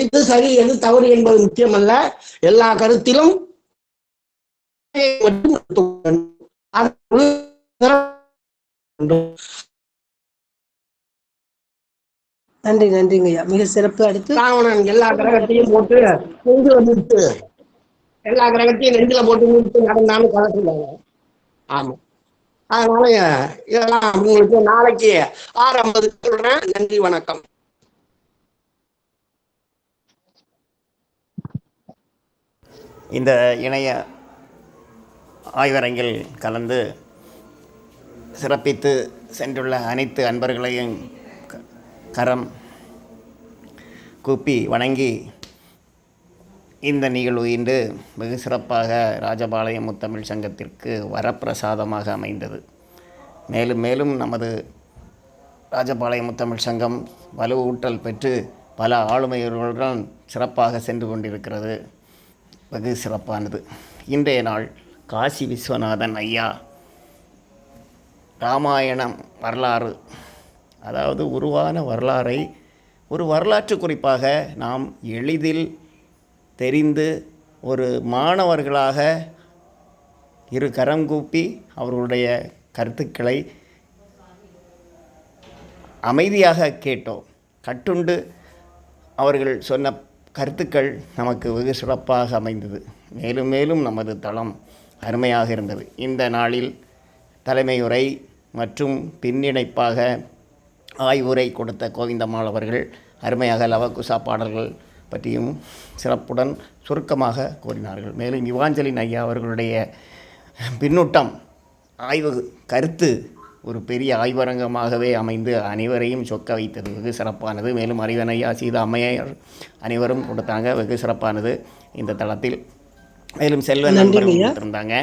இது சரி எது தவறு என்பது முக்கியமல்ல. எல்லா கருத்திலும் நன்றி நன்றிங்கய்யா, மிக சிறப்பு. அடுத்து ராவணன் எல்லா கிரகத்தையும் போட்டு நெஞ்சில போட்டு நிறுத்து நடந்தாலும் கலக்குறாங்க. ஆமா, அதனால இதெல்லாம் உங்களுக்கு நாளைக்கு 6:50 சொல்றேன். நன்றி, வணக்கம். இந்த இணைய ஆய்வரங்கில் கலந்து சிறப்பித்து சென்றுள்ள அனைத்து அன்பர்களையும் கரம் கூப்பி வணங்கி இந்த நிகழ்வு இன்று வெகு சிறப்பாக ராஜபாளையம் முத்தமிழ் சங்கத்திற்கு வரப்பிரசாதமாக அமைந்தது. மேலும் மேலும் நமது ராஜபாளையம் முத்தமிழ் சங்கம் வலுவூட்டல் பெற்று பல ஆளுமைகளுடன் சிறப்பாக சென்று கொண்டிருக்கிறது. வெகு சிறப்பானது. இன்றைய நாள் காசி விஸ்வநாதன் ஐயா இராமாயணம் வரலாறு, அதாவது உருவான வரலாறை ஒரு வரலாற்று குறிப்பாக நாம் எளிதில் தெரிந்து ஒரு மாணவர்களாக இரு கரம் கூப்பி அவர்களுடைய கருத்துக்களை அமைதியாக கேட்டோம். கட்டுண்டு அவர்கள் சொன்ன கருத்துக்கள் நமக்கு வெகு சிறப்பாக அமைந்தது. மேலும் மேலும் நமது தளம் அருமையாக இருந்தது. இந்த நாளில் தலைமையுரை மற்றும் பின்னிணைப்பாக ஆய்வுரை கொடுத்த கோவிந்தம்மாள் அவர்கள் அருமையாக லவகுசா பாடல்கள் பற்றியும் சிறப்புடன் சுருக்கமாக கூறினார்கள். மேலும் இவாஞ்சலின் ஐயா அவர்களுடைய பின்னூட்டம் ஆய்வு கருத்து ஒரு பெரிய ஆய்வரங்கமாகவே அமைந்து அனைவரையும் சொக்க வைத்தது. வெகு சிறப்பானது. மேலும் அறிவன் ஐயா, சீதா அம்மையார் அனைவரும் கொடுத்தாங்க. வெகு சிறப்பானது இந்த தளத்தில். மேலும் செல்வன் நண்பர்கள் கொடுத்திருந்தாங்க.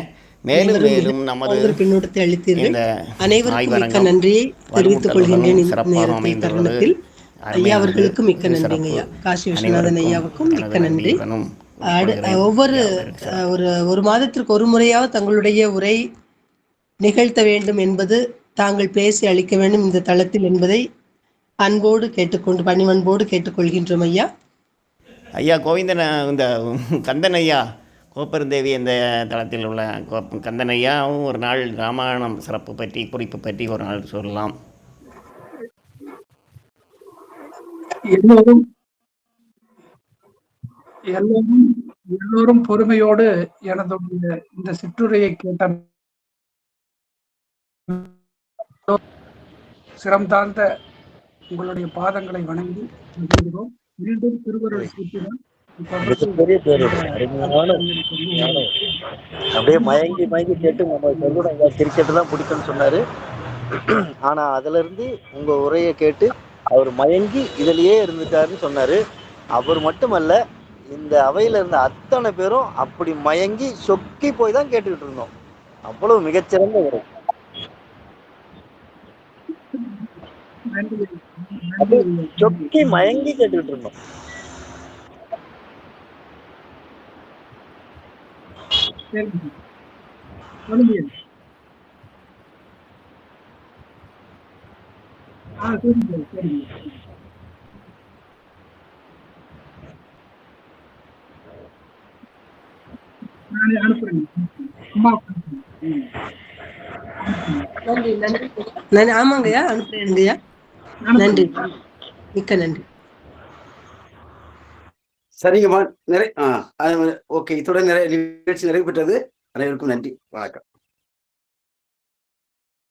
மேலும் மேலும் நமது பின்னூட்டத்தை அளித்தீர்கள். இந்த அனைவருக்கும் நன்றியை தெரிவித்துக் கொள்கின்றேன். சிறப்பாக அமைந்துள்ளது. ஐயா அவர்களுக்கு மிக்க நன்றிங்க ஐயா. காசி விஸ்வநாதன் ஐயாவுக்கும் மிக்க நன்றி. ஒவ்வொரு ஒரு மாதத்திற்கு ஒரு முறையாவது தங்களுடைய உரை நிகழ்த்த வேண்டும் என்பது, தாங்கள் பேசி அளிக்க வேண்டும் இந்த தளத்தில் என்பதை அன்போடு கேட்டுக்கொண்டு பணிவன்போடு கேட்டுக்கொள்கின்றோம் ஐயா. ஐயா கோவிந்தன், இந்த கந்தன் ஐயா கோப்பெருந்தேவி இந்த தளத்தில் உள்ள கந்தன் ஐயாவும் ஒரு நாள் ராமாயணம் சிறப்பு பற்றி குறிப்பு பற்றி ஒரு நாள் சொல்லலாம். எல்லோரும் பொறுமையோடு எனது இந்த சிற்றுரையை கேட்ட சிரம் தாழ்ந்த உங்களுடைய பாதங்களை வணங்கி மகிழ்கிறோம். மீண்டும் திருவருள் கூட்டினால் அப்படியே மயங்கி கேட்டு நம்ம சொல்லணும். கிரிக்கெட் தான் பிடிக்கும்னு சொன்னாரு. ஆனா அதுல இருந்து உங்க உரையை கேட்டு அவர் மயங்கி இதுலயே இருந்துட்டாருன்னு சொன்னாரு. அவர் மட்டுமல்ல, இந்த அவையில இருந்த அத்தனை பேரும் அப்படி மயங்கி சொக்கி போய் தான் கேட்டுக்கிட்டு இருந்தோம். அவ்வளவு மிகச்சிறந்த உரை. சொக்கி மயங்கி கேட்டுக்கிட்டு இருந்தோம். ஆமாங்கய்யா, அனுப்புறேங்கய்யா. நன்றி, மிக்க நன்றி. சரிங்கம்மா. ஓகே, இத்துடன் நிகழ்ச்சி நிறைவு பெற்றது. அனைவருக்கும் நன்றி, வணக்கம்.